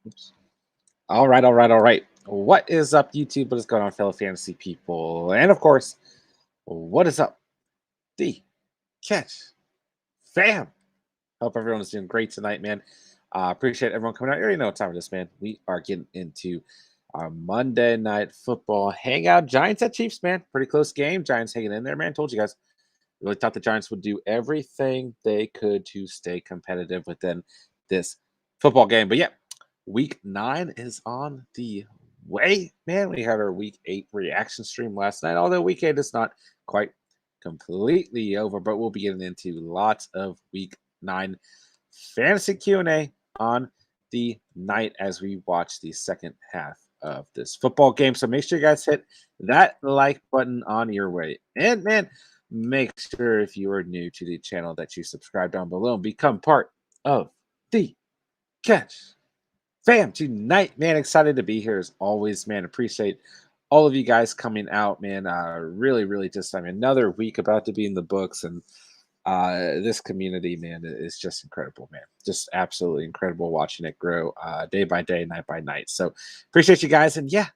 Oops. All right, all right, all right. What is up, YouTube? What is going on, fellow fantasy people? And of course, what is up, the catch fam? Hope everyone is doing great tonight, man. Appreciate everyone coming out. You already know what time it is, man. We are getting into our Monday night football hangout. Giants at Chiefs, man. Pretty close game. Giants hanging in there, man. Told you guys. Really thought the Giants would do everything they could to stay competitive within this football game. But yeah, week 9 is on the way. Man, we had our week 8 reaction stream last night, although week 8 is not quite completely over, but we'll be getting into lots of week 9 fantasy Q&A on the night as we watch the second half of this football game. So make sure you guys hit that like button on your way. And man, make sure if you are new to the channel that you subscribe down below and become part of the catch fam tonight, man. Excited to be here as always, man. Appreciate all of you guys coming out, man. Really just, I mean, another week about to be in the books, and this community, man, is just incredible, man. Just absolutely incredible watching it grow day by day, night by night. So appreciate you guys, and yeah,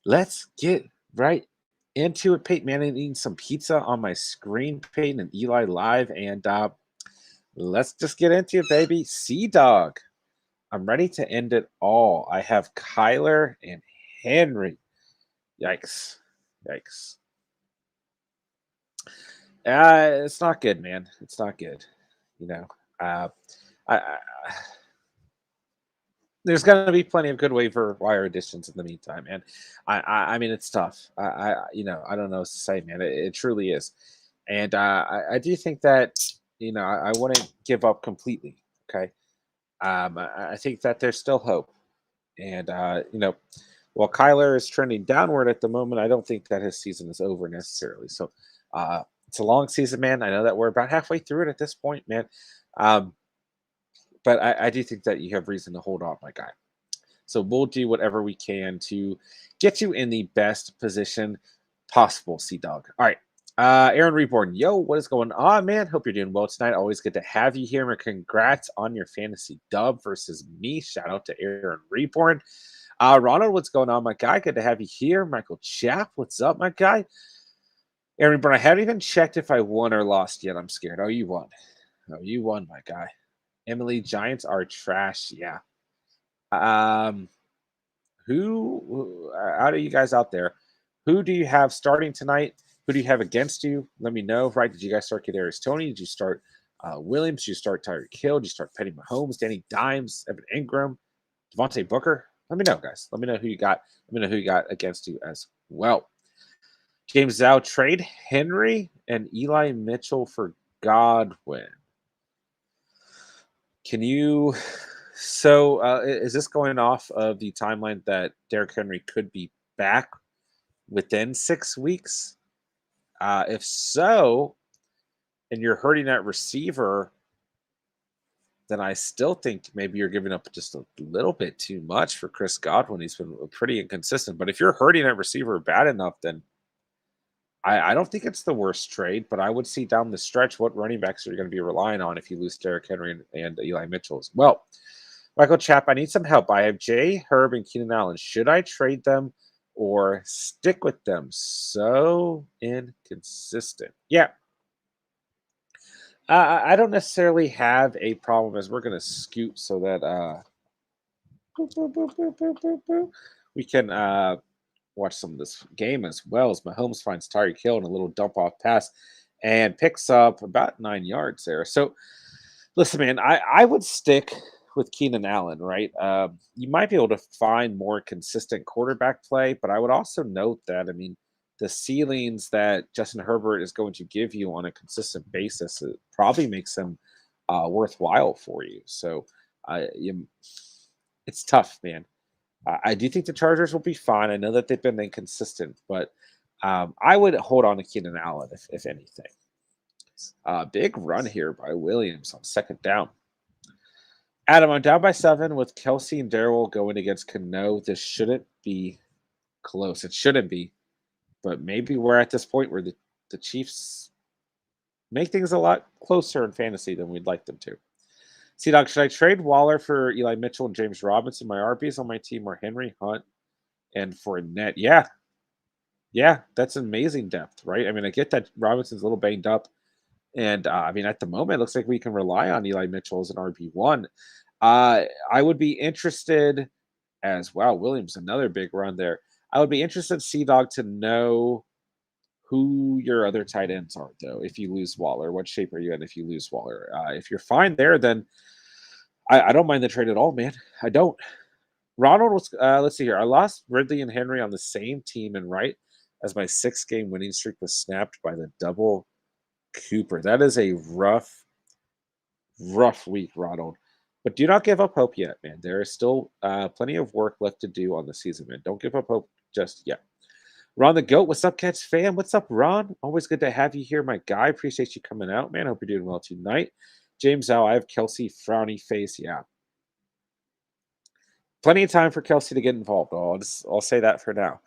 let's get right into it. Peyton Manning eating some pizza on my screen, Peyton and Eli live, and let's just get into it, baby. Sea Dog. I'm ready to end it all. I have Kyler and Henry. Yikes. Yikes. It's not good, man. It's not good. You know, uh, I there's going to be plenty of good waiver wire additions in the meantime, and I mean, it's tough. I don't know what to say, man. It truly is, and I do think that I wouldn't give up completely. Okay, I think that there's still hope, and while Kyler is trending downward at the moment, I don't think that his season is over necessarily. So, it's a long season, man. I know that we're about halfway through it at this point, man. Um, but I do think that you have reason to hold on, my guy. So we'll do whatever we can to get you in the best position possible, Sea Dog. All right. Aaron Reborn, yo, what is going on, man? Hope you're doing well tonight. Always good to have you here. And congrats on your fantasy dub versus me. Shout out to Aaron Reborn. Ronald, what's going on, my guy? Good to have you here. Michael Chapp, what's up, my guy? Aaron Reborn, I haven't even checked if I won or lost yet. I'm scared. Oh, you won. Oh, you won, my guy. Emily, Giants are trash. Yeah. Um, who out of you guys out there, who do you have starting tonight? Who do you have against you? Let me know. Right? Did you guys start Kadarius Toney? Did you start Williams? Did you start Tyreek Hill? Did you start Petty Mahomes, Danny Dimes, Evan Ingram, Devontae Booker? Let me know, guys. Let me know who you got. Let me know who you got against you as well. James Zhao trade Henry and Eli Mitchell for Godwin. Can you? So, is this going off of the timeline that Derrick Henry could be back within 6 weeks? If so, and you're hurting that receiver, then I still think maybe you're giving up just a little bit too much for Chris Godwin. He's been pretty inconsistent. But if you're hurting that receiver bad enough, then I don't think it's the worst trade. But I would see down the stretch what running backs are you going to be relying on if you lose Derrick Henry and Eli Mitchell as well. Michael Chapp, I need some help. I have Jay, Herb, and Keenan Allen. Should I trade them or stick with them? So inconsistent. Yeah. I don't necessarily have a problem as we're going to scoot so that we can watch some of this game as well as Mahomes finds Tyreek Hill in a little dump off pass and picks up about 9 yards there. So listen, man, I would stick with Keenan Allen, right? You might be able to find more consistent quarterback play, but I would also note that, I mean, the ceilings that Justin Herbert is going to give you on a consistent basis, it probably makes him worthwhile for you. So it's tough, man. I do think the Chargers will be fine. I know that they've been inconsistent, but I would hold on to Keenan Allen if anything. Big run here by Williams on second down. Adam, I'm down by 7 with Kelsey and Daryl going against Cano. This shouldn't be close. It shouldn't be, but maybe we're at this point where the Chiefs make things a lot closer in fantasy than we'd like them to. C-Dog, should I trade Waller for Eli Mitchell and James Robinson? My RBs on my team are Henry, Hunt, and Fournette. Yeah, yeah, that's amazing depth, right? I mean, I get that Robinson's a little banged up. And I mean, at the moment, it looks like we can rely on Eli Mitchell as an RB1. I would be interested as wow, Williams, another big run there. I would be interested, Sea Dog, to know who your other tight ends are, though. If you lose Waller, what shape are you in if you lose Waller? If you're fine there, then I don't mind the trade at all, man. I don't. Ronald was, let's see here. I lost Ridley and Henry on the same team and right as my 6 game winning streak was snapped by the double Cooper. That is a rough week, Ronald. But do not give up hope yet, man. There is still plenty of work left to do on the season, man. Don't give up hope just yet. Ron the Goat, what's up, Catch fam? What's up, Ron? Always good to have you here, my guy. Appreciate you coming out, man. Hope you're doing well tonight. James Al, I have Kelsey, frowny face. Yeah. Plenty of time for Kelsey to get involved. I'll say that for now.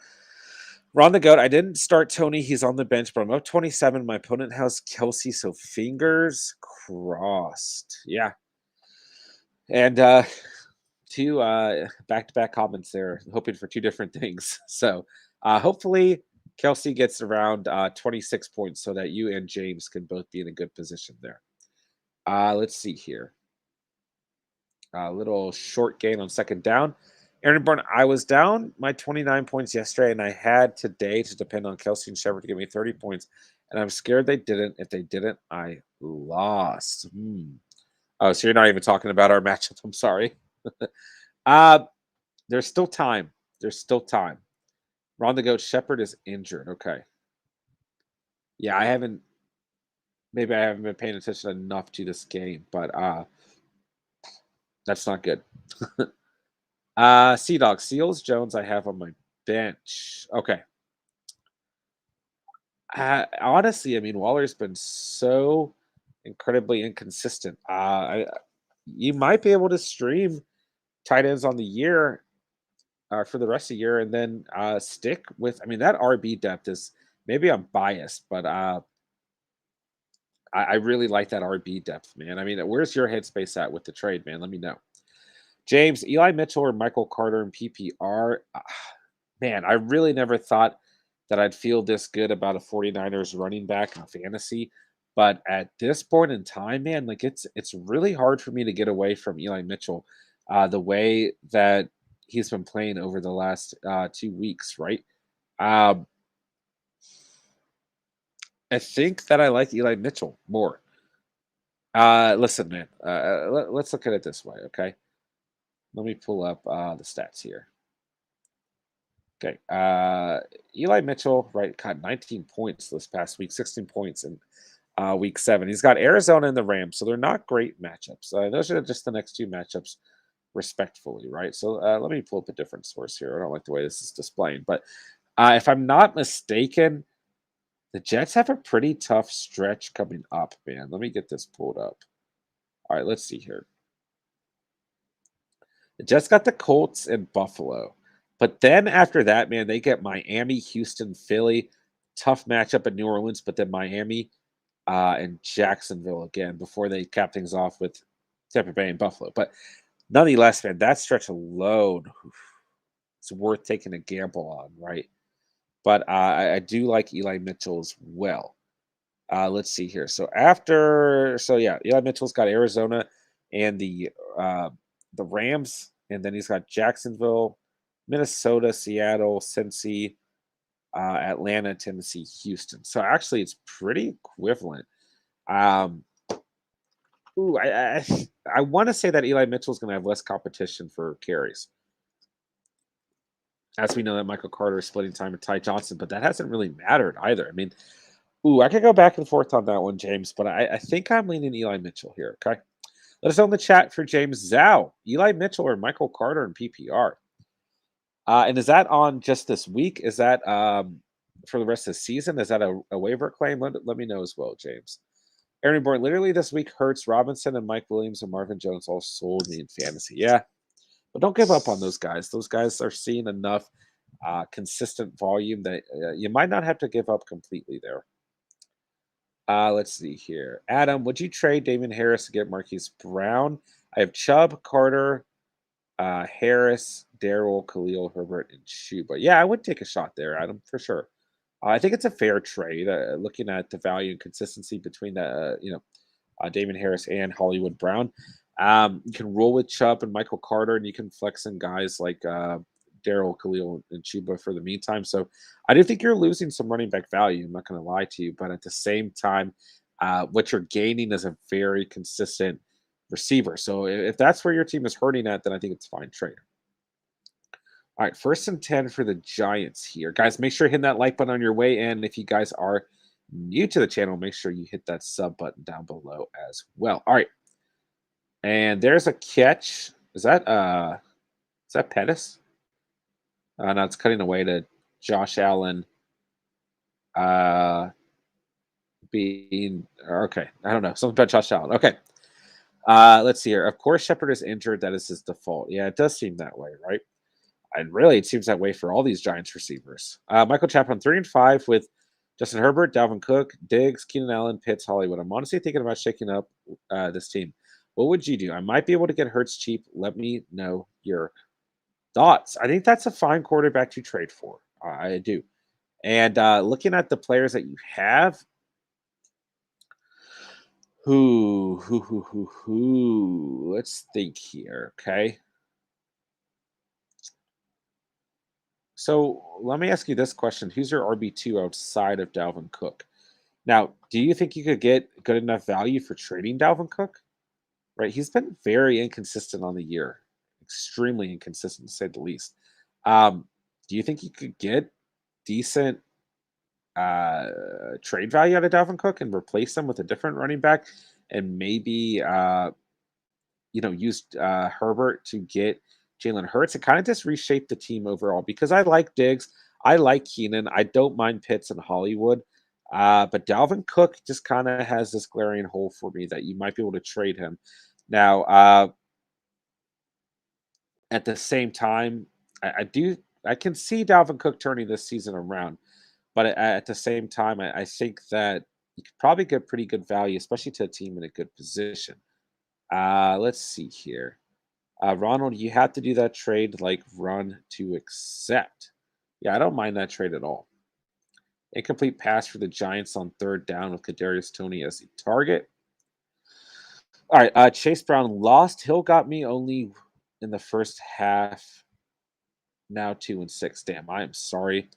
Ron the Goat, I didn't start Tony. He's on the bench, but I'm up 27. My opponent has Kelsey, so fingers crossed. Yeah. And two back-to-back comments there, hoping for two different things. So hopefully Kelsey gets around 26 points so that you and James can both be in a good position there. Let's see here. A little short gain on second down. Aaron Bourne, I was down my 29 points yesterday, and I had today to depend on Kelsey and Shepard to give me 30 points. And I'm scared they didn't. If they didn't, I lost. Oh, so you're not even talking about our matchup. I'm sorry. There's still time. There's still time. Ron the Goat, Shepard is injured. Okay. Yeah, maybe I haven't been paying attention enough to this game, but that's not good. Sea Dog, Seals Jones, I have on my bench. Okay. Honestly, I mean, Waller's been so incredibly inconsistent. You might be able to stream tight ends on the year for the rest of the year and then stick with, I mean, that RB depth is, maybe I'm biased, but I really like that RB depth, man. I mean, where's your headspace at with the trade, man? Let me know. James, Eli Mitchell or Michael Carter in PPR? Man, I really never thought that I'd feel this good about a 49ers running back in fantasy. But at this point in time, man, like it's really hard for me to get away from Eli Mitchell the way that he's been playing over the last 2 weeks, right? Um, I think that I like Eli Mitchell more. Listen, man, let's look at it this way, okay? Let me pull up the stats here. Okay. Eli Mitchell, right, got 19 points this past week, 16 points in week 7. He's got Arizona and the Rams, so they're not great matchups. Those are just the next two matchups, respectfully, right? So let me pull up a different source here. I don't like the way this is displaying, but if I'm not mistaken, the Jets have a pretty tough stretch coming up, man. Let me get this pulled up. All right, let's see here. The Jets got the Colts and Buffalo. But then after that, man, they get Miami, Houston, Philly. Tough matchup in New Orleans, but then Miami and Jacksonville again before they cap things off with Tampa Bay and Buffalo. But nonetheless, man, that stretch alone, it's worth taking a gamble on, right? But I do like Eli Mitchell as well. Let's see here. So yeah, Eli Mitchell's got Arizona and the Rams, and then he's got Jacksonville, Minnesota, Seattle, Cincy, Atlanta, Tennessee, Houston. So actually, it's pretty equivalent. I want to say that Eli Mitchell's going to have less competition for carries. As we know that Michael Carter is splitting time with Ty Johnson, but that hasn't really mattered either. I mean, I could go back and forth on that one, James, but I think I'm leaning Eli Mitchell here. Okay. Let us know in the chat for James Zhao, Eli Mitchell or Michael Carter in PPR. And is that on just this week? Is that for the rest of the season? Is that a waiver claim? Let me know as well, James. Aaron Bourne, literally this week, Hurts, Robinson, and Mike Williams and Marvin Jones all sold me in fantasy. Yeah. But don't give up on those guys. Those guys are seeing enough consistent volume that you might not have to give up completely there. Let's see here. Adam, would you trade Damon Harris to get Marquise Brown? I have Chubb, Carter, Harris, Daryl, Khalil, Herbert, and Chuba. Yeah, I would take a shot there, Adam, for sure. I think it's a fair trade. Looking at the value and consistency between Damon Harris and Hollywood Brown. You can roll with Chubb and Michael Carter, and you can flex in guys like Daryl, Khalil, and Chuba for the meantime. So I do think you're losing some running back value. I'm not going to lie to you, but at the same time, what you're gaining is a very consistent receiver. So if that's where your team is hurting at, then I think it's fine trade. All right, 1st and 10 for the Giants here. Guys, make sure you're hitting that like button on your way in. If you guys are new to the channel, make sure you hit that sub button down below as well. All right. And there's a catch. Is that Pettis? No, it's cutting away to Josh Allen. Being okay. I don't know. Something about Josh Allen. Okay. Let's see here. Of course, Shepard is injured. That is his default. Yeah, it does seem that way, right? And really, it seems that way for all these Giants receivers. Michael Chapman 3-5 with Justin Herbert, Dalvin Cook, Diggs, Keenan Allen, Pitts, Hollywood. I'm honestly thinking about shaking up this team. What would you do? I might be able to get Hurts cheap. Let me know your thoughts. I think that's a fine quarterback to trade for. I do. And looking at the players that you have, who? Let's think here. Okay. So let me ask you this question: who's your RB2 outside of Dalvin Cook? Now, do you think you could get good enough value for trading Dalvin Cook? Right, he's been very inconsistent on the year, extremely inconsistent to say the least. Do you think you could get decent trade value out of Dalvin Cook and replace him with a different running back, and maybe use Herbert to get Jalen Hurts? It kind of just reshaped the team overall because I like Diggs, I like Keenan, I don't mind Pitts and Hollywood. But Dalvin Cook just kind of has this glaring hole for me that you might be able to trade him. Now, at the same time, I can see Dalvin Cook turning this season around, but at the same time, I think that you could probably get pretty good value, especially to a team in a good position. Let's see here. Ronald, you have to do that trade like run to accept. Yeah, I don't mind that trade at all. Incomplete pass for the Giants on 3rd down with Kadarius Toney as the target. All right, Chase Brown lost. Hill got me only in the first half. Now 2-6. Damn, I am sorry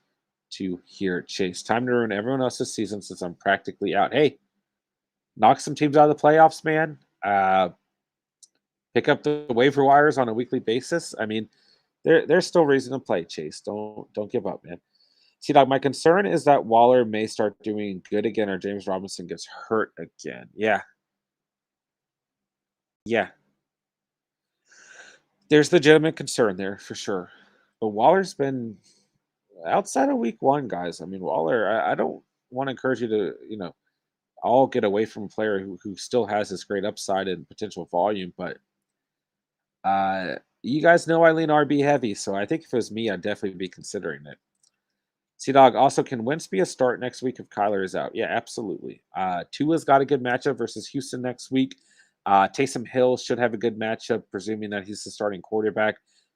to hear Chase. Time to ruin everyone else's season since I'm practically out. Hey, knock some teams out of the playoffs, man. Pick up the waiver wires on a weekly basis. I mean, there's still reason to play, Chase. Don't give up, man. See, Dog, my concern is that Waller may start doing good again or James Robinson gets hurt again. Yeah. Yeah. There's legitimate concern there for sure. But Waller's been outside of week 1, guys. I mean, Waller, I don't want to encourage you to, all get away from a player who still has this great upside and potential volume. But you guys know I lean RB heavy. So I think if it was me, I'd definitely be considering it. C-Dog, also, can Wentz be a start next week if Kyler is out? Yeah, absolutely. Tua's got a good matchup versus Houston next week. Taysom Hill should have a good matchup, presuming that he's the starting quarterback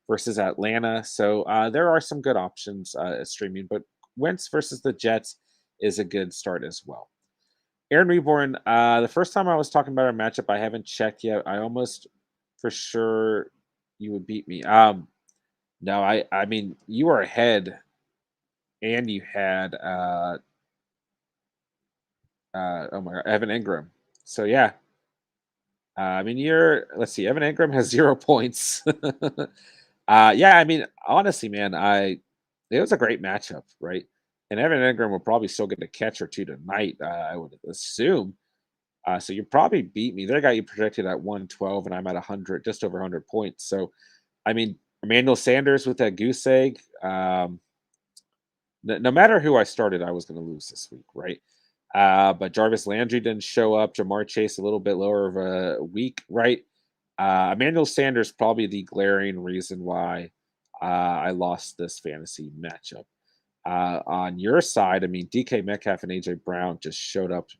versus Atlanta. So there are some good options streaming, but Wentz versus the Jets is a good start as well. Aaron Reborn, the first time I was talking about our matchup, I haven't checked yet. I almost for sure you would beat me. No, I mean, you are ahead. And you had oh my god, Evan Ingram. So yeah. I mean, let's see, Evan Ingram has 0 points. Yeah, I mean, honestly, man, it was a great matchup, right? And Evan Ingram will probably still get a catch or two tonight, I would assume. So you probably beat me. They got you projected at 112, and I'm at 100, just over 100 points. So, I mean, Emmanuel Sanders with that goose egg. No matter who I started, I was going to lose this week, right? But Jarvis Landry didn't show up. Jamar Chase a little bit lower of a week, right? Emmanuel Sanders probably the glaring reason why I lost this fantasy matchup. On your side, I mean, DK Metcalf and AJ Brown just showed up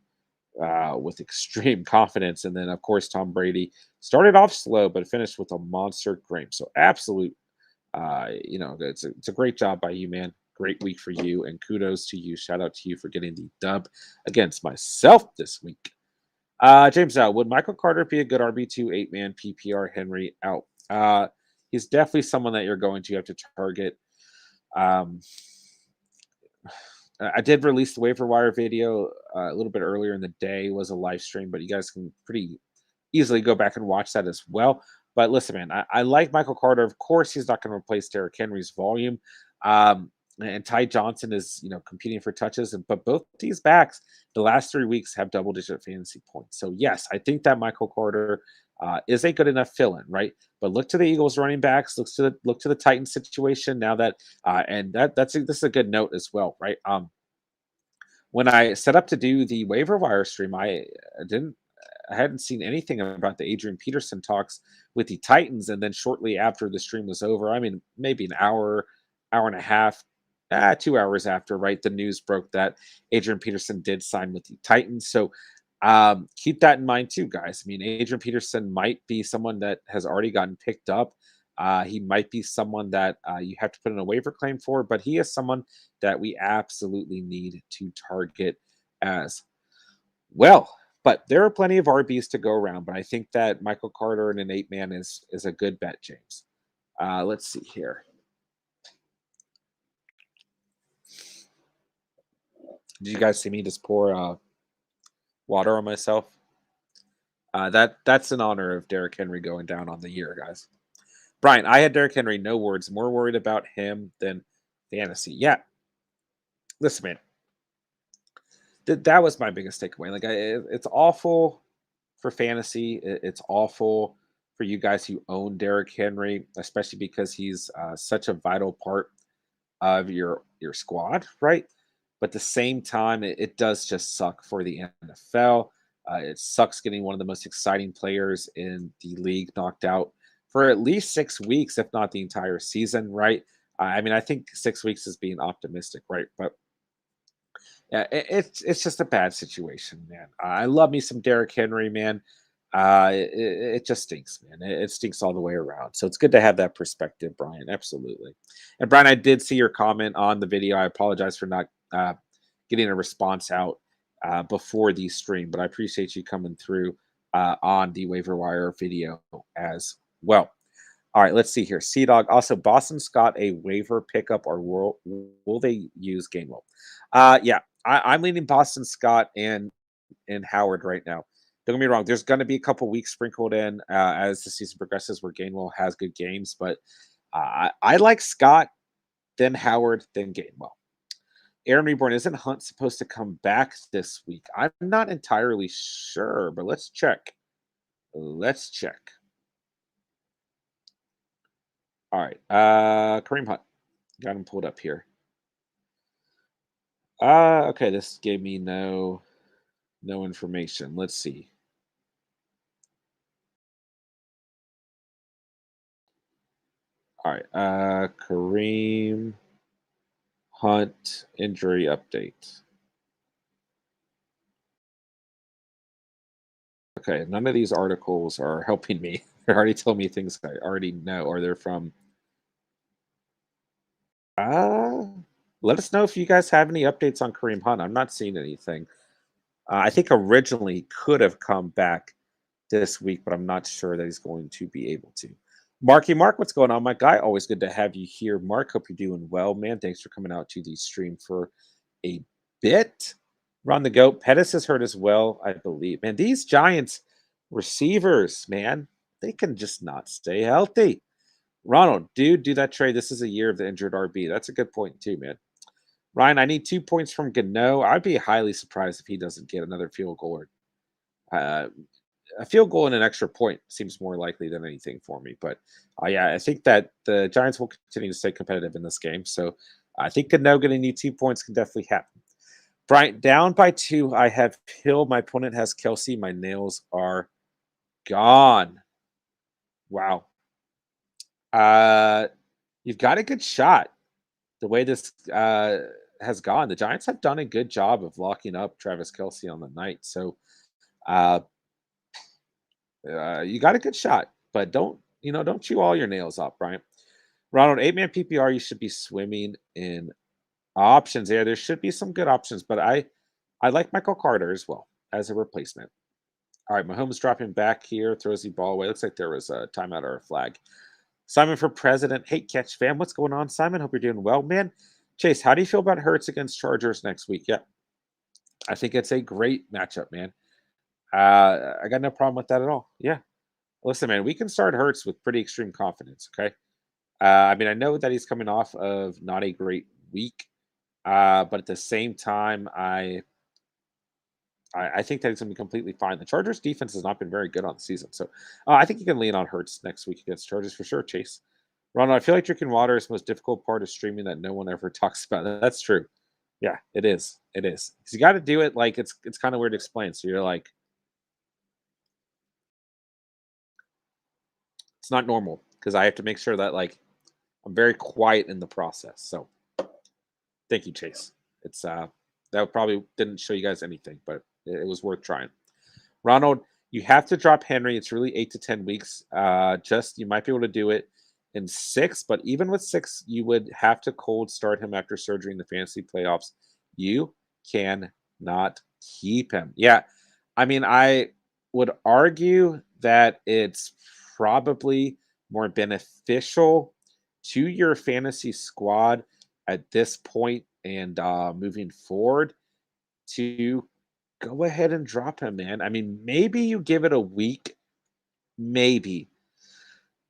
with extreme confidence. And then, of course, Tom Brady started off slow, but finished with a monster game. So, absolute, it's a great job by you, man. Great week for you, and kudos to you. Shout out to you for getting the dub against myself this week. James out. Would Michael Carter be a good RB2 8-man PPR? Henry out. He's definitely someone that you're going to have to target. Um, I did release the waiver wire video a little bit earlier in the day. It was a live stream, but you guys can pretty easily go back and watch that as well. But listen, man, I like Michael Carter. Of course, he's not going to replace Derrick Henry's volume. And Ty Johnson is, competing for touches. But both these backs, the last 3 weeks, have double-digit fantasy points. So yes, I think that Michael Carter is a good enough fill-in, right? But look to the Eagles running backs. Look to the Titans situation now that, and this is a good note as well, right? When I set up to do the waiver wire stream, didn't I hadn't seen anything about the Adrian Peterson talks with the Titans, and then shortly after the stream was over, I mean, maybe an hour, hour and a half, 2 hours after, right, the news broke that Adrian Peterson did sign with the Titans. So keep that in mind too, guys. I mean, Adrian Peterson might be someone that has already gotten picked up. He might be someone that you have to put in a waiver claim for, but he is someone that we absolutely need to target as well. But there are plenty of RBs to go around. But I think that Michael Carter in an 8-man is a good bet, James. Let's see here. Did you guys see me just pour water on myself? That's in honor of Derrick Henry going down on the year, guys. Brian, I had Derrick Henry, no words. More worried about him than fantasy. Yeah, listen, man. That was my biggest takeaway. Like, it's awful for fantasy. It's awful for you guys who own Derrick Henry, especially because he's such a vital part of your squad, right? But at the same time, it does just suck for the NFL. It sucks getting one of the most exciting players in the league knocked out for at least 6 weeks, if not the entire season, right? I mean, I think 6 weeks is being optimistic, right? But yeah, it's just a bad situation, man. I love me some Derrick Henry, man. It just stinks, man. It stinks all the way around. So it's good to have that perspective, Brian. Absolutely. And Brian, I did see your comment on the video. I apologize for not getting a response out before the stream, but I appreciate you coming through on the waiver wire video as well. All right, let's see here. Sea Dog. Also, Boston Scott a waiver pickup, or will they use Gainwell? Yeah, I'm leaning Boston Scott and Howard right now. Don't get me wrong. There's going to be a couple weeks sprinkled in as the season progresses where Gainwell has good games, but I like Scott, then Howard, then Gainwell. Aaron Reborn, isn't Hunt supposed to come back this week? I'm not entirely sure, but let's check. Let's check. All right. Kareem Hunt. Got him pulled up here. Okay, this gave me no information. Let's see. All right. Kareem Hunt injury update. Okay, none of these articles are helping me. They're already telling me things I already know, or they're from. Uh, Let us know if you guys have any updates on Kareem Hunt. I'm not seeing anything. I think originally he could have come back this week, but I'm not sure that he's going to be able to. Marky Mark, what's going on, my guy? Always good to have you here, Mark. Hope you're doing well, man. Thanks for coming out to the stream for a bit. Run the goat. Pettis is hurt as well, I believe. Man, these Giants receivers, man, they can just not stay healthy. Ronald, dude, do that trade. This is a year of the injured RB. That's a good point, too, man. Ryan, I need 2 points from Gano. I'd be highly surprised if he doesn't get another field goal or uh, a field goal and an extra point seems more likely than anything for me. But yeah, I think that the Giants will continue to stay competitive in this game. So I think Gano getting need 2 points can definitely happen. Bryant, down by 2. I have Hill. My opponent has Kelsey. My nails are gone. Wow. You've got a good shot. The way this has gone. The Giants have done a good job of locking up Travis Kelsey on the night. So uh, you got a good shot, but don't chew all your nails off, Brian. Ronald, 8-man PPR, you should be swimming in options there. There should be some good options, but I like Michael Carter as well as a replacement. All right, Mahomes dropping back here, throws the ball away. Looks like there was a timeout or a flag. Simon for president. Hey, Catch fam, what's going on, Simon? Hope you're doing well, man. Chase, how do you feel about Hurts against Chargers next week? Yeah, I think it's a great matchup, man. I got no problem with that at all. Yeah, listen, man, we can start Hurts with pretty extreme confidence. Okay, I mean, I know that he's coming off of not a great week, but at the same time, I think that he's going to be completely fine. The Chargers defense has not been very good on the season. So I think you can lean on Hurts next week against Chargers for sure, Chase. Ronald, I feel like drinking water is the most difficult part of streaming that no one ever talks about. That's true. Yeah, it is. It is. Because you got to do it like it's kind of weird to explain. So you're like, it's not normal because I have to make sure that like I'm very quiet in the process. So thank you, Chase. It's that probably didn't show you guys anything, but it was worth trying. Ronald, you have to drop Henry. It's really 8 to 10 weeks. Just you might be able to do it in 6, but even with 6, you would have to cold start him after surgery in the fantasy playoffs. You cannot keep him. Yeah, I mean, I would argue that it's probably more beneficial to your fantasy squad at this point and moving forward to go ahead and drop him, man. I mean, maybe you give it a week, maybe,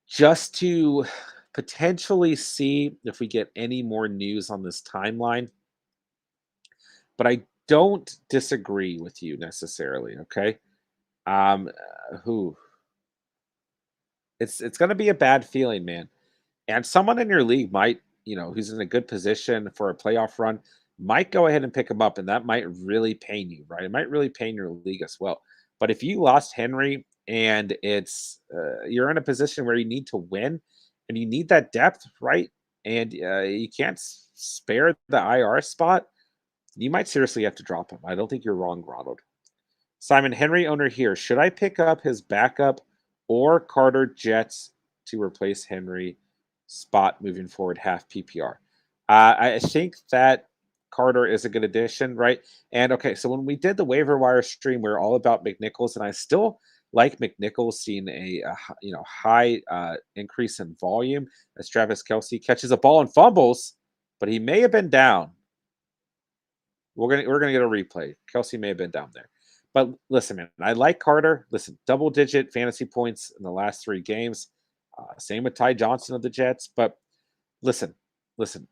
just to potentially see if we get any more news on this timeline. But I don't disagree with you necessarily. Okay, who? It's going to be a bad feeling, man. And someone in your league might, who's in a good position for a playoff run, might go ahead and pick him up, and that might really pain you, right? It might really pain your league as well. But if you lost Henry and it's you're in a position where you need to win and you need that depth, right? And you can't spare the IR spot, you might seriously have to drop him. I don't think you're wrong, Ronald. Simon Henry owner here. Should I pick up his backup or Carter Jets to replace Henry spot moving forward half PPR? I think that Carter is a good addition, right? And okay, so when we did the waiver wire stream, we are all about McNichols, and I still like McNichols seeing a high increase in volume as Travis Kelsey catches a ball and fumbles, but he may have been down. We're gonna get a replay. Kelsey may have been down there. But listen, man, I like Carter. Listen, double digit fantasy points in the last 3 games. Same with Ty Johnson of the Jets. But listen, listen.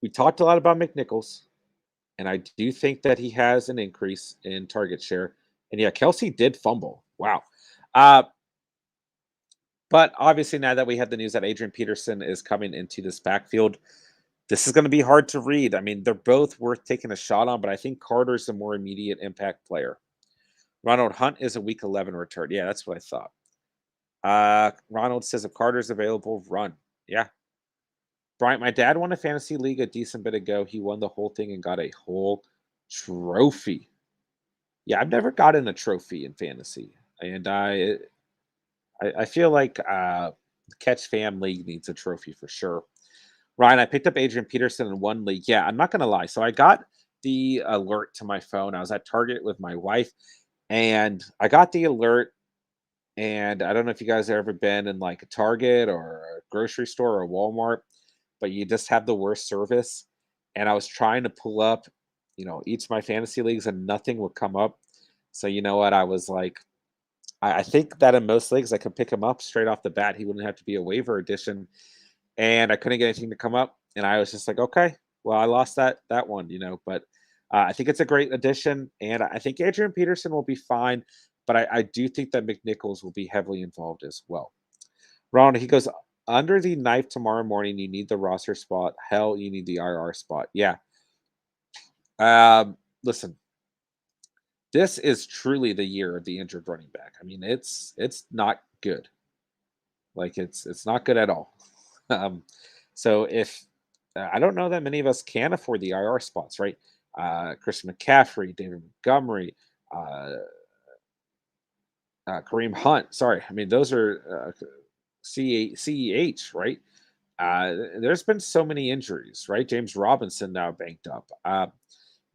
We talked a lot about McNichols, and I do think that he has an increase in target share. And yeah, Kelsey did fumble. Wow. Uh, but obviously, now that we have the news that Adrian Peterson is coming into this backfield, this is going to be hard to read. I mean, they're both worth taking a shot on, but I think Carter's the more immediate impact player. Ronald Hunt is a week 11 return. Yeah, that's what I thought. Ronald says if Carter's available, run. Yeah. Bryant, my dad won a fantasy league a decent bit ago. He won the whole thing and got a whole trophy. Yeah, I've never gotten a trophy in fantasy. And I feel like Catch Fam League needs a trophy for sure. Ryan, I picked up Adrian Peterson in one league. Yeah, I'm not going to lie. So I got the alert to my phone. I was at Target with my wife, and I got the alert. And I don't know if you guys have ever been in like a Target or a grocery store or a Walmart, but you just have the worst service. And I was trying to pull up, each of my fantasy leagues, and nothing would come up. So you know what? I was like, I think that in most leagues I could pick him up straight off the bat. He wouldn't have to be a waiver addition, and I couldn't get anything to come up. And I was just like, okay, well, I lost that one, But I think it's a great addition, and I think Adrian Peterson will be fine. But I do think that McNichols will be heavily involved as well. Ronald, he goes under the knife tomorrow morning. You need the roster spot. Hell, you need the IR spot. Yeah. Listen, this is truly the year of the injured running back. I mean, it's not good. Like it's not good at all. Um, so if I don't know that many of us can afford the IR spots, right? Christian McCaffrey, David Montgomery, uh, Kareem Hunt. Sorry, I mean those are CEH, right? There's been so many injuries, right? James Robinson now banked up.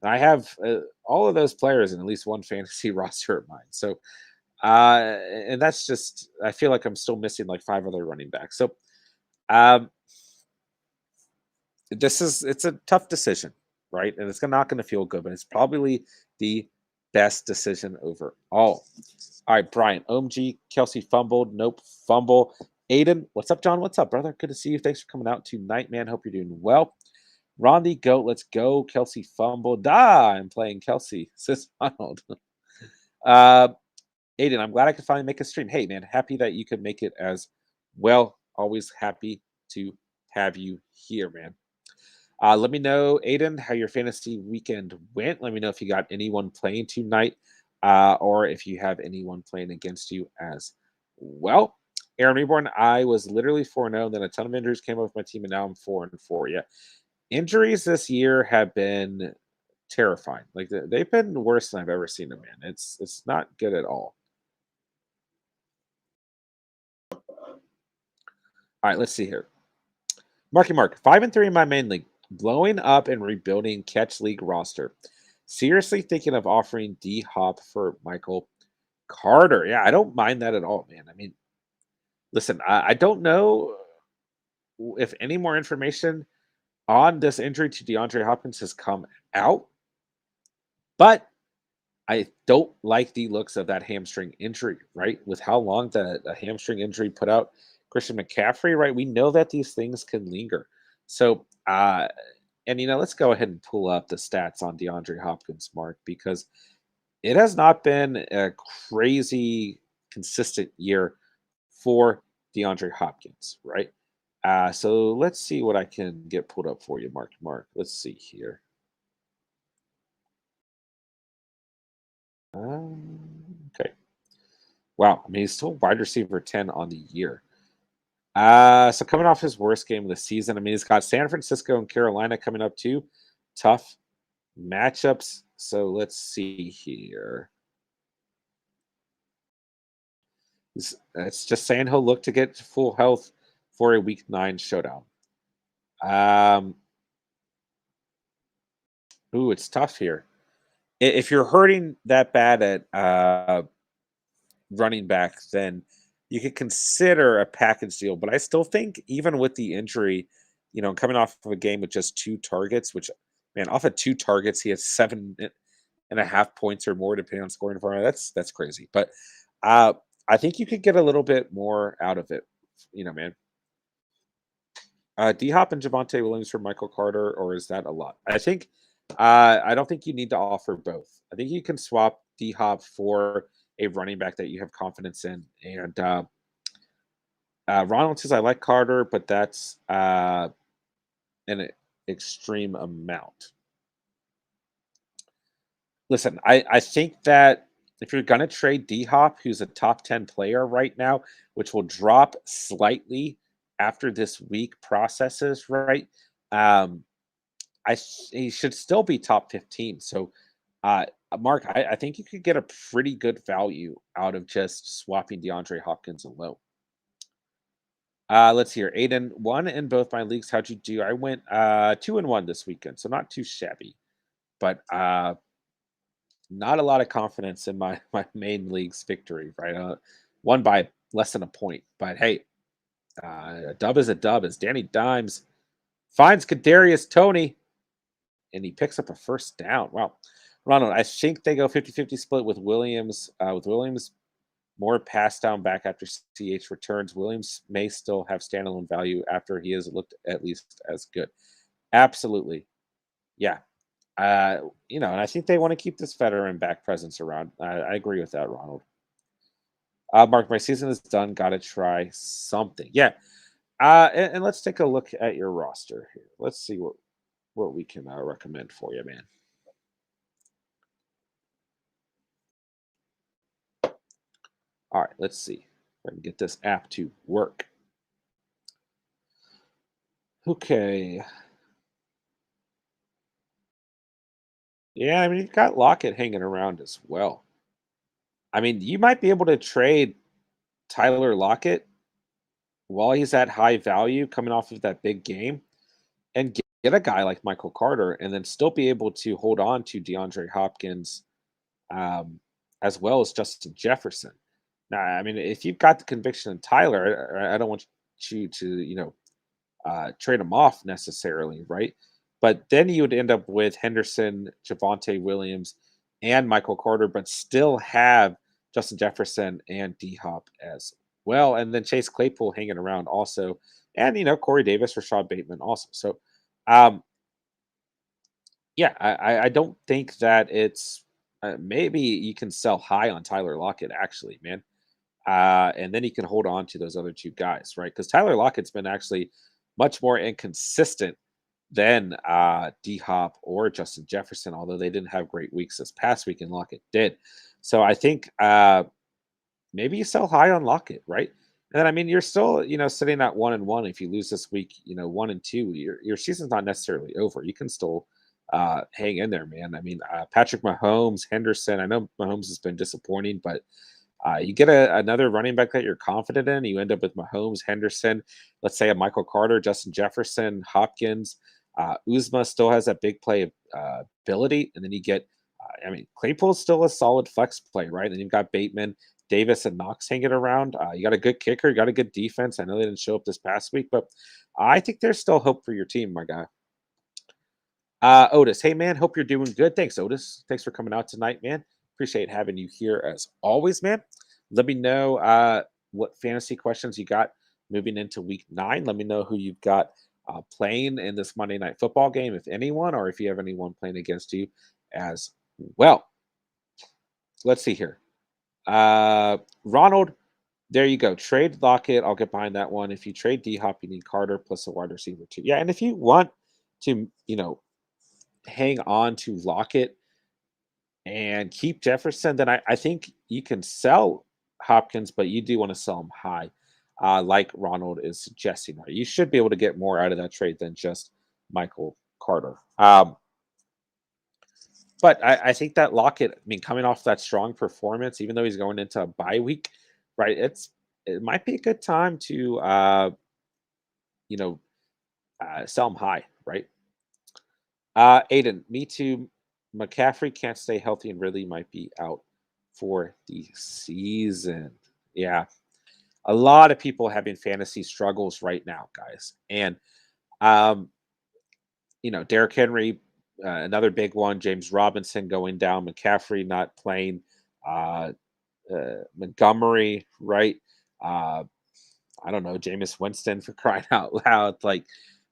I have all of those players in at least one fantasy roster of mine. So, and that's just, I feel like I'm still missing like five other running backs. So, um, it's a tough decision, right? And it's not going to feel good, but it's probably the best decision overall. All right, Brian, OMG, Kelsey fumbled. Nope, fumble. Aiden, what's up, John? What's up, brother? Good to see you. Thanks for coming out tonight, man. Hope you're doing well. Ron the Goat, let's go. Kelsey fumbled. I'm playing Kelsey, says Ronald. uh, Aiden, I'm glad I could finally make a stream. Hey, man, happy that you could make it as well. Always happy to have you here, man. Let me know, Aiden, how your fantasy weekend went. Let me know if you got anyone playing tonight, or if you have anyone playing against you as well. Aaron Reborn, I was literally 4-0, then a ton of injuries came up with my team, and now I'm 4-4. Yeah, injuries this year have been terrifying. Like they've been worse than I've ever seen them, man. It's not good at all. All right, let's see here. Marky Mark, 5-3 in my main league, blowing up and rebuilding catch league roster. Seriously thinking of offering D Hop for Michael Carter. Yeah, I don't mind that at all, man. I mean, listen, I don't know if any more information on this injury to DeAndre Hopkins has come out, but I don't like the looks of that hamstring injury, right? With how long the hamstring injury put out Christian McCaffrey, right? We know that these things can linger. So, and let's go ahead and pull up the stats on DeAndre Hopkins, Mark, because it has not been a crazy consistent year for DeAndre Hopkins, right? So let's see what I can get pulled up for you, Mark. Mark, let's see here. Okay. Wow. I mean, he's still wide receiver 10 on the year. So coming off his worst game of the season, I mean, he's got San Francisco and Carolina coming up too. Tough matchups. So let's see here. It's just saying he'll look to get full health for a week 9 showdown. Um, it's tough here. If you're hurting that bad at running back, then you could consider a package deal. But I still think even with the injury, coming off of a game with just 2 targets, which man, off of 2 targets, he has 7.5 points or more depending on scoring format. That's crazy. But uh I think you could get a little bit more out of it, man. D Hop and Javante Williams for Michael Carter, or is that a lot? I don't think you need to offer both. I think you can swap D Hop for a running back that you have confidence in. And Ronald says, I like Carter, but that's an extreme amount. Listen, I think that if you're going to trade D Hop, who's a top 10 player right now, which will drop slightly after this week processes, right? Um, he should still be top 15. So, Mark, I think you could get a pretty good value out of just swapping DeAndre Hopkins alone. Let's hear. Aiden, won in both my leagues. How'd you do? I went 2-1 this weekend, so not too shabby, but not a lot of confidence in my main league's victory. Right, won by less than a point, but hey, a dub is a dub. As Danny Dimes finds Kadarius Toney, and he picks up a first down. Wow, Ronald, I think they go 50-50 split with Williams. With Williams more pass down back after CH returns. Williams may still have standalone value after he has looked at least as good. Absolutely. Yeah. And I think they want to keep this veteran back presence around. I agree with that, Ronald. Mark, my season is done. Got to try something. Yeah. And let's take a look at your roster here. Let's see what we can recommend for you, man. All right, let's see if I can get this app to work. Okay. Yeah, I mean, you've got Lockett hanging around as well. I mean, you might be able to trade Tyler Lockett while he's at high value coming off of that big game and get a guy like Michael Carter and then still be able to hold on to DeAndre Hopkins um, as well as Justin Jefferson. Now, I mean, if you've got the conviction in Tyler, I don't want you to, trade him off necessarily, right? But then you would end up with Henderson, Javonte Williams, and Michael Carter, but still have Justin Jefferson and D Hop as well. And then Chase Claypool hanging around also. And, Corey Davis, Rashad Bateman also. So, um, yeah, I don't think that it's maybe you can sell high on Tyler Lockett, actually, man. And then he can hold on to those other two guys, right? Because Tyler Lockett's been actually much more inconsistent than D Hop or Justin Jefferson, although they didn't have great weeks this past week, and Lockett did. So I think maybe you sell high on Lockett, right? And then I mean you're still, sitting at 1-1. If you lose this week, 1-2, your season's not necessarily over. You can still hang in there, man. I mean, Patrick Mahomes, Henderson. I know Mahomes has been disappointing, but you get another running back that you're confident in. You end up with Mahomes, Henderson, let's say a Michael Carter, Justin Jefferson, Hopkins. Uzma still has that big play ability. And then you get, I mean, Claypool's still a solid flex play, right? And you've got Bateman, Davis, and Knox hanging around. You got a good kicker, you got a good defense. I know they didn't show up this past week, but I think there's still hope for your team, my guy. Otis, hey man, hope you're doing good. Thanks, Otis. Thanks for coming out tonight, man. Appreciate having you here as always, man. Let me know what fantasy questions you got moving into week 9. Let me know who you've got playing in this Monday night football game, if anyone, or if you have anyone playing against you as well. Let's see here. Ronald, there you go. Trade Lockett. I'll get behind that one. If you trade D Hop, you need Carter plus a wide receiver too. Yeah, and if you want to, hang on to Lockett and keep Jefferson, then I think you can sell Hopkins, but you do want to sell him high, like Ronald is suggesting. Right? You should be able to get more out of that trade than just Michael Carter. But I think that Lockett, I mean, coming off that strong performance, even though he's going into a bye week, right? It might be a good time to you know sell him high, right? Aiden, me too. McCaffrey can't stay healthy and really might be out for the season. Yeah. A lot of people having fantasy struggles right now, guys. And um, Derrick Henry, another big one, James Robinson going down, McCaffrey not playing, uh, Montgomery, right? Uh, I don't know, Jameis Winston for crying out loud. Like,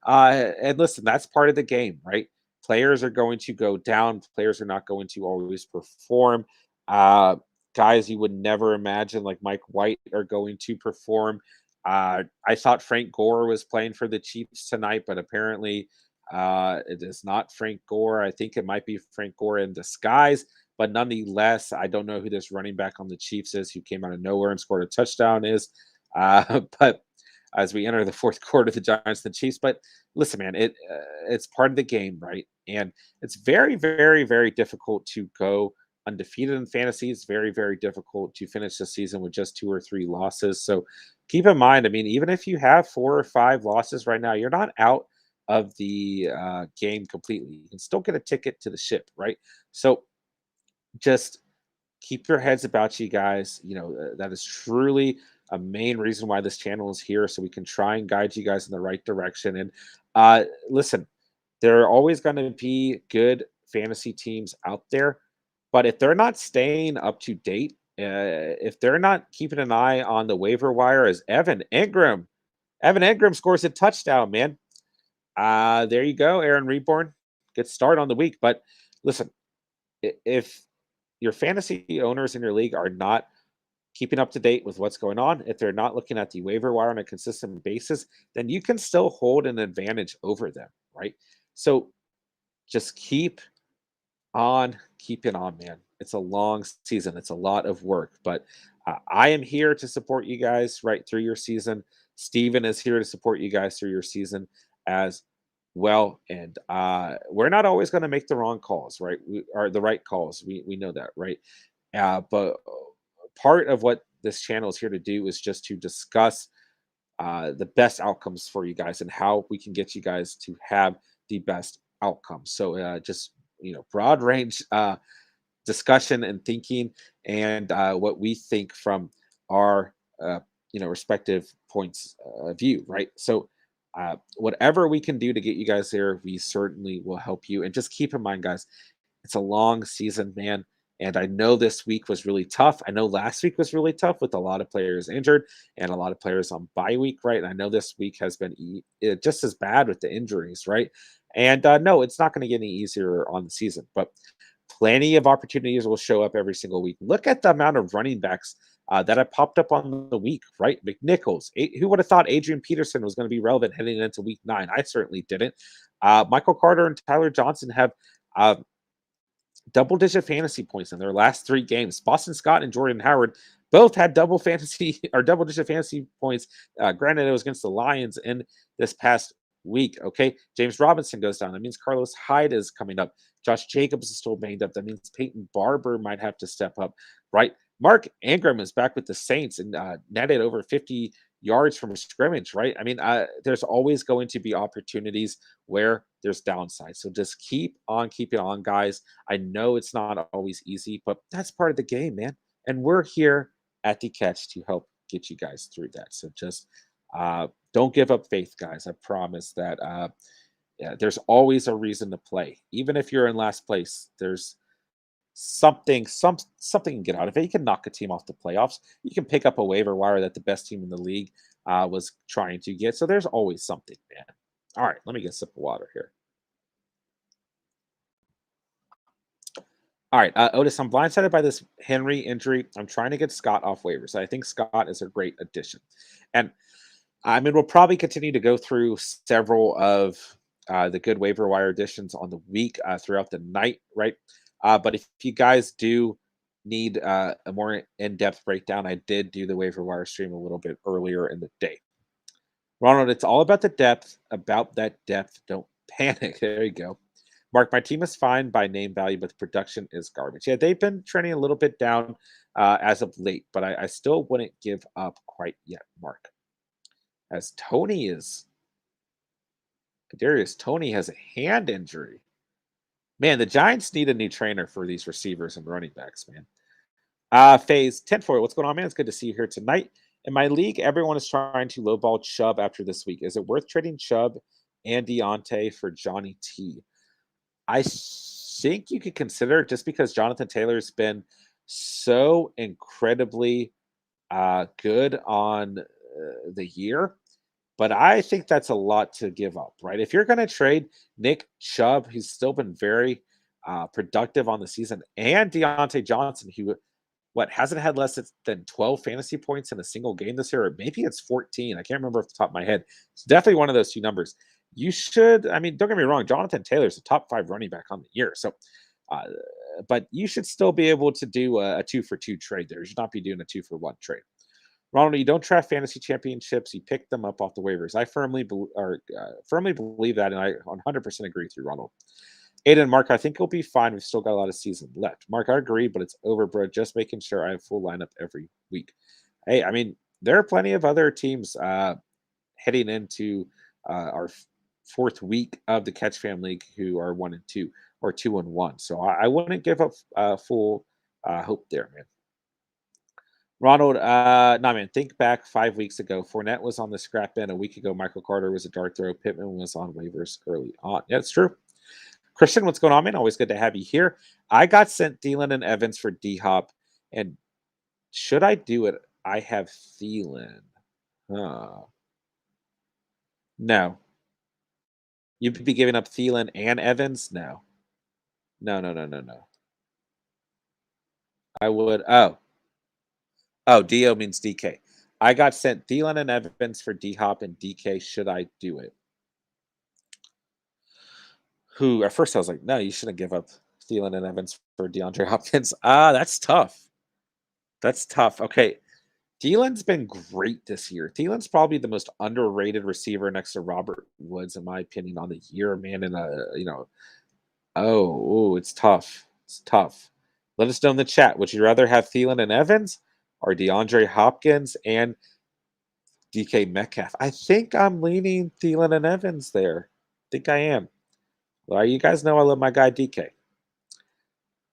and listen, that's part of the game, right? Players are going to go down. Players are not going to always perform. Uh, Guys you would never imagine, like Mike White, are going to perform. I thought Frank Gore was playing for the Chiefs tonight, but apparently it is not Frank Gore. I think it might be Frank Gore in disguise, but nonetheless, I don't know who this running back on the Chiefs is who came out of nowhere and scored a touchdown is. But as we enter the fourth quarter, the Giants, the Chiefs. But listen, man, it's part of the game, right? And it's very, very, very difficult to go undefeated in fantasy. It's very, very difficult to finish the season with just 2 or 3 losses. So keep in mind, I mean, even if you have 4 or 5 losses right now, you're not out of the game completely. You can still get a ticket to the ship, right? So just keep your heads about you guys. That is truly a main reason why this channel is here, so we can try and guide you guys in the right direction. And listen, there are always going to be good fantasy teams out there, but if they're not staying up to date, if they're not keeping an eye on the waiver wire, as Evan Engram scores a touchdown, man. There you go, Aaron Reborn. Good start on the week. But listen, if your fantasy owners in your league are not keeping up to date with what's going on, if they're not looking at the waiver wire on a consistent basis, then you can still hold an advantage over them, right? So just keep on keeping on, man. It's a long season, it's a lot of work, but I am here to support you guys right through your season. Steven is here to support you guys through your season as well, and we're not always going to make the wrong calls, right? Or the right calls. We know that, right? But part of what this channel is here to do is just to discuss the best outcomes for you guys and how we can get you guys to have the best outcomes. So just broad range discussion and thinking, and what we think from our respective points of view, right? So whatever we can do to get you guys there, we certainly will help you. And just keep in mind, guys, it's a long season, man. And I know this week was really tough. I know last week was really tough with a lot of players injured and a lot of players on bye week, right? And I know this week has been just as bad with the injuries, right? And no, it's not going to get any easier on the season, but plenty of opportunities will show up every single week. Look at the amount of running backs that have popped up on the week, right? McNichols. Who would have thought Adrian Peterson was going to be relevant heading into week 9? I certainly didn't. Michael Carter and Tyler Johnson have uh, double-digit fantasy points in their last 3 games. Boston Scott and Jordan Howard both had double fantasy or double-digit fantasy points. Granted, it was against the Lions in this past week. Okay, James Robinson goes down. That means Carlos Hyde is coming up. Josh Jacobs is still banged up. That means Peyton Barber might have to step up, right? Mark Ingram is back with the Saints and netted over 50 yards from a scrimmage, right? I mean, there's always going to be opportunities where there's downside. So just keep on keeping on, guys. I know it's not always easy, but that's part of the game, man. And we're here at the catch to help get you guys through that. So just don't give up faith, guys. I promise that yeah, there's always a reason to play. Even if you're in last place, there's something you can get out of it. You can knock a team off the playoffs. You can pick up a waiver wire that the best team in the league was trying to get. So there's always something, man. All right, let me get a sip of water here. All right, Otis, I'm blindsided by this Henry injury. I'm trying to get Scott off waivers. I think Scott is a great addition. And I mean, we'll probably continue to go through several of the good waiver wire additions on the week throughout the night, right? But if you guys do need a more in depth breakdown, I did do the waiver wire stream a little bit earlier in the day. Ronald, it's all about the depth, about that depth. Don't panic. There you go. Mark, my team is fine by name value, but the production is garbage. Yeah, they've been trending a little bit down as of late, but I still wouldn't give up quite yet, Mark. As Tony is, Darius Tony has a hand injury. Man, the Giants need a new trainer for these receivers and running backs, man. Phase 10 for what's going on, man? It's good to see you here tonight. In my league, everyone is trying to lowball Chubb after this week. Is it worth trading Chubb and Deontay for Johnny T? I think you could consider it just because Jonathan Taylor's been so incredibly good on the year. But I think that's a lot to give up, right? If you're going to trade Nick Chubb, who's still been very productive on the season, and Deontay Johnson, who hasn't had less than 12 fantasy points in a single game this year, or maybe it's 14. I can't remember off the top of my head. It's definitely one of those 2 numbers. You should, I mean, don't get me wrong, Jonathan Taylor's a top 5 running back on the year. So, uh, but you should still be able to do a 2-for-2 trade there. You should not be doing a 2-for-1 trade. Ronald, you don't draft fantasy championships. You pick them up off the waivers. I firmly believe that, and I 100% agree with you, Ronald. Aiden and Mark, I think he'll be fine. We've still got a lot of season left. Mark, I agree, but it's over, bro. Just making sure I have full lineup every week. Hey, I mean, there are plenty of other teams heading into our 4th week of the Catch Fam League who are 1-2 or 2-1. So I wouldn't give up full hope there, man. Ronald, no man, think back 5 weeks ago. Fournette was on the scrap bin a week ago. Michael Carter was a dart throw. Pittman was on waivers early on. Yeah, it's true. Christian, what's going on, man? Always good to have you here. I got sent Thielen and Evans for D Hop. And should I do it? I have Thielen. No. You'd be giving up Thielen and Evans? No. No, no, no, no, no. I would. Oh, Dio means DK. I got sent Thielen and Evans for D Hop and DK. Should I do it? Who at first I was like, no, you shouldn't give up Thielen and Evans for DeAndre Hopkins. That's tough. That's tough. Okay. Thielen's been great this year. Thielen's probably the most underrated receiver next to Robert Woods, in my opinion, on the year, man. And it's tough. It's tough. Let us know in the chat. Would you rather have Thielen and Evans or DeAndre Hopkins and DK Metcalf? I think I'm leaning Thielen and Evans there. I think I am. Well, you guys know I love my guy DK.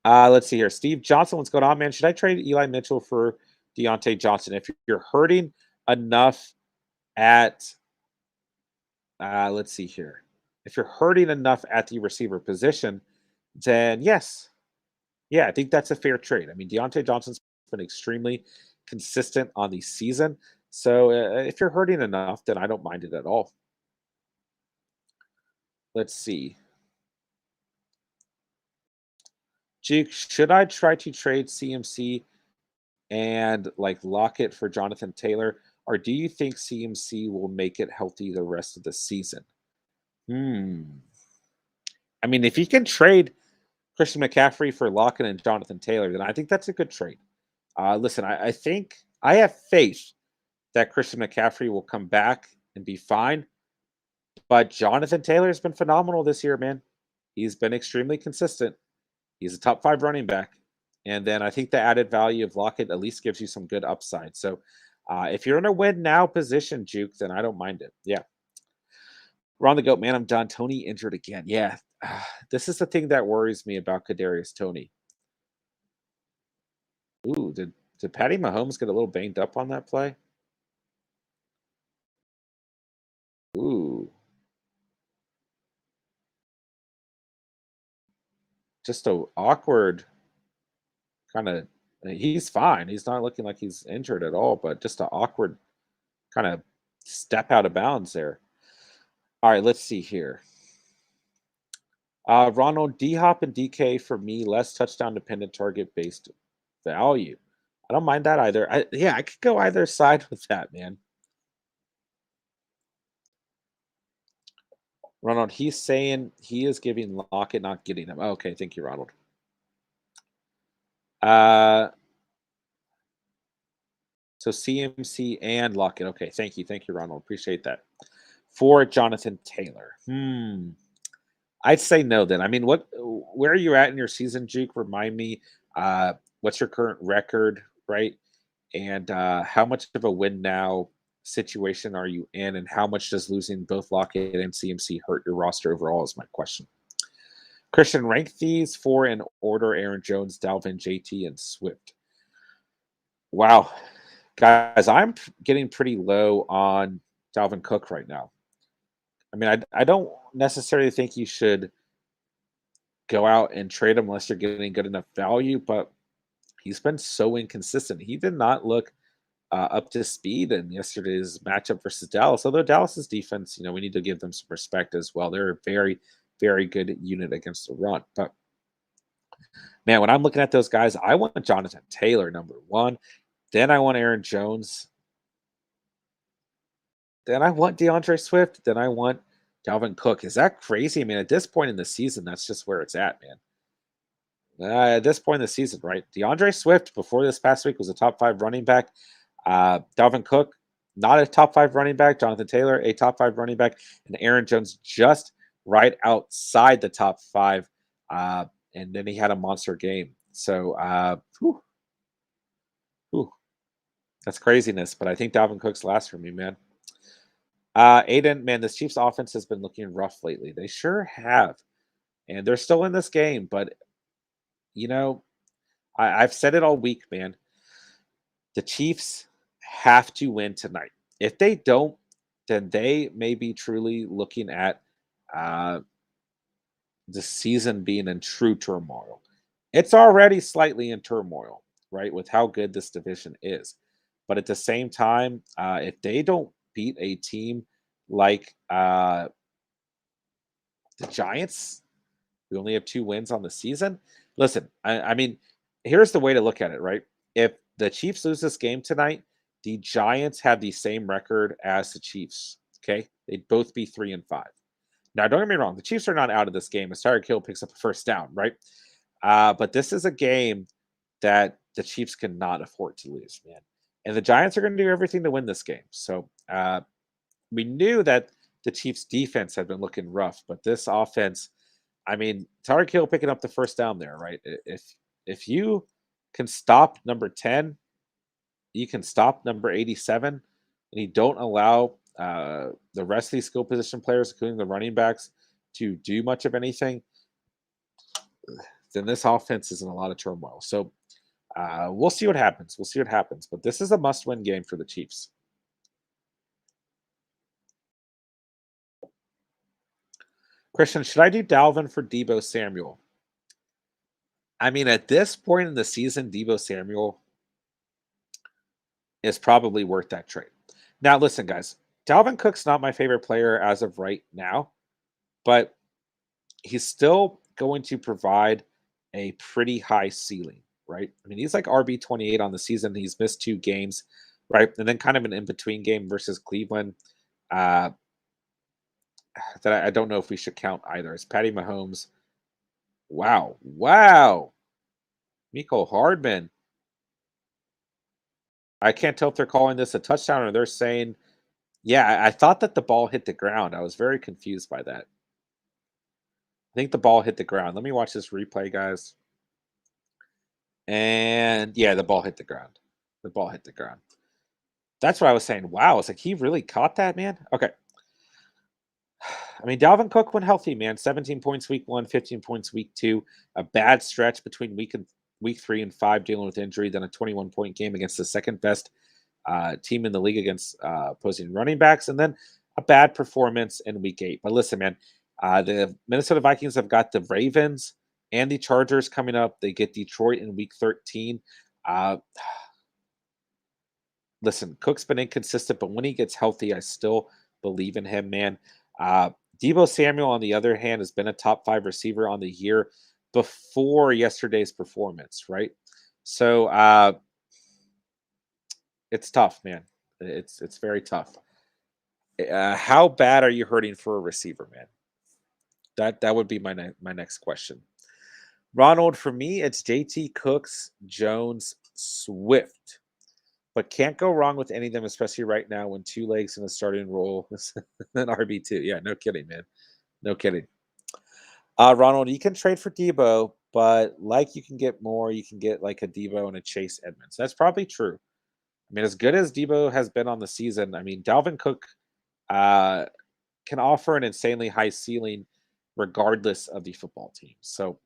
Let's see here. Steve Johnson, what's going on, man? Should I trade Eli Mitchell for Deontay Johnson? If you're hurting enough at, let's see here. If you're hurting enough at the receiver position, then yes. Yeah, I think that's a fair trade. I mean, Deontay Johnson's been extremely consistent on the season. So if you're hurting enough, then I don't mind it at all. Let's see. Jake, should I try to trade CMC and like lock it for Jonathan Taylor? Or do you think CMC will make it healthy the rest of the season? I mean, if you can trade Christian McCaffrey for Lockett and Jonathan Taylor, then I think that's a good trade. Listen, I think I have faith that Christian McCaffrey will come back and be fine. But Jonathan Taylor has been phenomenal this year, man. He's been extremely consistent. He's a top 5 running back. And then I think the added value of Lockett at least gives you some good upside. So if you're in a win now position, Juke, then I don't mind it. Yeah. We're on the goat, man. I'm done. Tony injured again. Yeah. This is the thing that worries me about Kadarius Toney. Ooh, did Patty Mahomes get a little banged up on that play? Ooh. Just a awkward kind of, he's fine. He's not looking like he's injured at all, but just an awkward kind of step out of bounds there. All right, let's see here. Ronald, D-Hop and DK for me, less touchdown dependent target based value. I don't mind that either. I could go either side with that, man. Ronald, he's saying he is giving Lockett, not getting him. Okay, thank you, Ronald. So CMC and Lockett. Okay, thank you, Ronald. Appreciate that. For Jonathan Taylor. I'd say no then. I mean, where are you at in your season, Juke? Remind me, what's your current record, right? And how much of a win now situation are you in? And how much does losing both Lockett and CMC hurt your roster overall is my question. Christian, rank these 4 in order: Aaron Jones, Dalvin, JT, and Swift. Wow. Guys, I'm getting pretty low on Dalvin Cook right now. I mean, I don't necessarily think you should go out and trade him unless you're getting good enough value, but he's been so inconsistent. He did not look up to speed in yesterday's matchup versus Dallas, although Dallas's defense, we need to give them some respect as well. They're a very, very good unit against the run. But, man, when I'm looking at those guys, I want Jonathan Taylor, number 1. Then I want Aaron Jones. Then I want DeAndre Swift. Then I want Dalvin Cook. Is that crazy? I mean, at this point in the season, that's just where it's at, man. At this point in the season, right? DeAndre Swift, before this past week, was a top 5 running back. Dalvin Cook, not a top 5 running back. Jonathan Taylor, a top 5 running back. And Aaron Jones just right outside the top 5. And then he had a monster game. So, that's craziness. But I think Dalvin Cook's last for me, man. Aiden, man, this Chiefs offense has been looking rough lately. They sure have. And they're still in this game. But, I've said it all week, man. The Chiefs have to win tonight. If they don't, then they may be truly looking at the season being in true turmoil. It's already slightly in turmoil, right, with how good this division is. But at the same time, if they don't beat a team like the Giants, we only have 2 wins on the season. Listen, I mean, here's the way to look at it, right? If the Chiefs lose this game tonight, the Giants have the same record as the Chiefs. Okay, they'd both be 3-5. Now, don't get me wrong; the Chiefs are not out of this game as Tyreek Hill picks up a first down, right? But this is a game that the Chiefs cannot afford to lose, man. And the Giants are going to do everything to win this game. So we knew that the Chiefs' defense had been looking rough, but this offense, I mean, Tyreek Hill picking up the first down there, right? If you can stop number 10, you can stop number 87, and you don't allow the rest of these skill position players, including the running backs, to do much of anything, then this offense is in a lot of turmoil. So we'll see what happens. We'll see what happens. But this is a must-win game for the Chiefs. Christian, should I do Dalvin for Debo Samuel? I mean, at this point in the season, Debo Samuel is probably worth that trade. Now, listen, guys, Dalvin Cook's not my favorite player as of right now, but he's still going to provide a pretty high ceiling, right? I mean, he's like RB28 on the season. He's missed 2 games, right? And then kind of an in-between game versus Cleveland. Uh, that I don't know if we should count either. It's Patty Mahomes. Wow. Wow. Miko Hardman. I can't tell if they're calling this a touchdown or they're saying, yeah, I thought that the ball hit the ground. I was very confused by that. I think the ball hit the ground. Let me watch this replay, guys. And yeah, the ball hit the ground. The ball hit the ground. That's what I was saying. Wow. It's like he really caught that, man. Okay. I mean, Dalvin Cook went healthy, man. 17 points week 1, 15 points week 2. A bad stretch between week 3 and 5 dealing with injury. Then a 21-point game against the second best team in the league against opposing running backs. And then a bad performance in week 8. But listen, man, the Minnesota Vikings have got the Ravens and the Chargers coming up. They get Detroit in week 13. Listen, Cook's been inconsistent, but when he gets healthy, I still believe in him, man. Debo Samuel, on the other hand, has been a top 5 receiver on the year before yesterday's performance, right? So it's tough, man. It's very tough. How bad are you hurting for a receiver, man? That would be my next question. Ronald, for me, it's JT, Cooks, Jones, Swift. But can't go wrong with any of them, especially right now when 2 legs in the starting role an RB2. Yeah, no kidding, man. No kidding. Ronald, you can trade for Debo, but like you can get more, you can get like a Debo and a Chase Edmonds. That's probably true. I mean, as good as Debo has been on the season, I mean, Dalvin Cook can offer an insanely high ceiling regardless of the football team. So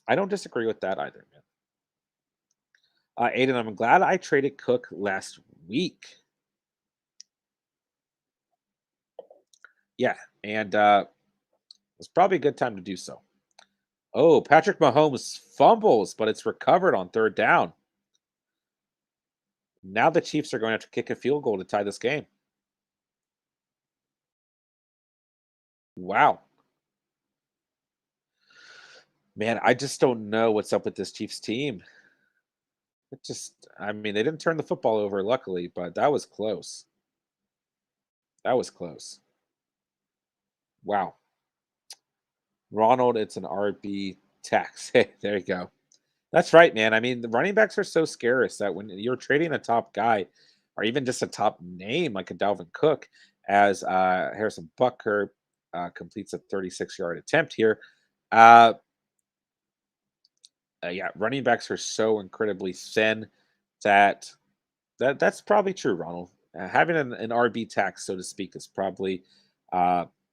I don't disagree with that either, man. Aiden, I'm glad I traded Cook last week. Yeah, and it's probably a good time to do so. Oh, Patrick Mahomes fumbles, but it's recovered on 3rd down. Now the Chiefs are going to have to kick a field goal to tie this game. Wow. Man, I just don't know what's up with this Chiefs team. I mean, they didn't turn the football over, luckily, but that was close. That was close. Wow. Ronald, it's an RB tax. Hey, there you go. That's right, man. I mean, the running backs are so scarce that when you're trading a top guy or even just a top name like a Dalvin Cook, as Harrison Butker completes a 36-yard attempt here, yeah, running backs are so incredibly thin that's probably true, Ronald. Having an RB tax, so to speak, is probably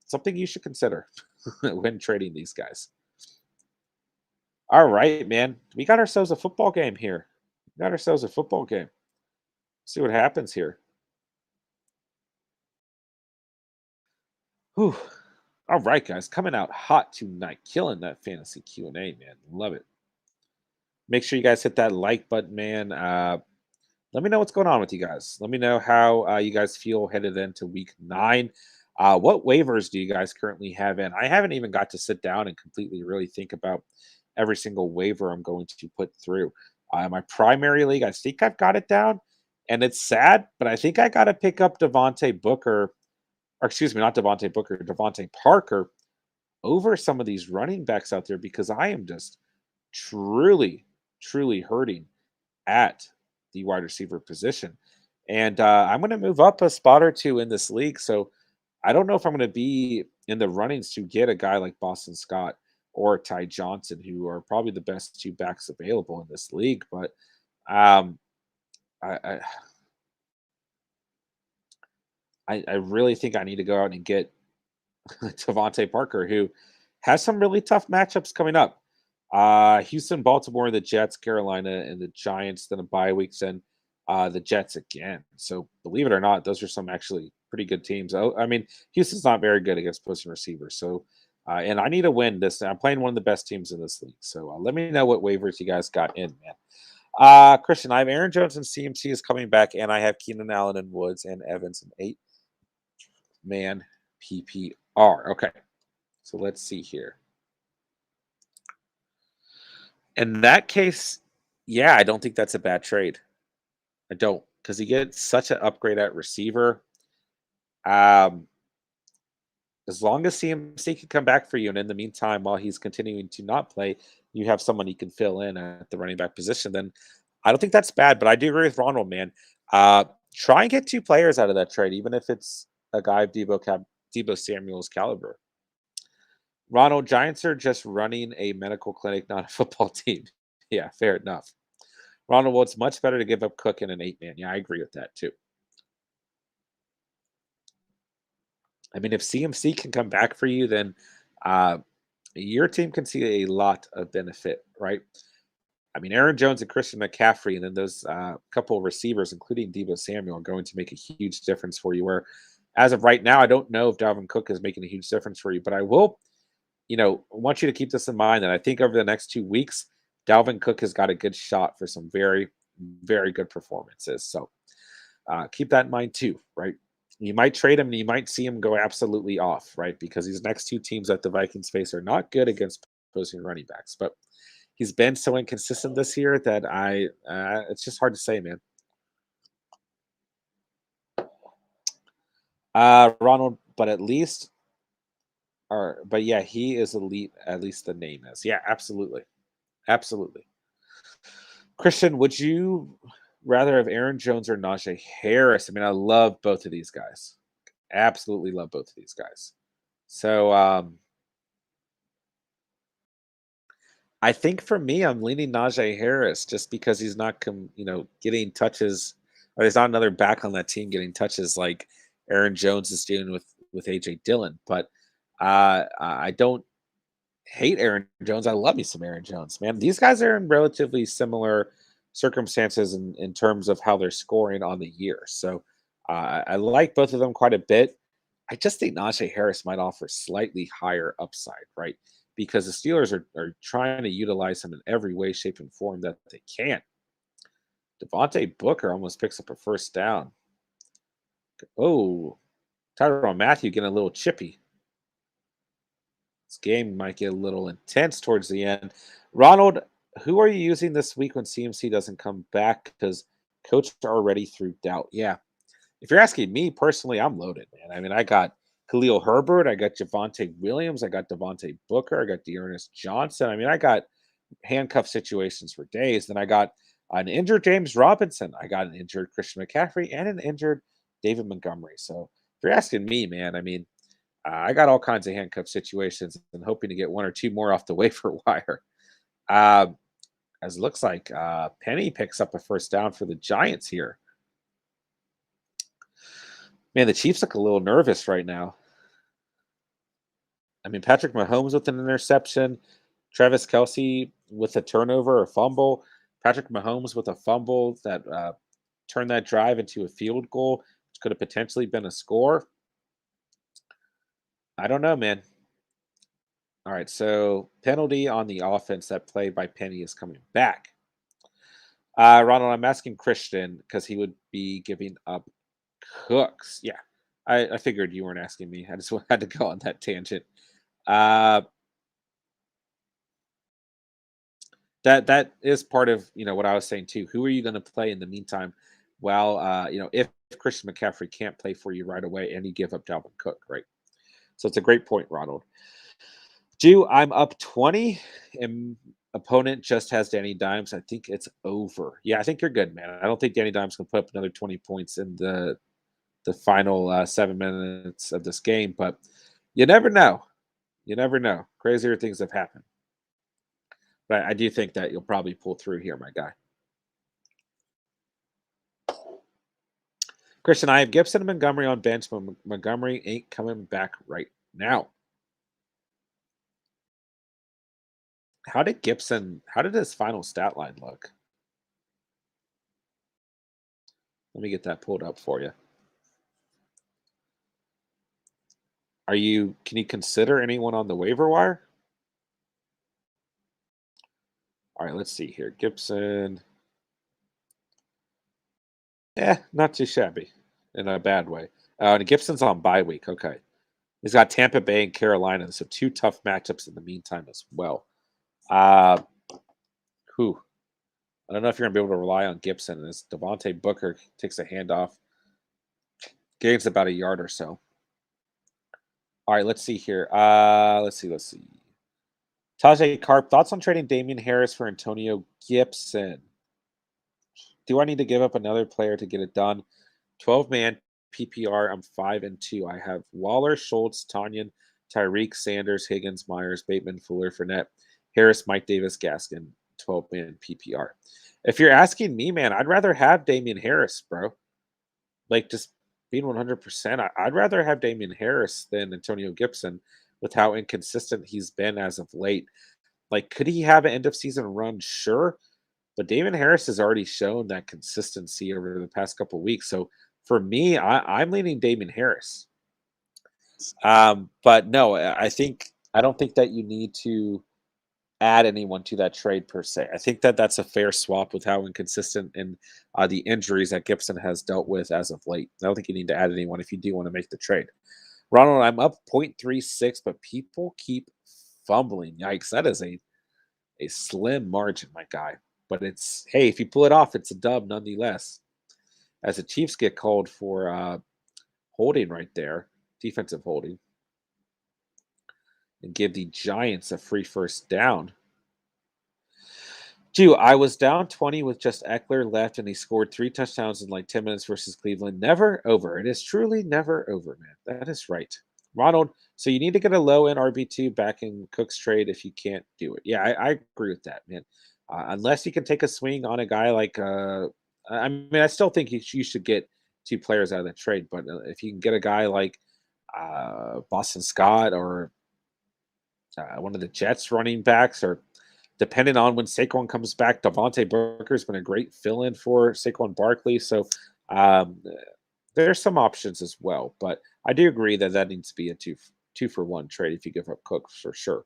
something you should consider when trading these guys. All right, man. We got ourselves a football game here. We got ourselves a football game. See what happens here. Whew. All right, guys. Coming out hot tonight. Killing that fantasy Q&A, man. Love it. Make sure you guys hit that like button, man. Let me know what's going on with you guys. Let me know how you guys feel headed into week 9. What waivers do you guys currently have in? I haven't even got to sit down and completely really think about every single waiver I'm going to put through. My primary league, I think I've got it down, and it's sad, but I think I got to pick up Devontae Booker, or excuse me, not Devontae Booker, Devontae Parker over some of these running backs out there because I am just truly hurting at the wide receiver position. And I'm going to move up a spot or two in this league. So I don't know if I'm going to be in the runnings to get a guy like Boston Scott or Ty Johnson, who are probably the best two backs available in this league. But um, I, I I really think I need to go out and get Devontae Parker, who has some really tough matchups coming up. Houston, Baltimore, the Jets, Carolina, and the Giants. Then a bye weeks and the Jets again. So believe it or not, those are some actually pretty good teams. Oh, I mean, Houston's not very good against posting receivers. So, and I need to win this. I'm playing one of the best teams in this league. So let me know what waivers you guys got in, man. Christian, I have Aaron Jones and CMC is coming back, and I have Keenan Allen and Woods and Evans and 8-man PPR. Okay. So let's see here. In that case, yeah, I don't think that's a bad trade. I don't, because he gets such an upgrade at receiver. Um, as long as CMC can come back for you, and in the meantime, while he's continuing to not play, you have someone you can fill in at the running back position, then I don't think that's bad. But I do agree with Ronald, man. Uh, Try and get two players out of that trade, even if it's a guy of Debo Samuel's caliber. Ronald, Giants are just running a medical clinic, not a football team. Yeah, fair enough. Ronald, well, it's much better to give up Cook in an 8-man. Yeah, I agree with that too. I mean, if CMC can come back for you, then uh, your team can see a lot of benefit, right? I mean, Aaron Jones and Christian McCaffrey, and then those couple of receivers, including Debo Samuel, are going to make a huge difference for you. Where, as of right now, I don't know if Dalvin Cook is making a huge difference for you, but I will, want you to keep this in mind that I think over the next 2 weeks, Dalvin Cook has got a good shot for some very, very good performances. So keep that in mind too, right? You might trade him and you might see him go absolutely off, right? Because these next two teams that the Vikings face are not good against opposing running backs. But he's been so inconsistent this year that it's just hard to say, man. Ronald, but at least, but yeah, he is elite. At least the name is. Yeah, absolutely, absolutely. Christian, would you rather have Aaron Jones or Najee Harris? I mean, I love both of these guys. Absolutely love both of these guys. So I think for me, I'm leaning Najee Harris just because he's not, getting touches, or there's not another back on that team getting touches like Aaron Jones is doing with AJ Dillon. But I don't hate Aaron Jones. I love me some Aaron Jones, man. These guys are in relatively similar circumstances in terms of how they're scoring on the year. So I like both of them quite a bit. I just think Najee Harris might offer slightly higher upside, right? Because the Steelers are trying to utilize him in every way, shape, and form that they can. Devontae Booker almost picks up a first down. Oh, Tyrann Mathieu getting a little chippy. This game might get a little intense towards the end. Ronald, who are you using this week when CMC doesn't come back? Because coach already threw doubt. Yeah. If you're asking me personally, I'm loaded, man. I mean, I got Khalil Herbert, I got Javonte Williams, I got Devontae Booker, I got Dearness Johnson. I mean, I got handcuff situations for days. Then I got an injured James Robinson, I got an injured Christian McCaffrey, and an injured David Montgomery. So if you're asking me, man, I mean, I got all kinds of handcuff situations and hoping to get one or two more off the waiver wire. Uh, as it looks like Penny picks up a first down for the Giants here. Man, the Chiefs look a little nervous right now. I mean, Patrick Mahomes with an interception, Travis Kelsey with a turnover or fumble, Patrick Mahomes with a fumble that turned that drive into a field goal, which could have potentially been a score. I don't know, man. All right, so penalty on the offense. That play by Penny is coming back. Ronald, I'm asking Christian because he would be giving up Cooks. Yeah, I figured you weren't asking me. I just had to go on that tangent. Uh, that is part of what I was saying too. Who are you going to play in the meantime? Well, if Christian McCaffrey can't play for you right away, and you give up Dalvin Cook, right? So it's a great point, Ronald. Jew, I'm up 20, and Opponent just has Danny Dimes. I think it's over. Yeah, I think you're good, man. I don't think Danny Dimes can put up another 20 points in the final 7 minutes of this game, but you never know. You never know. Crazier things have happened. But I do think that you'll probably pull through here, my guy. Christian, I have Gibson and Montgomery on bench, but Montgomery ain't coming back right now. How did his final stat line look? Let me get that pulled up for you. Can you consider anyone on the waiver wire? All right, let's see here. Gibson. Yeah, not too shabby in a bad way. And Gibson's on bye week. Okay. He's got Tampa Bay and Carolina, so 2 tough matchups in the meantime as well. Uh, who? I don't know if you're going to be able to rely on Gibson as Devontae Booker takes a handoff, gains about a yard or so. All right, let's see here. Let's see. Tajay Carp, thoughts on trading Damian Harris for Antonio Gibson? Do I need to give up another player to get it done? 12-man PPR. I'm 5-2. I have Waller, Schultz, Tanyan, Tyreek, Sanders, Higgins, Myers, Bateman, Fuller, Fournette, Harris, Mike Davis, Gaskin. 12-man PPR. If you're asking me, man, I'd rather have Damian Harris, bro. Like, just being 100%, I'd rather have Damian Harris than Antonio Gibson with how inconsistent he's been as of late. Like, could he have an end-of-season run? Sure. But Damian Harris has already shown that consistency over the past couple of weeks. So for me, I'm leaning Damian Harris. But no, I don't think that you need to add anyone to that trade per se. I think that that's a fair swap with how inconsistent and the injuries that Gibson has dealt with as of late. I don't think you need to add anyone if you do want to make the trade. Ronald, I'm up 0.36, but people keep fumbling. Yikes, that is a slim margin, my guy. But it's, hey, if you pull it off, it's a dub nonetheless. As the Chiefs get called for holding right there, defensive holding, and give the Giants a free first down. Gee, I was down 20 with just Eckler left, and he scored 3 touchdowns in like 10 minutes versus Cleveland. Never over. It is truly never over, man. That is right. Ronald, so you need to get a low-end RB2 back in Cook's trade if you can't do it. Yeah, I agree with that, man. Unless you can take a swing on a guy like I mean, I still think you should get 2 players out of the trade, but if you can get a guy like Boston Scott or one of the Jets running backs, or depending on when Saquon comes back, Devontae Booker's been a great fill-in for Saquon Barkley. So um, there's some options as well, but I do agree that that needs to be a two for one trade if you give up Cook for sure.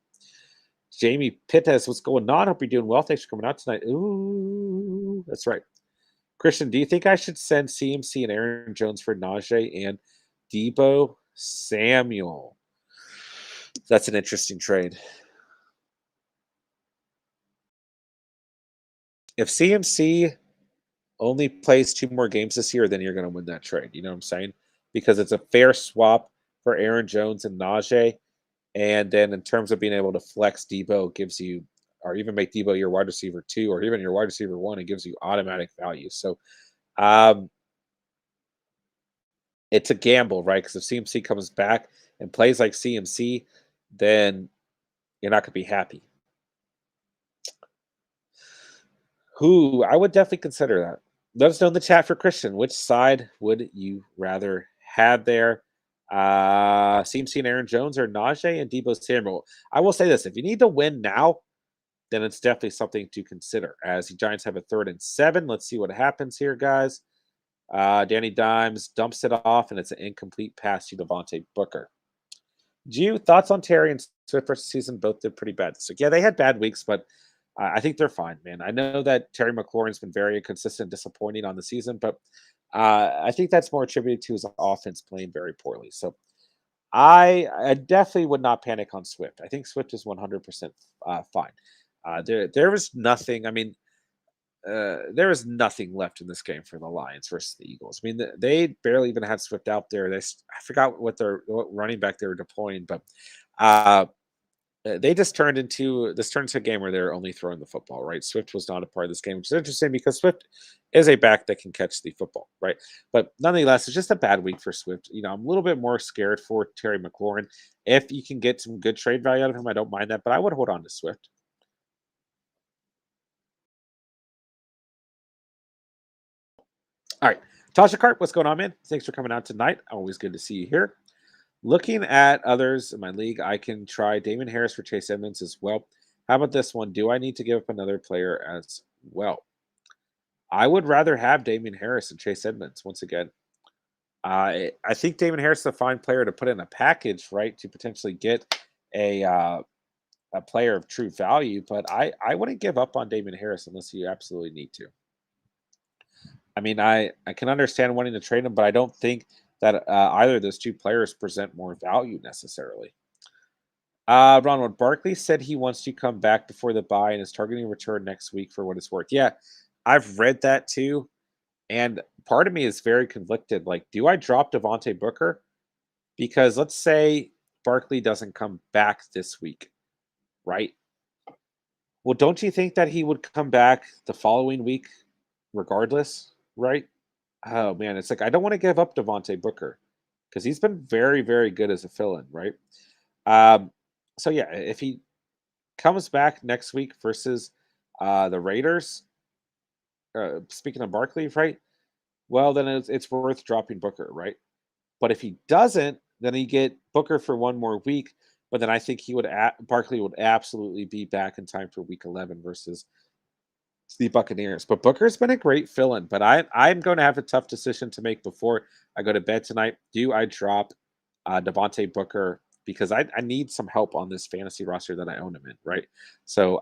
Jamie Pittes, what's going on? Hope you're doing well. Thanks for coming out tonight. Ooh, that's right. Christian, do you think I should send CMC and Aaron Jones for Najee and Debo Samuel? That's an interesting trade. If CMC only plays 2 more games this year, then you're going to win that trade. You know what I'm saying? Because it's a fair swap for Aaron Jones and Najee. And then in terms of being able to flex Debo, gives you, or even make Debo your wide receiver 2, or even your wide receiver 1, it gives you automatic value. So it's a gamble, right? Because if CMC comes back and plays like CMC, then you're not going to be happy. Who I would definitely consider that. Let us know in the chat for Christian. Which side would you rather have there? CMC and Aaron Jones or Najee and Debo Samuel? I will say this: if you need to win now, then it's definitely something to consider. As the Giants have a 3rd and 7. Let's see what happens here, guys. Danny Dimes dumps it off, and it's an incomplete pass to Devontae Booker. Thoughts on Terry and Swift versus season? Both did pretty bad. So yeah, they had bad weeks, but I think they're fine, man. I know that Terry McLaurin's been very inconsistent, disappointing on the season, but I think that's more attributed to his offense playing very poorly. So I definitely would not panic on Swift. I think Swift is 100% fine. There was nothing. I mean, there was nothing left in this game for the Lions versus the Eagles. I mean, they barely even had Swift out there. I forgot what running back they were deploying, but They just turned into this turned into a game where they're only throwing the football, right? Swift was not a part of this game, which is interesting because Swift is a back that can catch the football, right? But nonetheless, it's just a bad week for Swift. I'm a little bit more scared for Terry McLaurin. If you can get some good trade value out of him, I don't mind that, but I would hold on to Swift. All right. Tasha Cart, what's going on, man? Thanks for coming out tonight. Always good to see you here. Looking at others in my league, I can try Damon Harris for Chase Edmonds as well. How about this one? Do I need to give up another player as well? I would rather have Damian Harris and Chase Edmonds once again. I think Damon Harris is a fine player to put in a package, right, to potentially get a uh, a player of true value. But I wouldn't give up on Damon Harris unless you absolutely need to. I mean, I can understand wanting to trade him, but I don't think that either of those two players present more value necessarily. Ronald Barkley said he wants to come back before the bye and is targeting a return next week for what it's worth. Yeah, I've read that too. And part of me is very conflicted. Like, do I drop Devontae Booker? Because let's say Barkley doesn't come back this week, right? Well, don't you think that he would come back the following week regardless, right? Oh man, it's like I don't want to give up Devontae Booker because he's been very, very good as a fill-in, right? Um, so yeah, if he comes back next week versus the Raiders, speaking of Barkley, right? Well, then it's worth dropping Booker, right? But if he doesn't, then you get Booker for one more week. But then I think Barkley would absolutely be back in time for Week 11 versus the Buccaneers. But Booker's been a great fill-in. But I'm going to have a tough decision to make before I go to bed tonight. Do I drop Devontae Booker because I need some help on this fantasy roster that I own him in, right? So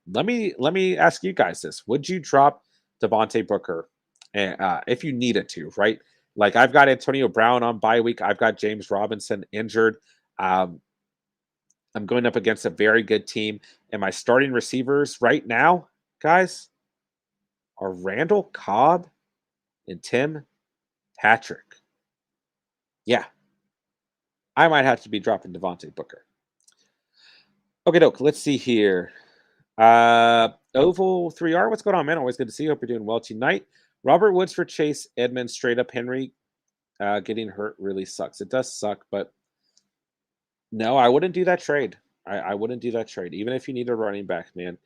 let me ask you guys this: would you drop Devontae Booker if you needed to, right? Like I've got Antonio Brown on bye week. I've got James Robinson injured. Um, I'm going up against a very good team, and my starting receivers right now, guys, are Randall Cobb and Tim Patrick. Yeah, I might have to be dropping Devontae Booker. Okay, doke. Let's see here. Oval 3R, what's going on, man? Always good to see you. Hope you're doing well tonight. Robert Woods for Chase Edmonds, straight up Henry. Getting hurt really sucks. It does suck, but no, I wouldn't do that trade. I wouldn't do that trade, even if you need a running back, man.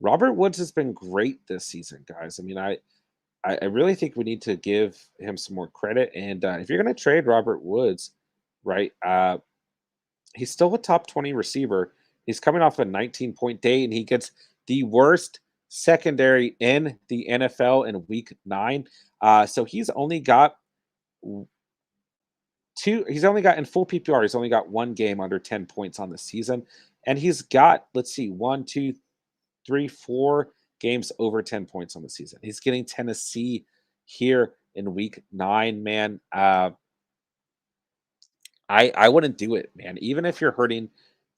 Robert Woods has been great this season, guys. I mean, I really think we need to give him some more credit. And if you're going to trade Robert Woods, right, he's still a top 20 receiver. He's coming off a 19-point day, and he gets the worst secondary in the NFL in week 9. So he's only got he's only got in full PPR, he's only got one game under 10 points on the season. And he's got, let's see, 1, 2, 3, 4 games over 10 points on the season. He's getting Tennessee here in week 9, man. I wouldn't do it, man. Even if you're hurting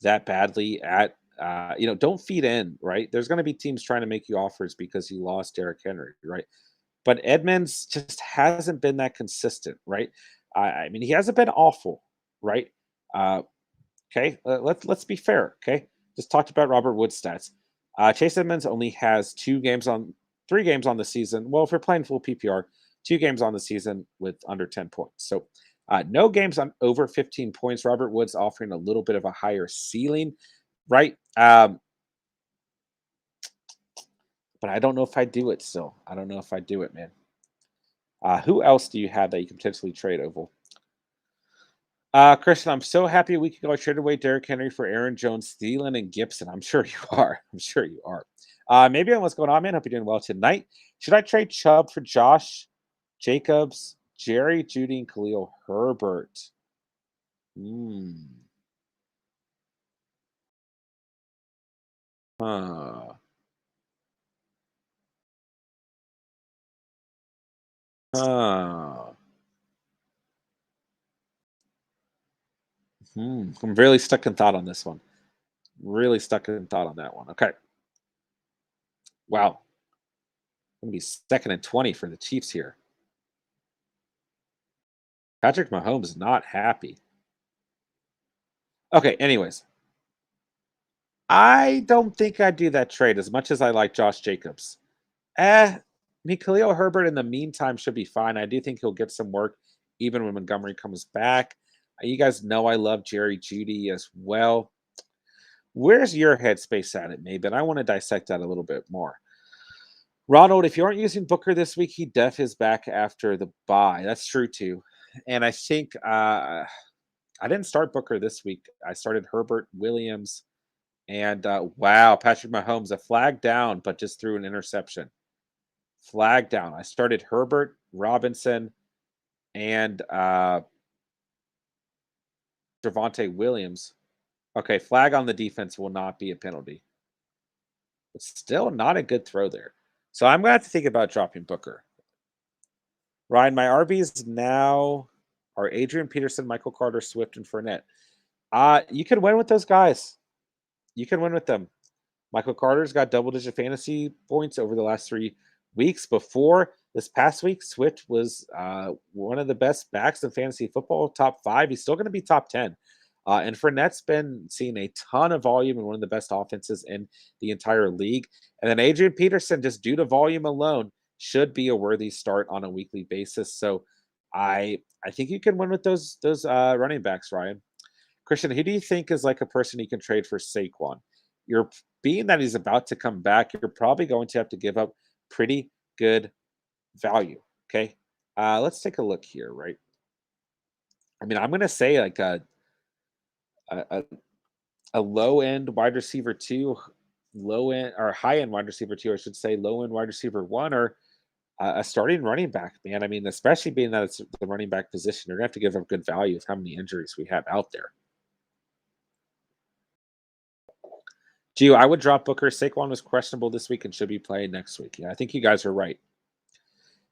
that badly at don't feed in, right? There's going to be teams trying to make you offers because you lost Derrick Henry, right? But Edmonds just hasn't been that consistent, right? I mean, he hasn't been awful, right? Uh, okay, let's be fair. Okay, just talked about Robert Wood's stats. Chase Edmonds only has 3 games on the season. Well, if we're playing full PPR, 2 games on the season with under 10 points. So no games on over 15 points. Robert Woods offering a little bit of a higher ceiling, right? But I don't know if I do it still. I don't know if I do it, man. Who else do you have that you can potentially trade, Oval? Christian, I'm so happy a week ago I traded away Derrick Henry for Aaron Jones, Thielen, and Gibson. I'm sure you are. I'm sure you are. Maybe on what's going on, man. Hope you're doing well tonight. Should I trade Chubb for Josh Jacobs, Jerry, Judy, and Khalil Herbert? Hmm. Huh. Huh. I'm really stuck in thought on this one. Really stuck in thought on that one. Okay. Wow. Gonna be 2nd and 20 for the Chiefs here. Patrick Mahomes not happy. Okay, anyways. I don't think I'd do that trade as much as I like Josh Jacobs. I mean, Khalil Herbert in the meantime should be fine. I do think he'll get some work even when Montgomery comes back. You guys know I love Jerry Judy as well. Where's your headspace at it, maybe? And I want to dissect that a little bit more. Ronald, if you aren't using Booker this week, he def is back after the bye. That's true too. And I think I didn't start Booker this week. I started Herbert, Williams, and wow, Patrick Mahomes, a flag down, but just threw an interception. Flag down. I started Herbert, Robinson, and Javonte Williams. Okay, flag on the defense will not be a penalty. But still not a good throw there. So I'm gonna have to think about dropping Booker. Ryan, my RBs now are Adrian Peterson, Michael Carter, Swift, and Fournette. You can win with those guys. You can win with them. Michael Carter's got double-digit fantasy points over the last 3 weeks. Before this past week, Swift was one of the best backs in fantasy football, top 5. He's still going to be top 10. And Fournette's been seeing a ton of volume and one of the best offenses in the entire league. And then Adrian Peterson, just due to volume alone, should be a worthy start on a weekly basis. So I think you can win with those running backs, Ryan. Christian, who do you think is like a person you can trade for Saquon? You're being that he's about to come back, you're probably going to have to give up pretty good value. Okay. Let's take a look here, right? I mean, I'm gonna say like a, a low end wide receiver two, low end or high end wide receiver two, I should say, low end wide receiver one, or a starting running back, man. I mean, especially being that it's the running back position, you're gonna have to give up good value with how many injuries we have out there. Gio, I would drop Booker. Saquon was questionable this week and should be playing next week. Yeah, I think you guys are right.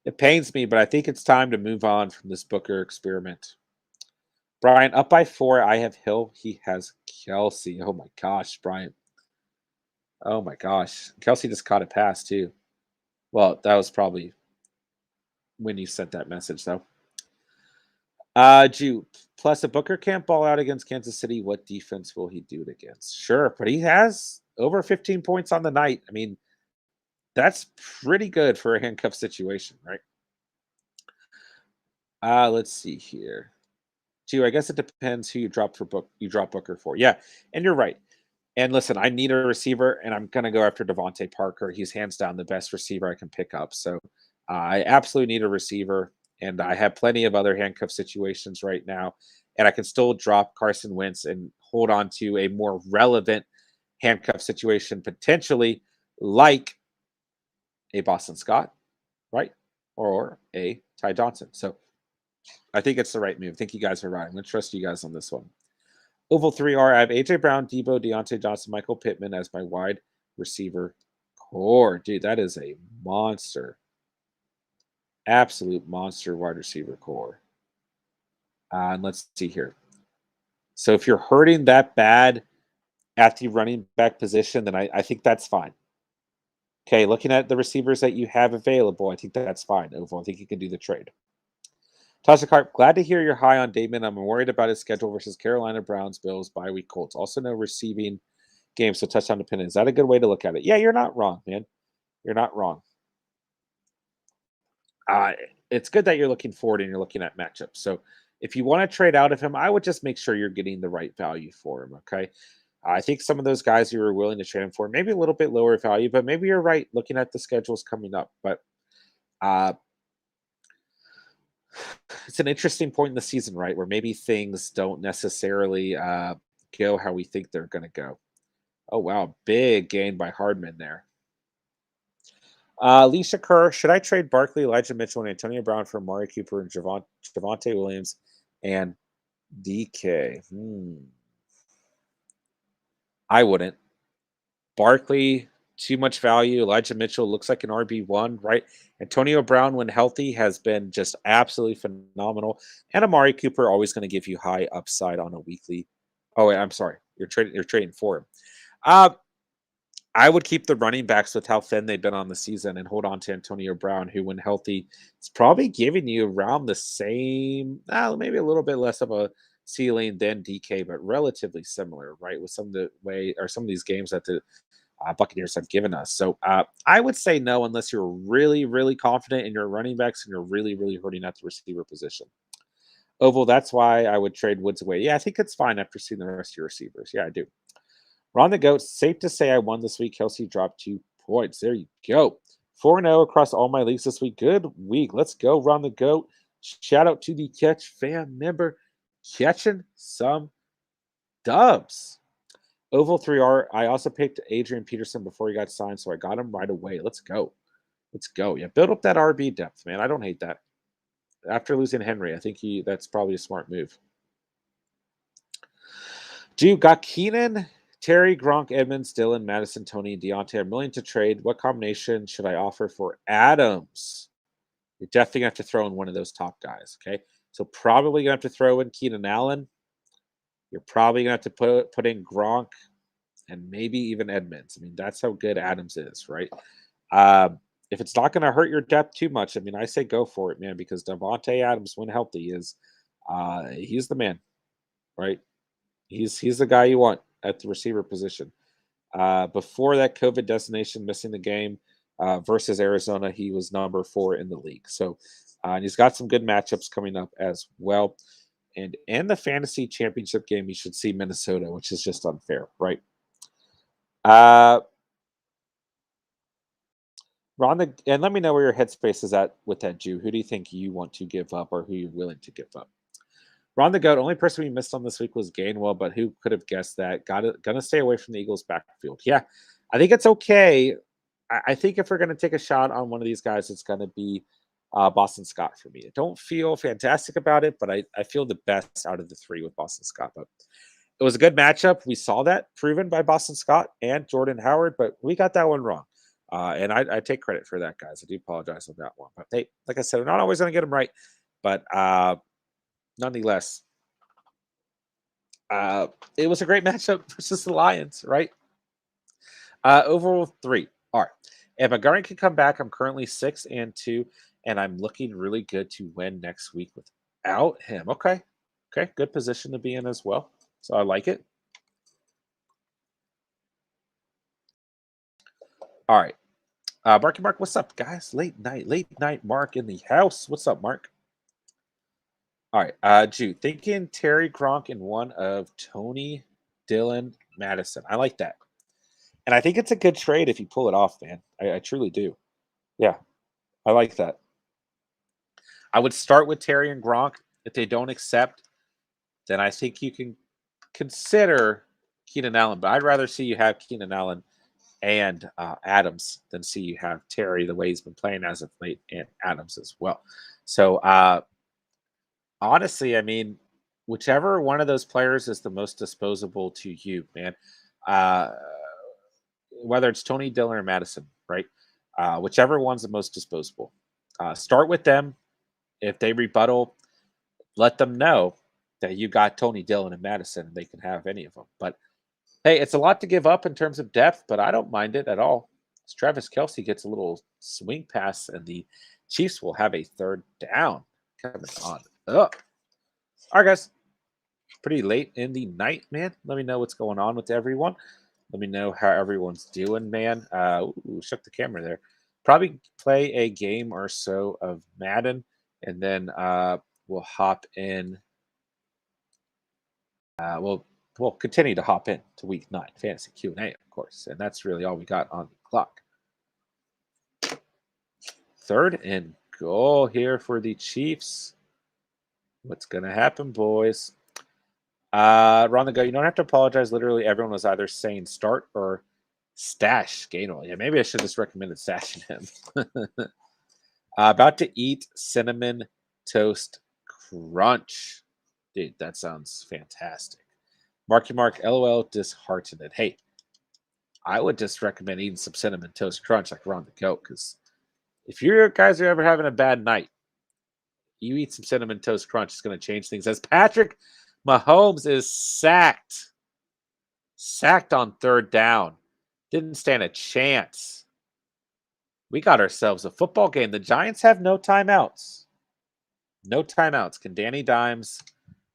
It pains me, but I think it's time to move on from this Booker experiment. Brian, up by 4. I have Hill. He has Kelsey. Oh my gosh, Brian. Oh my gosh. Kelsey just caught a pass too. Well, that was probably when you sent that message, though. Jew. Plus, if Booker can't ball out against Kansas City, what defense will he do it against? Sure, but he has over 15 points on the night. I mean, that's pretty good for a handcuff situation, right? Let's see here. Gee, I guess it depends who you drop Booker for. Yeah, and you're right. And listen, I need a receiver, and I'm gonna go after Devontae Parker. He's hands down the best receiver I can pick up. So I absolutely need a receiver, and I have plenty of other handcuff situations right now, and I can still drop Carson Wentz and hold on to a more relevant handcuff situation, potentially like a Boston Scott, right? Or a Ty Johnson. So I think it's the right move. I think you guys are right. I'm going to trust you guys on this one. Oval 3R, I have AJ Brown, Debo, Deontay Johnson, Michael Pittman as my wide receiver core. Dude, that is a monster. Absolute monster wide receiver core. And let's see here. So if you're hurting that bad at the running back position, then I think that's fine. Okay, looking at the receivers that you have available, I think that's fine. Oval, I think you can do the trade. Tasha Carp, glad to hear you're high on Damian. I'm worried about his schedule versus Carolina, Browns, Bills, bye week, Colts. Also, no receiving games, so touchdown dependent. Is that a good way to look at it? Yeah, you're not wrong, man. You're not wrong. Uh, it's good that you're looking forward and you're looking at matchups. So if you want to trade out of him, I would just make sure you're getting the right value for him. Okay. I think some of those guys you were willing to trade him for, maybe a little bit lower value, but maybe you're right looking at the schedules coming up. But uh, it's an interesting point in the season, right? Where maybe things don't necessarily go how we think they're going to go. Oh, wow. Big gain by Hardman there. Lisa Kerr, should I trade Barkley, Elijah Mitchell, and Antonio Brown for Amari Cooper and Javonte Williams and DK? I wouldn't. Barkley, too much value. Elijah Mitchell looks like an RB1, right? Antonio Brown, when healthy, has been just absolutely phenomenal. And Amari Cooper always going to give you high upside on a weekly. Oh, wait, I'm sorry. You're trading for him. I would keep the running backs with how thin they've been on the season and hold on to Antonio Brown, who, when healthy, is probably giving you around the same, maybe a little bit less of a ceiling than DK, but relatively similar, right? With some of the way or some of these games that the Buccaneers have given us. So I would say no, unless you're really, really confident in your running backs and you're really, really hurting at the receiver position. Oval, that's why I would trade Woods away. Yeah, I think it's fine after seeing the rest of your receivers. Yeah, I do. Ron the Goat, safe to say I won this week. Kelsey dropped 2 points. There you go. 4-0 across all my leagues this week. Good week. Let's go, Ron the Goat. Shout out to the Catch fan member catching some dubs. Oval 3R. I also picked Adrian Peterson before he got signed, so I got him right away. Let's go. Let's go. Yeah, build up that RB depth, man. I don't hate that. After losing Henry, I think that's probably a smart move. Dude, got Keenan, Terry, Gronk, Edmonds, Dylan, Madison, Tony, and Deontay. I'm willing to trade. What combination should I offer for Adams? You're definitely going to have to throw in one of those top guys, okay? So probably going to have to throw in Keenan Allen. You're probably going to have to put in Gronk and maybe even Edmonds. I mean, that's how good Adams is, right? If it's not going to hurt your depth too much, I mean, I say go for it, man, because Davante Adams, when healthy, he's the man, right? He's the guy you want at the receiver position. Before that COVID destination missing the game versus Arizona, he was number 4 in the league. So and he's got some good matchups coming up as well. And in the fantasy championship game, you should see Minnesota, which is just unfair, right? Ron, and let me know where your headspace is at with that Jew. Who do you think you want to give up or who you're willing to give up? Ron the Goat, only person we missed on this week was Gainwell, but who could have guessed that? Gonna stay away from the Eagles' backfield. Yeah, I think it's okay. I think if we're gonna take a shot on one of these guys, it's gonna be Boston Scott for me. I don't feel fantastic about it, but I feel the best out of the 3 with Boston Scott. But it was a good matchup. We saw that proven by Boston Scott and Jordan Howard, but we got that one wrong. And I take credit for that, guys. I do apologize on that one. But hey, like I said, we're not always going to get them right. But nonetheless, it was a great matchup versus the Lions, right? Overall 3. All right. If McGarry can come back, I'm currently 6-2, and I'm looking really good to win next week without him. Okay. Okay. Good position to be in as well. So I like it. All right. Marky Mark, what's up, guys? Late night Mark in the house. What's up, Mark? All right. Jude, thinking Terry Gronk in one of Tony, Dylan, Madison. I like that. And I think it's a good trade if you pull it off, man. I truly do. Yeah. I like that. I would start with Terry and Gronk. If they don't accept, then I think you can consider Keenan Allen. But I'd rather see you have Keenan Allen and Adams than see you have Terry the way he's been playing as of late and Adams as well. So honestly, I mean, whichever one of those players is the most disposable to you, man. Whether it's Tony, Dillon, or Madison, right? Whichever one's the most disposable. Start with them. If they rebuttal, let them know that you got Tony, Dillon, and Madison, and they can have any of them. But hey, it's a lot to give up in terms of depth, but I don't mind it at all. As Travis Kelsey gets a little swing pass, and the Chiefs will have a 3rd down coming on up. All right, guys. Pretty late in the night, man. Let me know what's going on with everyone. Let me know how everyone's doing, man. Shook the camera there. Probably play a game or so of Madden, and then we'll hop in. We'll continue to hop in to Week 9 Fantasy Q&A, of course, and that's really all we got on the clock. 3rd and goal here for the Chiefs. What's gonna happen, boys? Ron the Go, you don't have to apologize. Literally, everyone was either saying start or stash Gainwell. Yeah, maybe I should have just recommended stashing him. About to eat cinnamon toast crunch. Dude, that sounds fantastic. Marky Mark, LOL, disheartened. Hey, I would just recommend eating some cinnamon toast crunch like Ron the Goat, because if you guys are ever having a bad night, you eat some cinnamon toast crunch. It's going to change things. As Patrick Mahomes is sacked on 3rd down. Didn't stand a chance. We got ourselves a football game. The Giants have no timeouts. No timeouts. Can Danny Dimes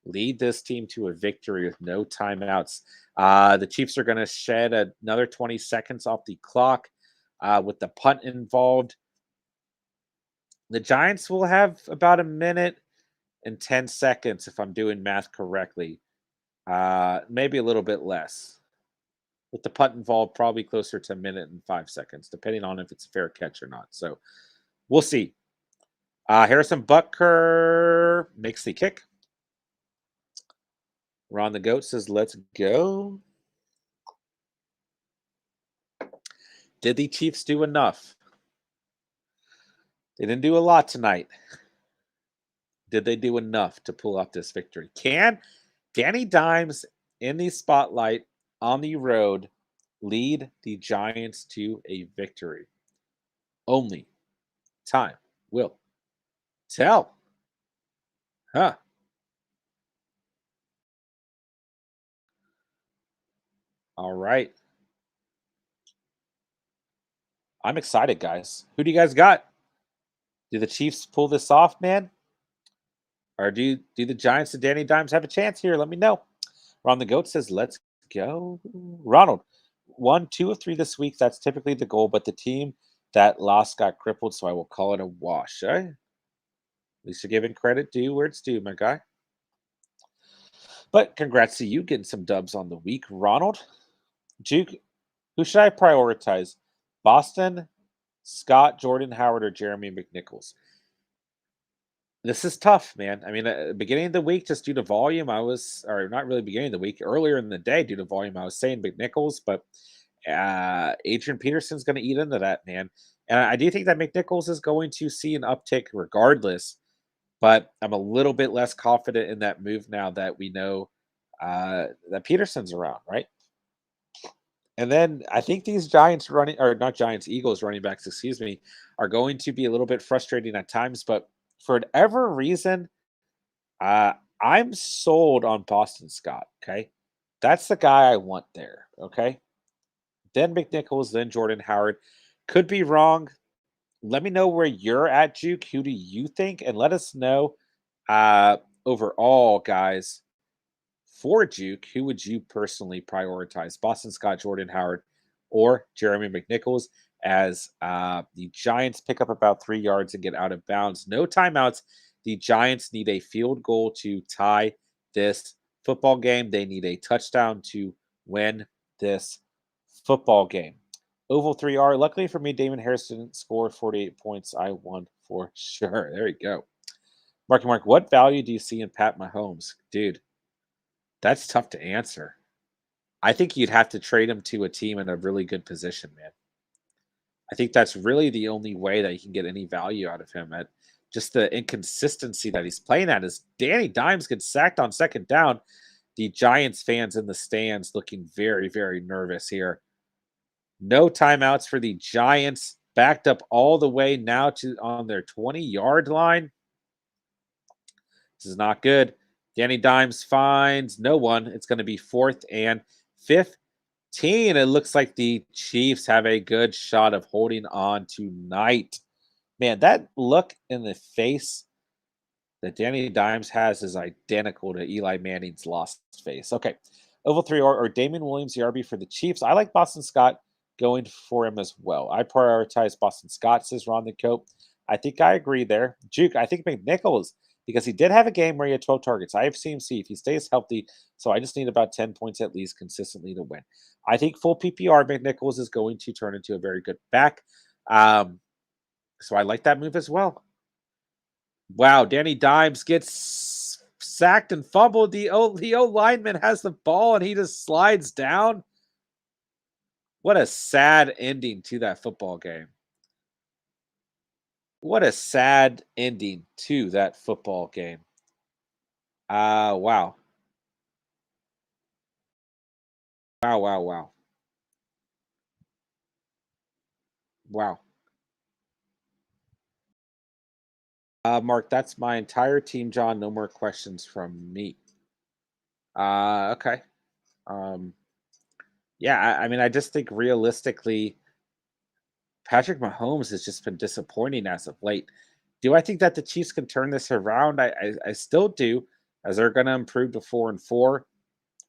lead this team to a victory with no timeouts. The Chiefs are going to shed another 20 seconds off the clock with the punt involved. The Giants will have about a minute and 10 seconds if I'm doing math correctly. Maybe a little bit less. With the punt involved, probably closer to a minute and 5 seconds, depending on if it's a fair catch or not. So we'll see. Harrison Butker makes the kick. Ron the Goat says, let's go. Did the Chiefs do enough? They didn't do a lot tonight. Did they do enough to pull off this victory? Can Danny Dimes in the spotlight on the road lead the Giants to a victory? Only time will tell. Huh. All right. I'm excited, guys. Who do you guys got? Do the Chiefs pull this off, man? Or do the Giants and Danny Dimes have a chance here? Let me know. Ron the Goat says, let's go. Ronald, 1, 2 of 3 this week. That's typically the goal, but the team that lost got crippled, so I will call it a wash. Eh? At least you're giving credit due where it's due, my guy. But congrats to you getting some dubs on the week, Ronald. Juke, who should I prioritize? Boston, Scott, Jordan Howard, or Jeremy McNichols? This is tough, man. I mean, beginning of the week, just due to volume, or not really beginning of the week, earlier in the day, due to volume, I was saying McNichols, but Adrian Peterson's going to eat into that, man. And I do think that McNichols is going to see an uptick regardless, but I'm a little bit less confident in that move now that we know that Peterson's around, right? And then I think these Giants running, or not Giants, Eagles running backs, excuse me, are going to be a little bit frustrating at times. But for whatever reason, uh, I'm sold on Boston Scott. Okay. That's the guy I want there. Okay. Then McNichols, then Jordan Howard. Could be wrong. Let me know where you're at, Juke. Who do you think? And let us know overall, guys. For Juke, who would you personally prioritize? Boston Scott, Jordan Howard, or Jeremy McNichols as the Giants pick up about 3 yards and get out of bounds. No timeouts. The Giants need a field goal to tie this football game. They need a touchdown to win this football game. Oval 3R. Luckily for me, Damon Harris didn't score 48 points. I won for sure. There you go. Mark, what value do you see in Pat Mahomes? Dude, that's tough to answer. I think you'd have to trade him to a team in a really good position, man. I think that's really the only way that you can get any value out of him. At just the inconsistency that he's playing at is Danny Dimes gets sacked on second down. The Giants fans in the stands looking very, very nervous here. No timeouts for the Giants. Backed up all the way now to on their 20-yard line. This is not good. Danny Dimes finds no one. It's going to be 4th and 15. It looks like the Chiefs have a good shot of holding on tonight. Man, that look in the face that Danny Dimes has is identical to Eli Manning's lost face. Okay. Oval 3 or Damian Williams, the RB for the Chiefs. I like Boston Scott going for him as well. I prioritize Boston Scott, says Ron the Cope. I think I agree there. Juke, I think McNichols, because he did have a game where he had 12 targets. I have seen him see if he stays healthy. So I just need about 10 points at least consistently to win. I think full PPR, McNichols is going to turn into a very good back. So I like that move as well. Wow, Danny Dimes gets sacked and fumbled. The O lineman has the ball and he just slides down. What a sad ending to that football game. What a sad ending to that football game. Wow. Wow. Wow. Mark, that's my entire team, John. No more questions from me. Okay. Yeah, I mean, I just think realistically, Patrick Mahomes has just been disappointing as of late. Do I think that the Chiefs can turn this around? I still do. as they're going to improve to 4-4.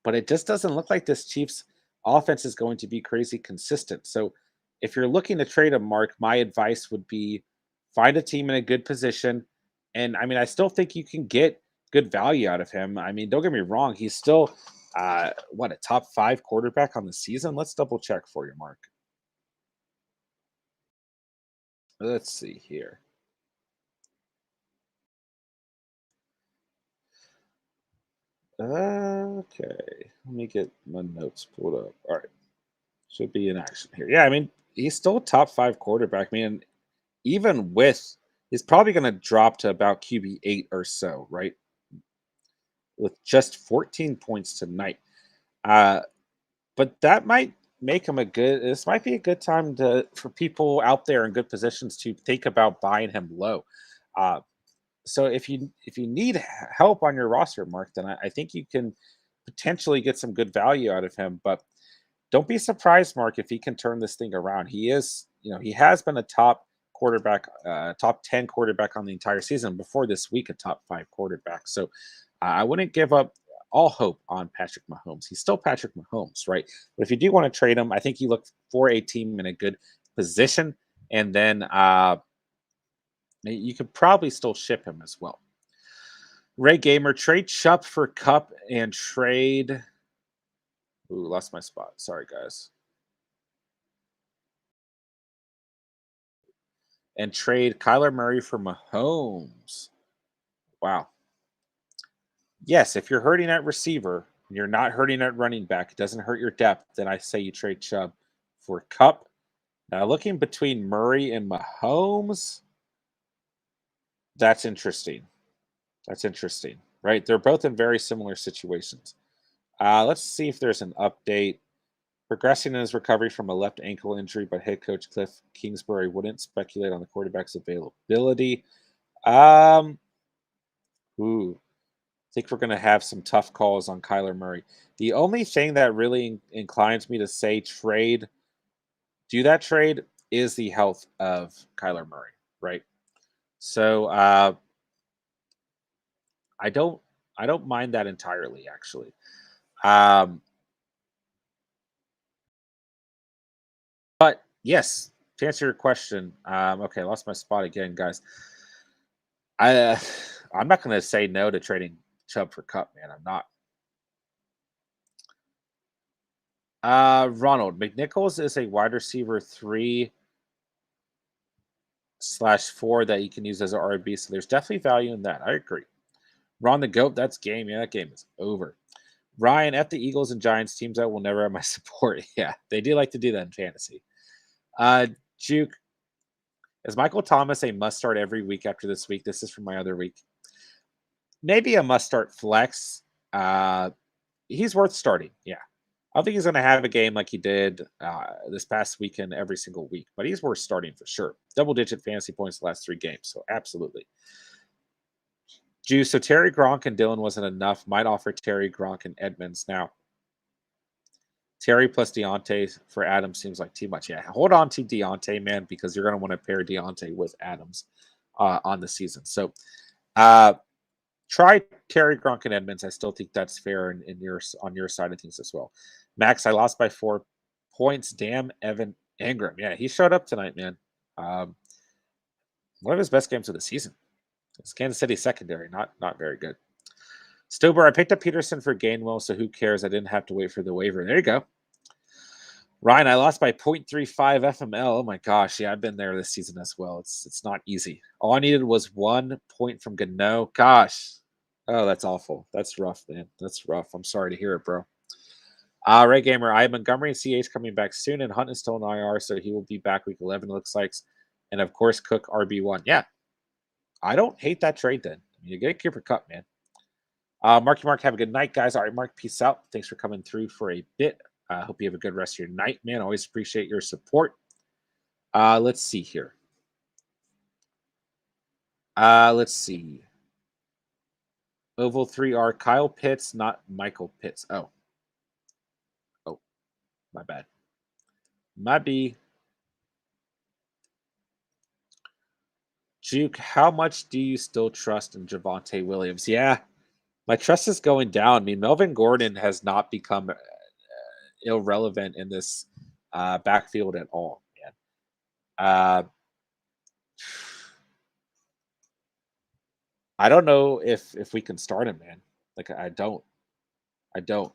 But it just doesn't look like this Chiefs offense is going to be crazy consistent. So if you're looking to trade a Mark, my advice would be find a team in a good position. And I mean, I still think you can get good value out of him. I mean, don't get me wrong, he's still what, a top 5 quarterback on the season? Let's double check for you, Mark. Let's see here. Okay, let me get my notes pulled up. All right, should be in action here. Yeah, I mean, he's still a top 5 quarterback. I mean, even with, he's probably going to drop to about QB 8 or so, right? With just 14 points tonight. Uh, but that might make him a good. This might be a good time to for people out there in good positions to think about buying him low. Uh, so if you need help on your roster, Mark, then I think you can potentially get some good value out of him. But don't be surprised, Mark, if he can turn this thing around. He is, he has been a top quarterback, top 10 quarterback on the entire season. Before this week, a top 5 quarterback. So I wouldn't give up all hope on Patrick Mahomes. He's still Patrick Mahomes, right? But if you do want to trade him, I think you look for a team in a good position, and then you could probably still ship him as well. Ray Gamer, trade Chubb for Cup and trade. Ooh, lost my spot. Sorry, guys. And trade Kyler Murray for Mahomes. Wow. Yes, if you're hurting at receiver, you're not hurting at running back, it doesn't hurt your depth, then I say you trade Chubb for Cup. Now, looking between Murray and Mahomes, that's interesting. That's interesting, right? They're both in very similar situations. Let's see if there's an update. Progressing in his recovery from a left ankle injury, but head coach Cliff Kingsbury wouldn't speculate on the quarterback's availability. Um, ooh, I think we're going to have some tough calls on Kyler Murray. The only thing that really inclines me to say do that trade, is the health of Kyler Murray, right? So I don't mind that entirely, actually. Um, but yes, to answer your question, okay, I lost my spot again, guys. I I'm not going to say no to trading Chubb for Cup, man. I'm not. Ronald McNichols is a wide receiver 3/4 that you can use as an RB, so there's definitely value in that. I agree. Ron the Goat, that's game. Yeah, that game is over. Ryan, at the Eagles and Giants, teams that will never have my support. Yeah, they do like to do that in fantasy. Juke, is Michael Thomas a must start every week after this week? This is from my other week. Maybe a must start flex. He's worth starting. Yeah. I don't think he's going to have a game like he did this past weekend every single week, but he's worth starting for sure. Double-digit fantasy points the last 3 games, so absolutely. Juice, so Terry Gronk and Dylan wasn't enough. Might offer Terry Gronk and Edmonds now. Terry plus Deontay for Adams seems like too much. Yeah, hold on to Deontay, man, because you're going to want to pair Deontay with Adams on the season. So try Terry Gronk and Edmonds. I still think that's fair on your side of things as well. Max, I lost by 4 points. Damn, Evan Ingram. Yeah, he showed up tonight, man. One of his best games of the season. It's Kansas City secondary, not very good. Stober, I picked up Peterson for Gainwell, so who cares? I didn't have to wait for the waiver. There you go. Ryan, I lost by 0.35 FML. Oh my gosh, yeah, I've been there this season as well. It's not easy. All I needed was 1 point from Gano. Gosh. Oh, that's awful. That's rough, man. That's rough. I'm sorry to hear it, bro. Ray Gamer, I have Montgomery and CH coming back soon, and Hunt is still in IR, so he will be back week 11, looks like. And of course, Cook RB1. Yeah, I don't hate that trade then. You get a Cooper Cup, man. Marky Mark, have a good night, guys. All right, Mark, peace out. Thanks for coming through for a bit. Hope you have a good rest of your night, man. Always appreciate your support. Let's see here. Let's see. Oval 3R, Kyle Pitts, not Michael Pitts. Oh, my bad. My B. Juke, how much do you still trust in Javonte Williams? Yeah, My trust is going down. I mean, Melvin Gordon has not become irrelevant in this backfield at all, man. Uh, I don't know if we can start him, man. Like I don't. I don't.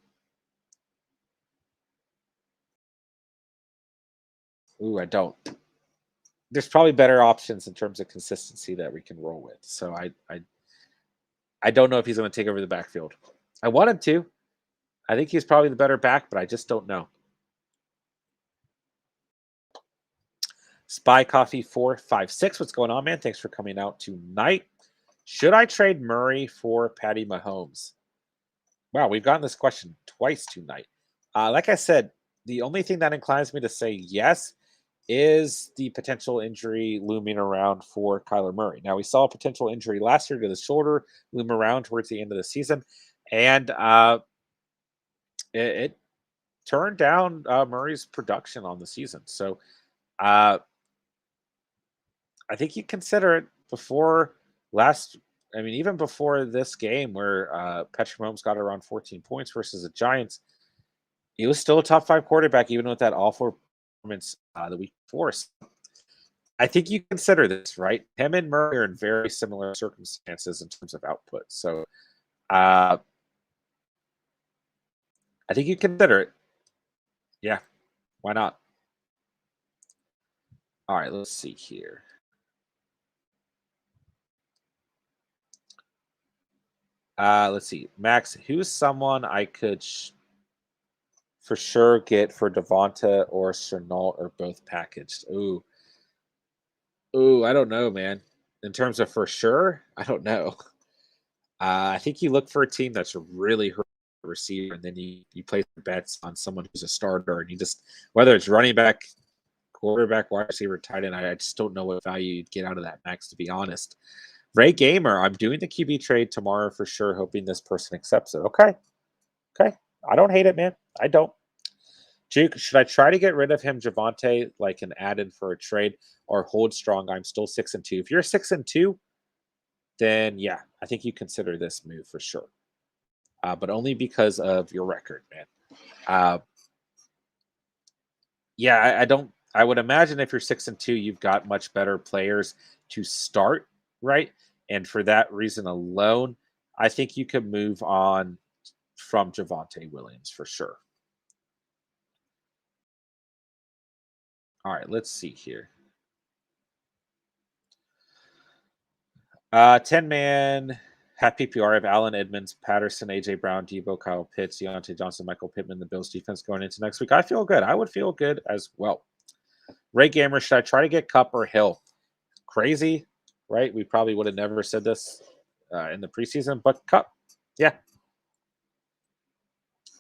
Ooh, I don't. There's probably better options in terms of consistency that we can roll with. So I don't know if he's going to take over the backfield. I want him to. I think he's probably the better back, but I just don't know. Spy Coffee 456. What's going on, man? Thanks for coming out tonight. Should I trade Murray for Patty Mahomes? Wow, we've gotten this question twice tonight. Like I said, the only thing that inclines me to say yes is the potential injury looming around for Kyler Murray. Now, we saw a potential injury last year to the shoulder loom around towards the end of the season, and it turned down Murray's production on the season. So uh, I think you consider it before last. I mean, even before this game where Patrick Mahomes got around 14 points versus the Giants, he was still a top 5 quarterback, even with that awful performance the week before. So I think you consider this, right? Him and Murray are in very similar circumstances in terms of output. So I think you consider it. Yeah, why not? All right, let's see here. Let's see. Max, who's someone I could for sure get for Devonta or Chenault or both packaged? Ooh, I don't know, man. In terms of for sure, I don't know. I think you look for a team that's really hurt the receiver, and then you place your bets on someone who's a starter, and you just whether it's running back, quarterback, wide receiver, tight end. I just don't know what value you'd get out of that max, to be honest. Ray Gamer, I'm doing the QB trade tomorrow for sure, hoping this person accepts it. Okay, okay. I don't hate it, man. I don't. Juke, should I try to get rid of him, Javante, like an add-in for a trade, or hold strong? I'm still 6-2. If you're 6-2, then yeah, I think you consider this move for sure. But only because of your record, man. Uh, yeah, I don't. I would imagine if you're 6-2, you've got much better players to start, right? And for that reason alone, I think you could move on from Javante Williams for sure. All right, let's see here. 10-man half PPR of Allen Edmonds, Patterson, AJ Brown, Debo, Kyle Pitts, Deontay Johnson, Michael Pittman, the Bills defense going into next week. I feel good. I would feel good as well. Ray Gamer, should I try to get Cup or Hill? Crazy, right? We probably would have never said this in the preseason, but Cup, yeah.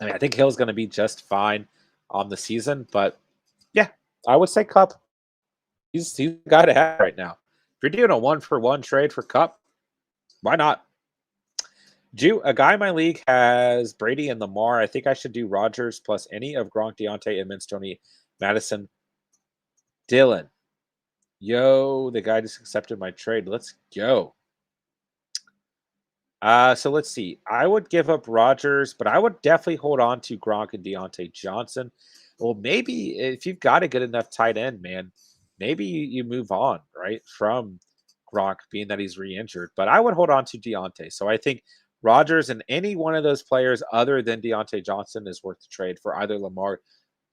I mean, I think Hill's going to be just fine on the season, but yeah, I would say Cup. He's the guy to have right now. If you're doing a 1-for-1 trade for Cup, why not? A guy in my league has Brady and Lamar. I think I should do Rodgers plus any of Gronk, Deontay, Edmonds, Tony, Madison, Dylan. Yo, the guy just accepted my trade. Let's go. So let's see. I would give up Rodgers, but I would definitely hold on to Gronk and Deontay Johnson. Well, maybe if you've got a good enough tight end, man, maybe you move on, right, from Gronk, being that he's re-injured. But I would hold on to Deontay. So I think Rodgers and any one of those players other than Deontay Johnson is worth the trade for either Lamar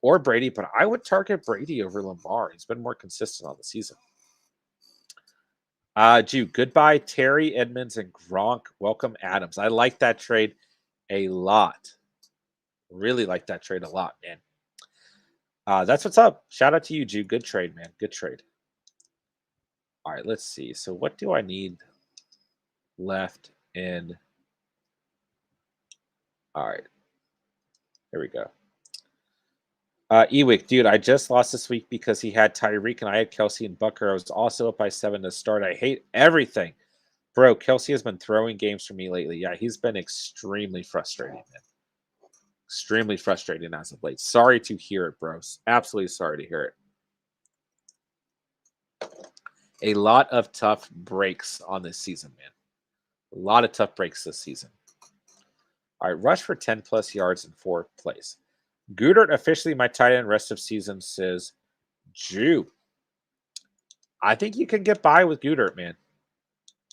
or Brady. But I would target Brady over Lamar. He's been more consistent on the season. Jude, goodbye, Terry Edmonds and Gronk. Welcome, Adams. I like that trade a lot. Really like that trade a lot, man. That's what's up. Shout out to you, Jude. Good trade, man. Good trade. All right, let's see. So, what do I need left in? All right, here we go. Ewick, dude, I just lost this week because he had Tyreek and I had Kelsey and Bucker. I was also up by 7 to start. I hate everything. Bro, Kelsey has been throwing games for me lately. Yeah, he's been extremely frustrating, man. Extremely frustrating as of late. Sorry to hear it, bros. Absolutely sorry to hear it. A lot of tough breaks on this season, man. A lot of tough breaks this season. All right, rush for 10 plus yards in fourth place. Goodert officially my tight end rest of season, says Jew. I think you can get by with Goodert, man.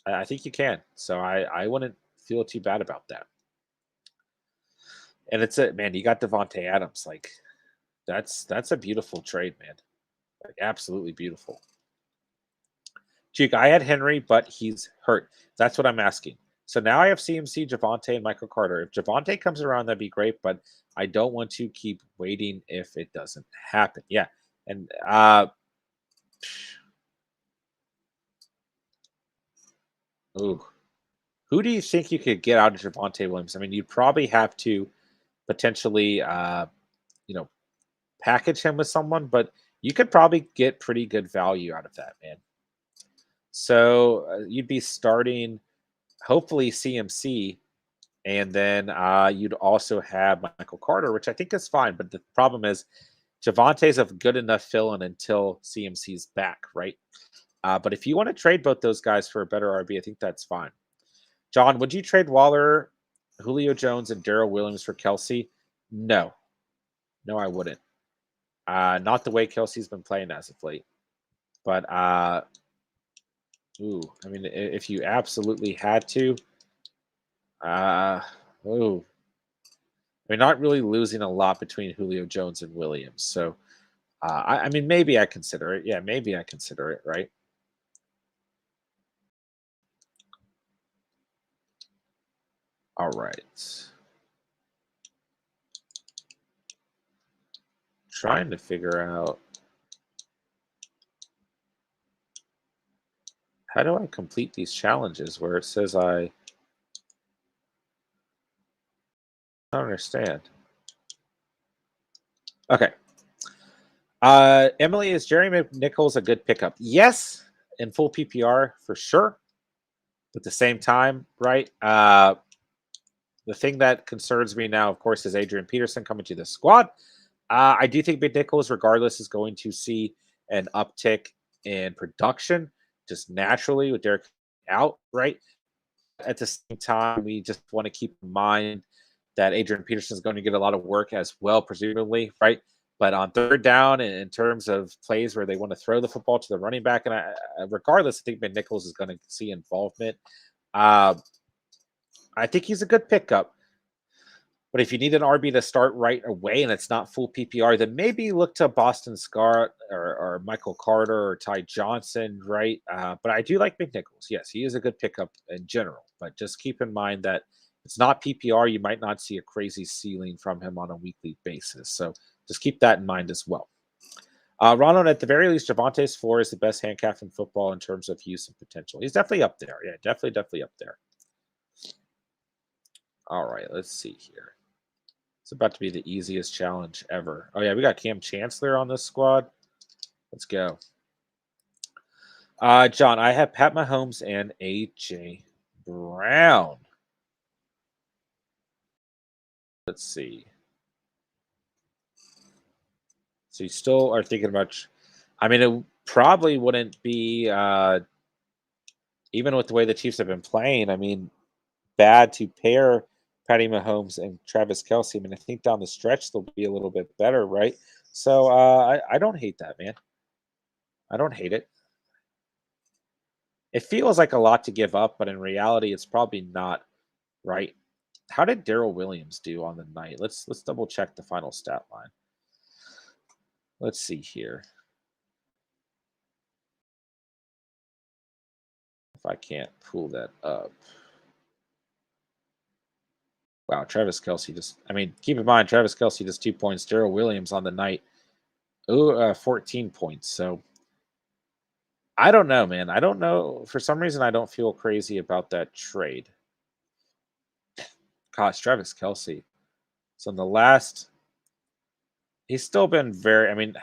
I think you can. So I wouldn't feel too bad about that. And it's it, man. You got Devontae Adams. Like that's a beautiful trade, man. Like absolutely beautiful. Duke, I had Henry, but he's hurt. That's what I'm asking. So now I have CMC, Javonte, and Michael Carter. If Javonte comes around, that'd be great, but I don't want to keep waiting if it doesn't happen. Yeah. And ooh, who do you think you could get out of Javonte Williams? I mean, you'd probably have to potentially you know, package him with someone, but you could probably get pretty good value out of that, man. So you'd be starting hopefully CMC, and then you'd also have Michael Carter, which I think is fine. But the problem is Javonte's a good enough fill-in until CMC's back, right? But if you want to trade both those guys for a better RB, I think that's fine. John, would you trade Waller, Julio Jones, and Daryl Williams for Kelsey? No. No, I wouldn't. Not the way Kelsey's been playing as of late. But ooh, I mean, if you absolutely had to, ooh, we're not really losing a lot between Julio Jones and Williams. So, I mean, maybe I consider it. Yeah, maybe I consider it, right? All right. Trying to figure out how do I complete these challenges where it says I don't understand. Okay. Emily, is Jerry McNichols a good pickup? Yes, in full PPR for sure. At the same time, right? The thing that concerns me now, of course, is Adrian Peterson coming to the squad. I do think McNichols, regardless, is going to see an uptick in production just naturally with Derek out, right? At the same time, we just want to keep in mind that Adrian Peterson is going to get a lot of work as well, presumably, right? But on third down, and in terms of plays where they want to throw the football to the running back, and regardless, I think McNichols is going to see involvement. I think he's a good pickup. But if you need an RB to start right away and it's not full PPR, then maybe look to Boston Scott or Michael Carter or Ty Johnson, right? But I do like McNichols. Yes, he is a good pickup in general. But just keep in mind that it's not PPR. You might not see a crazy ceiling from him on a weekly basis. So just keep that in mind as well. Ronald, at the very least, Javonte's floor is the best handcuff in football in terms of use and potential. He's definitely up there. Yeah, definitely up there. All right, let's see here. It's about to be the easiest challenge ever. Oh, yeah, we got Cam Chancellor on this squad. Let's go. John, I have Pat Mahomes and A.J. Brown. Let's see. So you still are thinking about... I mean, it probably wouldn't be, even with the way the Chiefs have been playing, I mean, bad to pair Patty Mahomes and Travis Kelsey. I mean, I think down the stretch they'll be a little bit better, right? So I don't hate that, man. I don't hate it. It feels like a lot to give up, but in reality, it's probably not, right? How did Daryl Williams do on the night? Let's double check the final stat line. Let's see here. If I can't pull that up. Wow, Travis Kelsey just, I mean, keep in mind, Travis Kelsey just 2 points. Daryl Williams on the night, 14 points. So I don't know, man. I don't know. For some reason, I don't feel crazy about that trade. Gosh, Travis Kelsey. So in the last, he's still been very, I mean,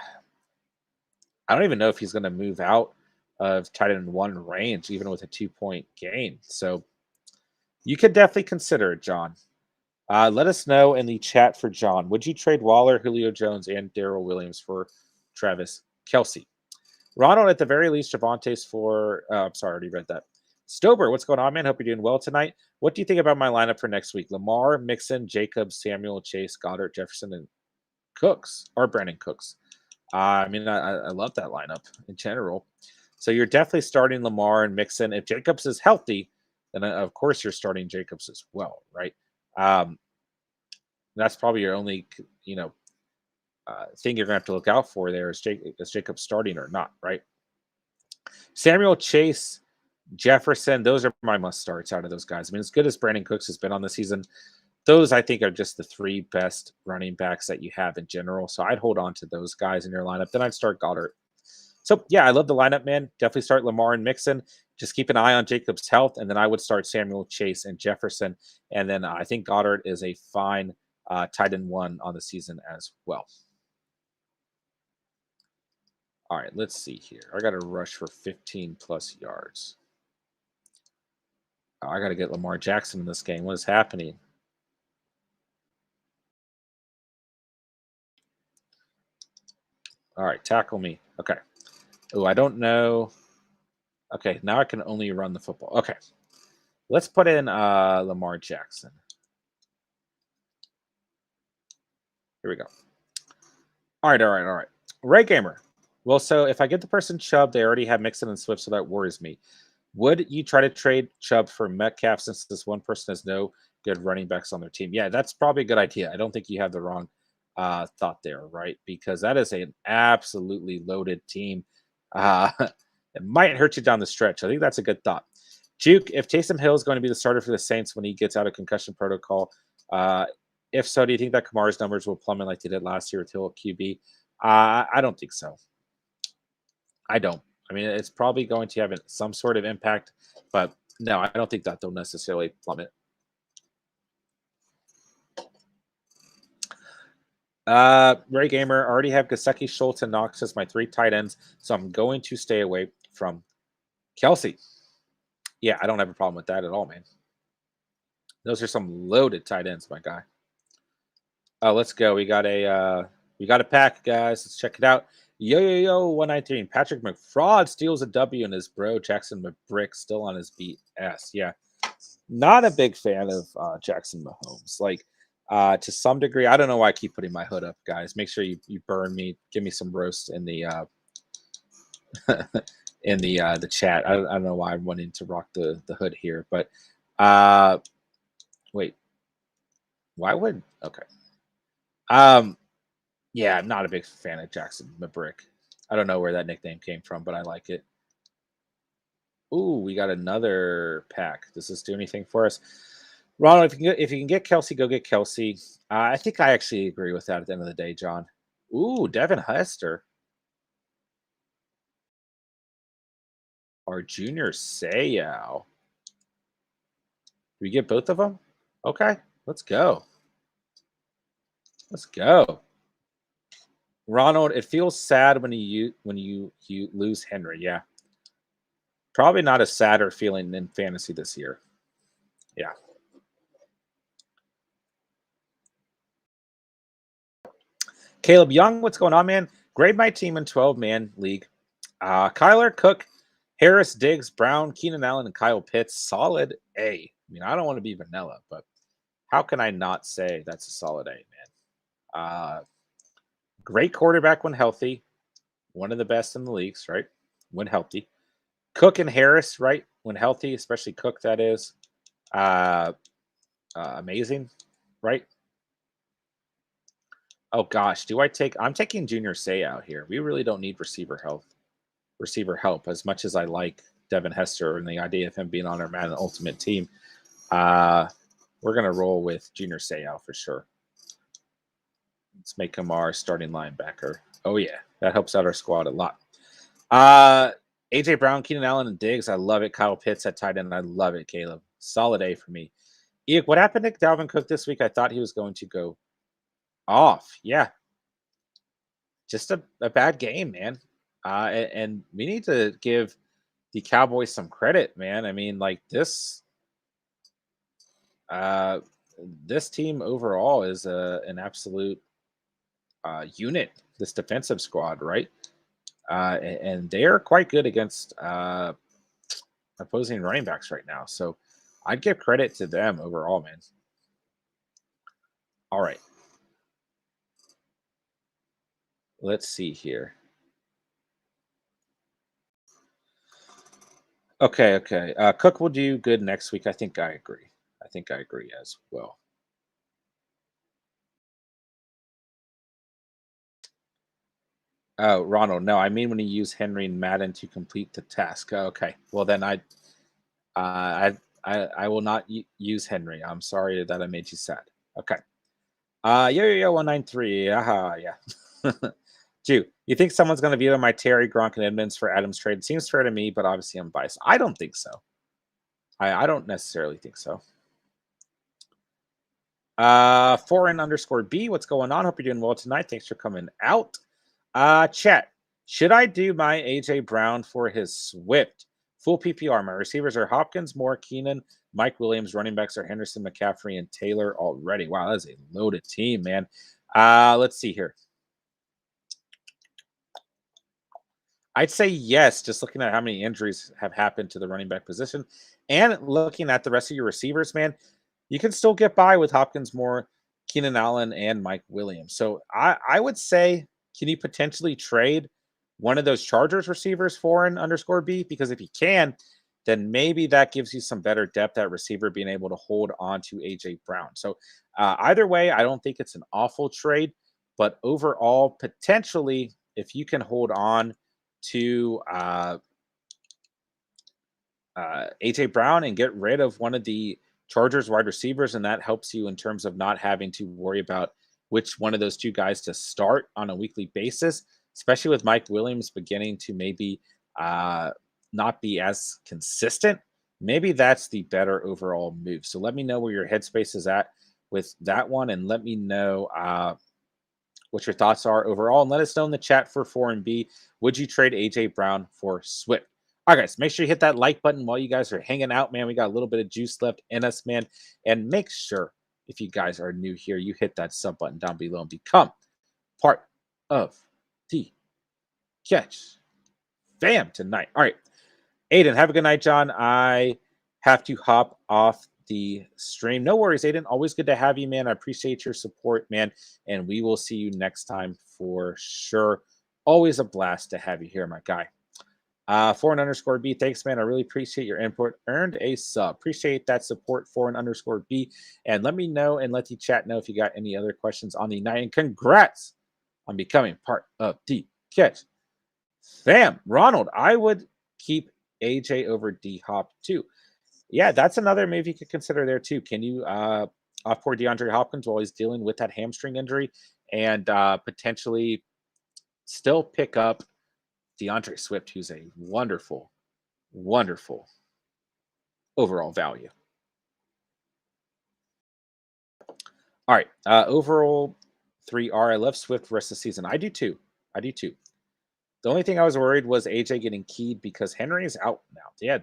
I don't even know if he's going to move out of tight end 1 range, even with a 2-point gain. So you could definitely consider it, John. Let us know in the chat for John. Would you trade Waller, Julio Jones, and Daryl Williams for Travis Kelsey? Ronald, at the very least, Javonte's for... I'm sorry, I already read that. Stober, what's going on, man? Hope you're doing well tonight. What do you think about my lineup for next week? Lamar, Mixon, Jacobs, Samuel, Chase, Goddard, Jefferson, and Cooks, or Brandon Cooks. I love that lineup in general. So you're definitely starting Lamar and Mixon. If Jacobs is healthy, then of course you're starting Jacobs as well, right? Um, that's probably your only, thing you're going to have to look out for there is Jacobs starting or not, right? Samuel, Chase, Jefferson, those are my must starts out of those guys. I mean, as good as Brandon Cooks has been on the season, those I think are just the three best running backs that you have in general. So I'd hold on to those guys in your lineup. Then I'd start Goddard. So yeah, I love the lineup, man. Definitely start Lamar and Mixon. Just keep an eye on Jacobs' health, and then I would start Samuel, Chase, and Jefferson. And then I think Goddard is a fine tight end one on the season as well. All right, let's see here. I got to rush for 15 plus yards. Oh, I got to get Lamar Jackson in this game. What is happening? All right, tackle me. Okay. Oh, I don't know. Okay, now I can only run the football. Okay. Let's put in Lamar Jackson. Here we go. All right. Ray Gamer. Well, so if I get the person Chubb, they already have Mixon and Swift, so that worries me. Would you try to trade Chubb for Metcalf since this one person has no good running backs on their team? Yeah, that's probably a good idea. I don't think you have the wrong thought there, right? Because that is an absolutely loaded team. It might hurt you down the stretch. I think that's a good thought. Juke, if Taysom Hill is going to be the starter for the Saints when he gets out of concussion protocol, if so, do you think that Kamara's numbers will plummet like they did last year with Hill at QB? I don't think so. I don't. I mean, it's probably going to have some sort of impact, but no, I don't think that they'll necessarily plummet. Ray Gamer, I already have Gasecki, Schultz, and Knox as my three tight ends, so I'm going to stay away from Kelsey. Yeah, I don't have a problem with that at all, man. Those are some loaded tight ends, my guy. Let's go. We got a pack, guys. Let's check it out. Yo, 119. Patrick McFraud steals a W in his bro. Jackson McBrick still on his BS. Yeah. Not a big fan of Jackson Mahomes. Like, to some degree, I don't know why I keep putting my hood up, guys. Make sure you burn me. Give me some roast in the in the chat. I don't know why I'm wanting to rock the hood here, but wait. Why would okay. Yeah, I'm not a big fan of Jackson McBrick. I don't know where that nickname came from, but I like it. Ooh, we got another pack. Does this do anything for us? Ronald, if you can get Kelsey, go get Kelsey. I think I actually agree with that at the end of the day, John. Ooh, Devin Hester. Or Junior Seau. Do we get both of them? Okay, let's go. Let's go. Ronald, it feels sad when you lose Henry. Yeah. Probably not a sadder feeling in fantasy this year. Yeah. Caleb Young, what's going on, man? Grade my team in 12-man league. Kyler, Cook, Harris, Diggs, Brown, Keenan Allen, and Kyle Pitts. Solid A. I mean, I don't want to be vanilla, but how can I not say that's a solid A, man? Great quarterback when healthy. One of the best in the leagues, right? When healthy. Cook and Harris, right? When healthy, especially Cook, that is. Amazing, right? Oh gosh, I'm taking Junior Seau out here. We really don't need receiver help as much as I like Devin Hester and the idea of him being on our Madden Ultimate team. We're gonna roll with Junior Seau for sure. Let's make him our starting linebacker. Oh yeah, that helps out our squad a lot. AJ Brown, Keenan Allen, and Diggs. I love it. Kyle Pitts at tight end. I love it, Caleb. Solid A for me. What happened to Dalvin Cook this week? I thought he was going to go off. Yeah. Just a bad game, man. And we need to give the Cowboys some credit, man. I mean, like this team overall is an absolute unit, this defensive squad, right? And they are quite good against opposing running backs right now. So I'd give credit to them overall, man. All right. Let's see here. Okay, okay. Cook will do good next week. I think I agree. I think I agree as well. Oh, Ronald, no, I mean when you use Henry and Madden to complete the task. Oh, okay, well then I will not use Henry. I'm sorry that I made you sad. Okay. Yeah, 193. Aha, yeah. Two, you think someone's going to veto my Terry, Gronk, and Edmonds for Adams trade? Seems fair to me, but obviously I'm biased. I don't think so. I don't necessarily think so. Foreign underscore B, what's going on? Hope you're doing well tonight. Thanks for coming out. Chat, should I do my AJ Brown for his Swift? Full PPR. My receivers are Hopkins, Moore, Keenan, Mike Williams. Running backs are Henderson, McCaffrey, and Taylor already. Wow, that's a loaded team, man. Let's see here. I'd say yes, just looking at how many injuries have happened to the running back position and looking at the rest of your receivers, man, you can still get by with Hopkins, Moore, Keenan Allen, and Mike Williams. So I would say, can you potentially trade one of those Chargers receivers for an underscore B? Because if you can, then maybe that gives you some better depth at receiver, being able to hold on to AJ Brown. So either way, I don't think it's an awful trade, but overall, potentially, if you can hold on to AJ Brown and get rid of one of the Chargers wide receivers, and that helps you in terms of not having to worry about which one of those two guys to start on a weekly basis, especially with Mike Williams beginning to maybe not be as consistent. Maybe that's the better overall move. So let me know where your headspace is at with that one, and let me know what your thoughts are overall, and let us know in the chat for 4 and B. Would you trade AJ Brown for Swift? All right, guys, make sure you hit that like button while you guys are hanging out, man. We got a little bit of juice left in us, man. And make sure, if you guys are new here, you hit that sub button down below and become part of the Catch Fam tonight. All right, Aiden, have a good night, John. I have to hop off the stream. No worries, Aiden. Always good to have you, man. I appreciate your support, man. And we will see you next time for sure. Always a blast to have you here, my guy. Foreign underscore B, thanks, man. I really appreciate your input. Earned a sub. Appreciate that support, foreign underscore B. And let me know and let the chat know if you got any other questions on the night. And congrats on becoming part of the Catch Fam. Ronald, I would keep AJ over D Hop too. Yeah, that's another move you could consider there too. Can you off poor DeAndre Hopkins while he's dealing with that hamstring injury and potentially still pick up DeAndre Swift, who's a wonderful, wonderful overall value. All right. Overall 3R. I love Swift for the rest of the season. I do too. I do too. The only thing I was worried was AJ getting keyed because Henry is out now. Yeah,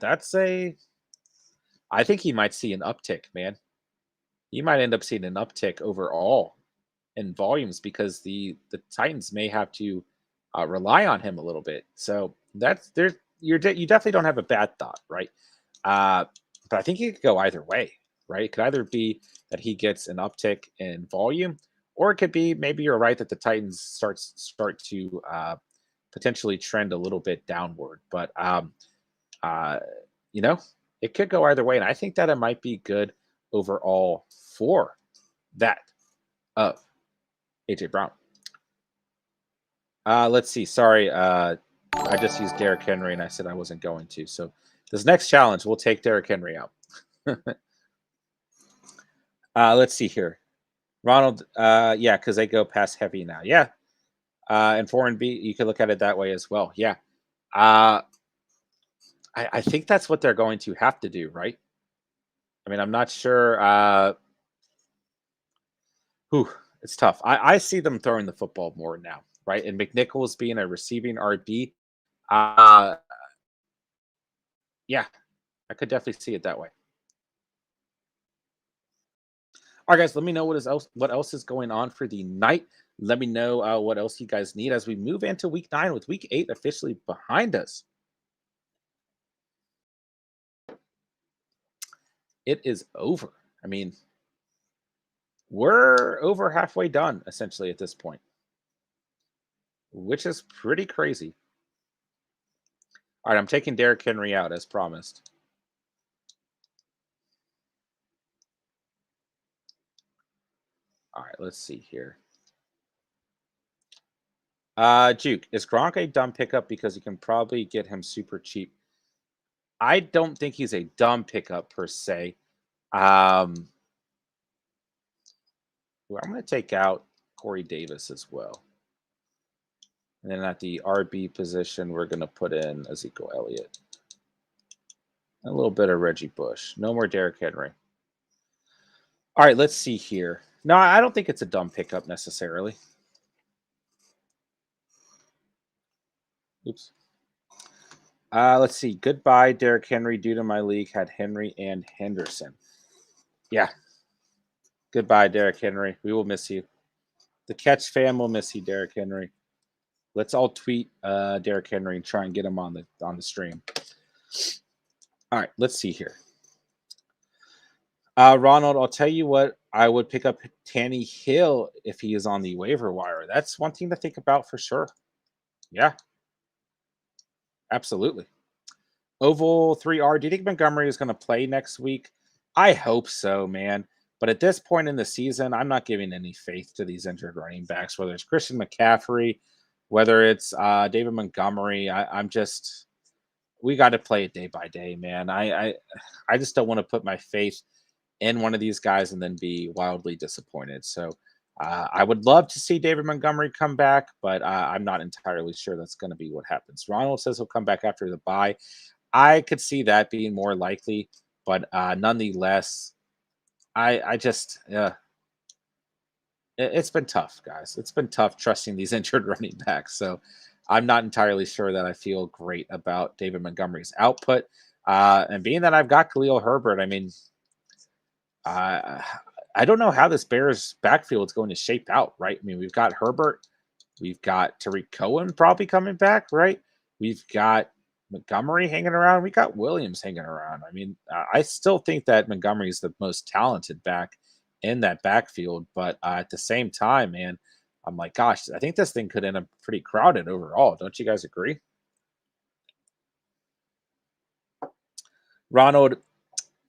I think he might see an uptick, man. He might end up seeing an uptick overall in volumes because the Titans may have to rely on him a little bit. So you definitely don't have a bad thought, right? But I think it could go either way, right? It could either be that he gets an uptick in volume, or it could be maybe you're right that the Titans start to potentially trend a little bit downward. But you know, it could go either way, and I think that it might be good overall for that of AJ Brown. Let's see. Sorry, I just used Derrick Henry, and I said I wasn't going to. So this next challenge, we'll take Derrick Henry out. Let's see here. Ronald, yeah, because they go past heavy now. Yeah. And 4 and B, you could look at it that way as well. Yeah. I think that's what they're going to have to do, right? I mean, I'm not sure. It's tough. I see them throwing the football more now, right? And McNichols being a receiving RB. Yeah, I could definitely see it that way. All right, guys, let me know what else is going on for the night. Let me know what else you guys need as we move into week 9 with week 8 officially behind us. it is over. I mean, we're over halfway done essentially at this point, which is pretty crazy. All right, I'm taking Derrick Henry out as promised. All right, let's see here. Juke, is Gronk a dumb pickup because you can probably get him super cheap? I don't think he's a dumb pickup per se. I'm going to take out Corey Davis as well. And then at the RB position, we're going to put in Ezekiel Elliott. A little bit of Reggie Bush. No more Derrick Henry. All right, let's see here. No, I don't think it's a dumb pickup necessarily. Oops. Let's see. Goodbye, Derrick Henry. Due to my league, had Henry and Henderson. Yeah. Goodbye, Derrick Henry. We will miss you. The Catch fam will miss you, Derrick Henry. Let's all tweet Derrick Henry and try and get him on the stream. All right, let's see here. Ronald, I'll tell you what, I would pick up Tanny Hill if he is on the waiver wire. That's one thing to think about for sure. Yeah, absolutely. Oval 3R, do you think Montgomery is going to play next week? I hope so, man. But at this point in the season, I'm not giving any faith to these injured running backs, whether it's Christian McCaffrey, whether it's David Montgomery. I'm just, we got to play it day by day, man. I just don't want to put my faith in one of these guys and then be wildly disappointed. So I would love to see David Montgomery come back, but I'm not entirely sure that's going to be what happens. Ronald says he'll come back after the bye. I could see that being more likely, but nonetheless, I just it's been tough, guys. It's been tough trusting these injured running backs. So I'm not entirely sure that I feel great about David Montgomery's output. And being that I've got Khalil Herbert, I mean, I don't know how this Bears backfield is going to shape out, right? I mean, we've got Herbert, we've got Tariq Cohen probably coming back, right? We've got Montgomery hanging around. We got Williams hanging around. I mean, I still think that Montgomery is the most talented back in that backfield, but at the same time, man, I'm like, gosh, I think this thing could end up pretty crowded overall. Don't you guys agree? Ronald,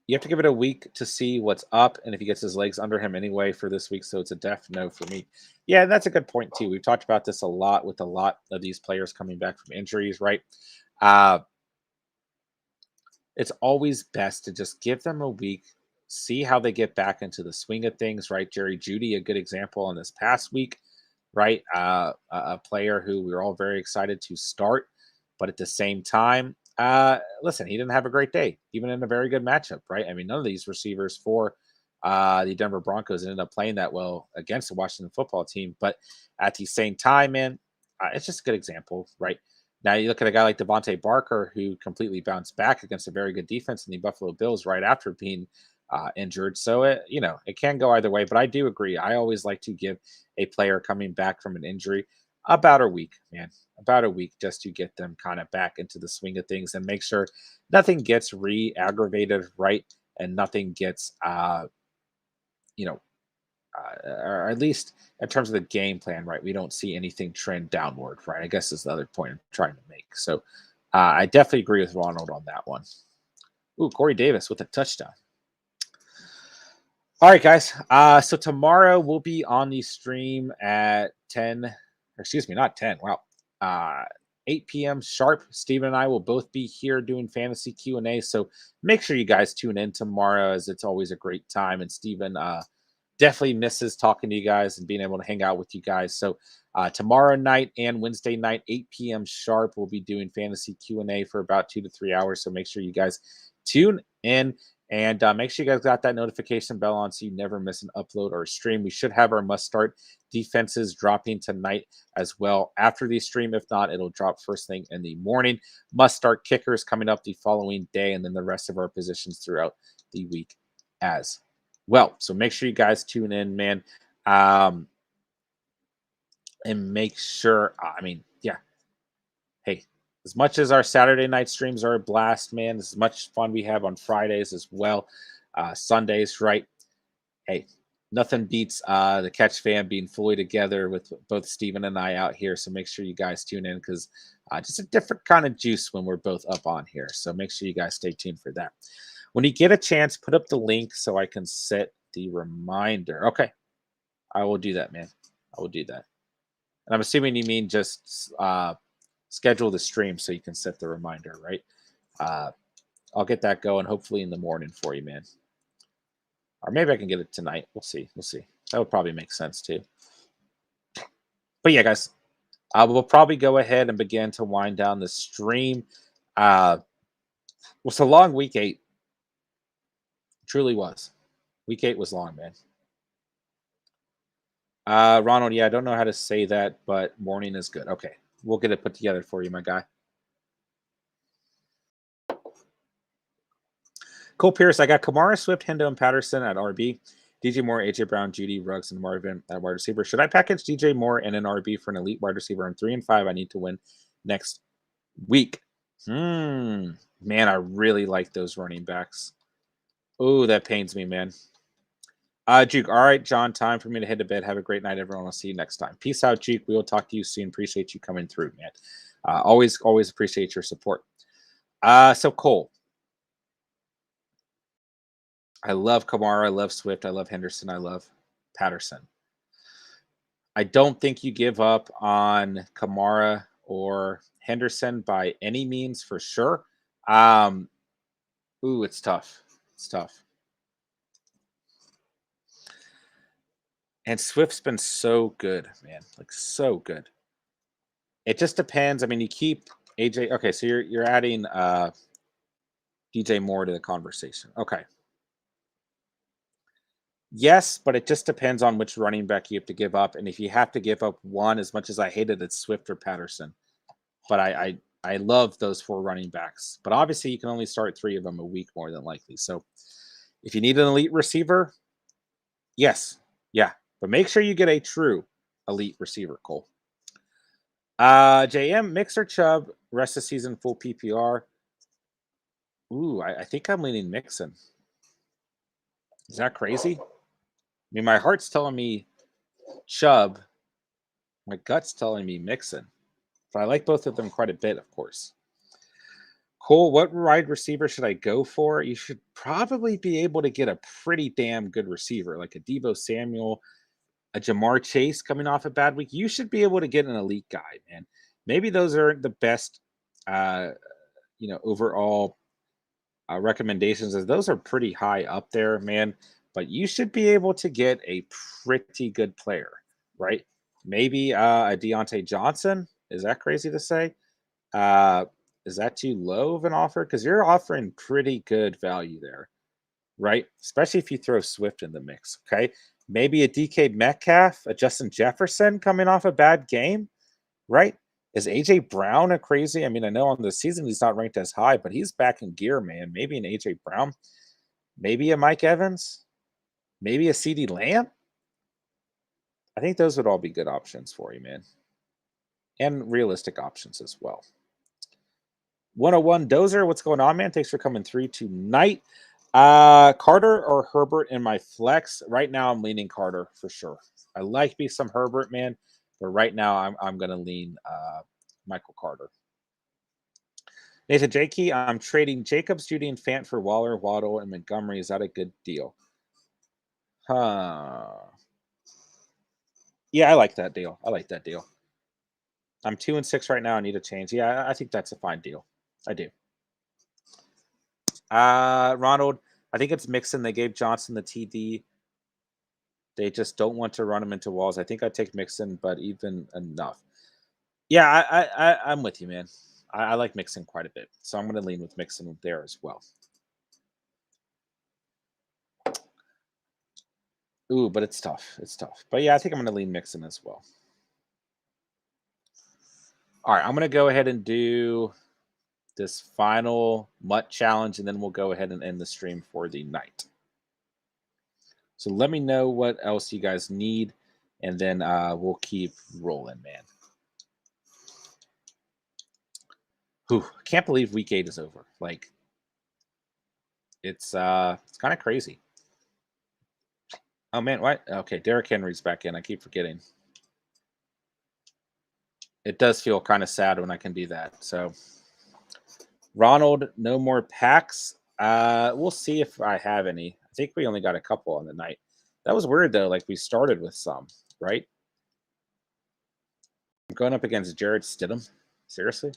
you have to give it a week to see what's up and if he gets his legs under him anyway for this week. So it's a def no for me. Yeah, that's a good point too. We've talked about this a lot with a lot of these players coming back from injuries, right? It's always best to just give them a week, see how they get back into the swing of things, right? Jerry Judy, a good example on this past week, right? A player who we were all very excited to start, but at the same time, listen, he didn't have a great day, even in a very good matchup, right? I mean, none of these receivers for the Denver Broncos ended up playing that well against the Washington football team, but at the same time, man, it's just a good example, right? Now you look at a guy like Devontae Barker, who completely bounced back against a very good defense in the Buffalo Bills right after being injured. So it can go either way. But I do agree. I always like to give a player coming back from an injury about a week, man, about a week, just to get them kind of back into the swing of things and make sure nothing gets re-aggravated, right, and nothing gets you know or at least in terms of the game plan, right? We don't see anything trend downward, right? I guess is the other point I'm trying to make. So I definitely agree with Ronald on that one. Ooh, Corey Davis with a touchdown. All right, guys. So tomorrow we'll be on the stream at 10, or excuse me, not 10. Wow. 8 p.m. sharp. Steven and I will both be here doing fantasy Q&A. So make sure you guys tune in tomorrow, as it's always a great time. And Steven definitely misses talking to you guys and being able to hang out with you guys. So tomorrow night and Wednesday night, 8 p.m. sharp, we'll be doing fantasy Q&A for about 2 to 3 hours. So make sure you guys tune in. And make sure you guys got that notification bell on so you never miss an upload or a stream. We should have our must-start defenses dropping tonight as well after the stream. If not, it'll drop first thing in the morning. Must-start kickers coming up the following day, and then the rest of our positions throughout the week as well. So make sure you guys tune in, man. And make sure, hey, as much as our Saturday night streams are a blast, man, as much fun we have on Fridays as well. Sundays, right? Hey, nothing beats the Catch fam being fully together with both Steven and I out here. So make sure you guys tune in because just a different kind of juice when we're both up on here. So make sure you guys stay tuned for that. When you get a chance, put up the link so I can set the reminder. Okay, I will do that, man. I will do that. And I'm assuming you mean just schedule the stream so you can set the reminder, right? I'll get that going hopefully in the morning for you, man. Or maybe I can get it tonight. We'll see. We'll see. That would probably make sense too. But yeah, guys, we'll probably go ahead and begin to wind down the stream. Well, it's a long week 8. Truly was. Week 8 was long, man. Ronald, yeah, I don't know how to say that, but morning is good. Okay, we'll get it put together for you, my guy. Cole Pierce, I got Kamara, Swift, Hendo, and Patterson at RB. DJ Moore, AJ Brown, Judy, Ruggs, and Marvin at wide receiver. Should I package DJ Moore and an RB for an elite wide receiver? I'm 3 and 5. I need to win next week. Man, I really like those running backs. Oh, that pains me, man. Juke, all right, John, time for me to head to bed. Have a great night, everyone. I'll see you next time. Peace out, Juke. We will talk to you soon. Appreciate you coming through, man. Always appreciate your support. So Cole, I love Kamara. I love Swift. I love Henderson. I love Patterson. I don't think you give up on Kamara or Henderson by any means for sure. Ooh, it's tough. It's tough. And Swift's been so good, man. Like so good. It just depends. I mean, you keep AJ. Okay, so you're adding DJ Moore to the conversation. Okay. Yes, but it just depends on which running back you have to give up. And if you have to give up one, as much as I hate it, it's Swift or Patterson. But I love those 4 running backs. But obviously, you can only start 3 of them a week more than likely. So if you need an elite receiver, yes, yeah. But make sure you get a true elite receiver, Cole. JM, Mixer, Chubb, rest of the season, full PPR. Ooh, I think I'm leaning Mixon. Is that crazy? I mean, my heart's telling me Chubb. My gut's telling me Mixon. But I like both of them quite a bit, of course. Cole, what wide receiver should I go for? You should probably be able to get a pretty damn good receiver, like a Deebo Samuel, a Jamar Chase coming off a bad week. You should be able to get an elite guy, man. Maybe those aren't the best, overall recommendations, as those are pretty high up there, man. But you should be able to get a pretty good player, right? Maybe a Deontay Johnson. Is that crazy to say? Is that too low of an offer? Because you're offering pretty good value there, right? Especially if you throw Swift in the mix, okay? Maybe a DK Metcalf, a Justin Jefferson coming off a bad game, right? Is AJ Brown a crazy? I mean, I know on the season he's not ranked as high, but he's back in gear, man. Maybe an AJ Brown, maybe a Mike Evans, maybe a CD Lamb. I think those would all be good options for you, man. And realistic options as well. 101 Dozer, what's going on, man? Thanks for coming through tonight. Carter or Herbert in my flex? Right now, I'm leaning Carter for sure. I like me some Herbert, man, but right now I'm going to lean Michael Carter. Nathan Jakey, I'm trading Jacobs, Judy, and Fant for Waller, Waddle, and Montgomery. Is that a good deal? Yeah, I like that deal. I'm 2 and 6 right now. I need a change. Yeah, I think that's a fine deal. I do. Ronald, I think it's Mixon. They gave Johnson the TD. They just don't want to run him into walls. I think I'd take Mixon, but even enough. Yeah, I'm with you, man. I like Mixon quite a bit. So I'm going to lean with Mixon there as well. Ooh, but it's tough. It's tough. But yeah, I think I'm going to lean Mixon as well. All right, I'm going to go ahead and do this final Mutt challenge, and then we'll go ahead and end the stream for the night. So let me know what else you guys need, and then we'll keep rolling, man. Whew, I can't believe week 8 is over. Like, It's kind of crazy. Oh man, what? Okay, Derrick Henry's back in. I keep forgetting. It does feel kind of sad when I can do that. So Ronald, no more packs. We'll see if I have any. I think we only got a couple on the night. That was weird though. Like we started with some, right? I'm going up against Jared Stidham. Seriously?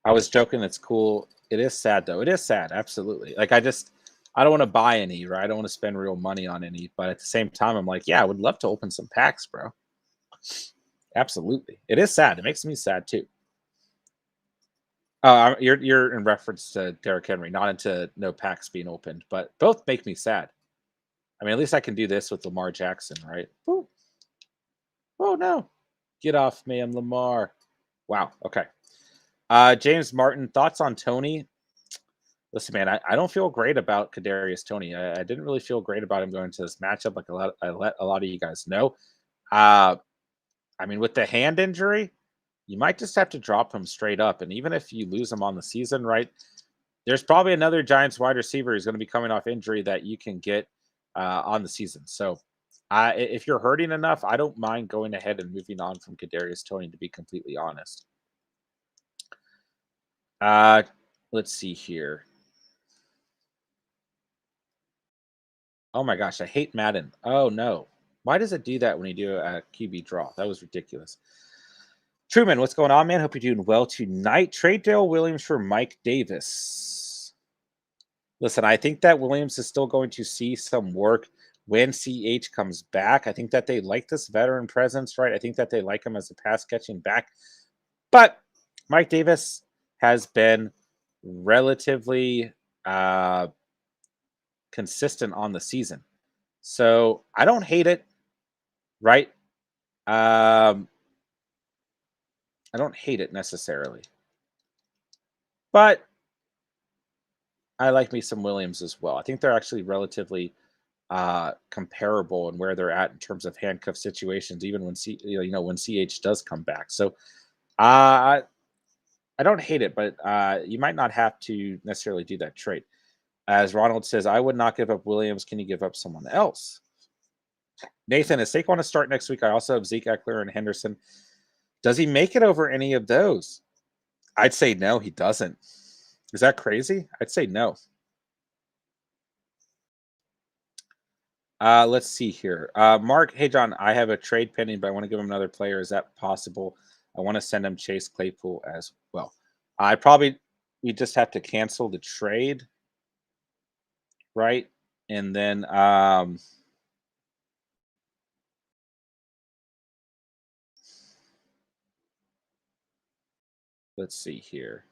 I was joking. It's cool. It is sad though. It is sad. Absolutely. Like I don't want to buy any, right? I don't want to spend real money on any. But at the same time, I'm like, yeah, I would love to open some packs, bro. Absolutely. It is sad. It makes me sad too. You're in reference to Derrick Henry, not into no packs being opened, but both make me sad. I mean, at least I can do this with Lamar Jackson, right? Ooh. Oh no. Get off me, I'm Lamar. Wow. Okay. James Martin, thoughts on Tony? Listen, man, I don't feel great about Kadarius Tony. I didn't really feel great about him going to this matchup, like I let a lot of you guys know. Uh, I mean, with the hand injury, you might just have to drop him straight up. And even if you lose him on the season, right? There's probably another Giants wide receiver who's going to be coming off injury that you can get on the season. So, if you're hurting enough, I don't mind going ahead and moving on from Kadarius Tony. To be completely honest, uh, let's see here. Oh my gosh, I hate Madden. Oh no, why does it do that when you do a QB draw? That was ridiculous. Truman, what's going on, man? Hope you're doing well tonight. Trade Daryl Williams for Mike Davis. Listen, I think that Williams is still going to see some work when CH comes back. I think that they like this veteran presence, right? I think that they like him as a pass catching back. But Mike Davis has been relatively consistent on the season. So I don't hate it, right? I don't hate it necessarily. But I like me some Williams as well. I think they're actually relatively comparable in where they're at in terms of handcuff situations, even when when CH does come back. So uh, I don't hate it, but you might not have to necessarily do that trade. As Ronald says, I would not give up Williams. Can you give up someone else? Nathan, is Saquon to start next week? I also have Zeke Eckler and Henderson. Does he make it over any of those? I'd say no, he doesn't. Is that crazy? I'd say no. Let's see here. Mark, hey John, I have a trade pending, but I want to give him another player. Is that possible? I want to send him Chase Claypool as well. I probably we just have to cancel the trade, right? And then let's see here.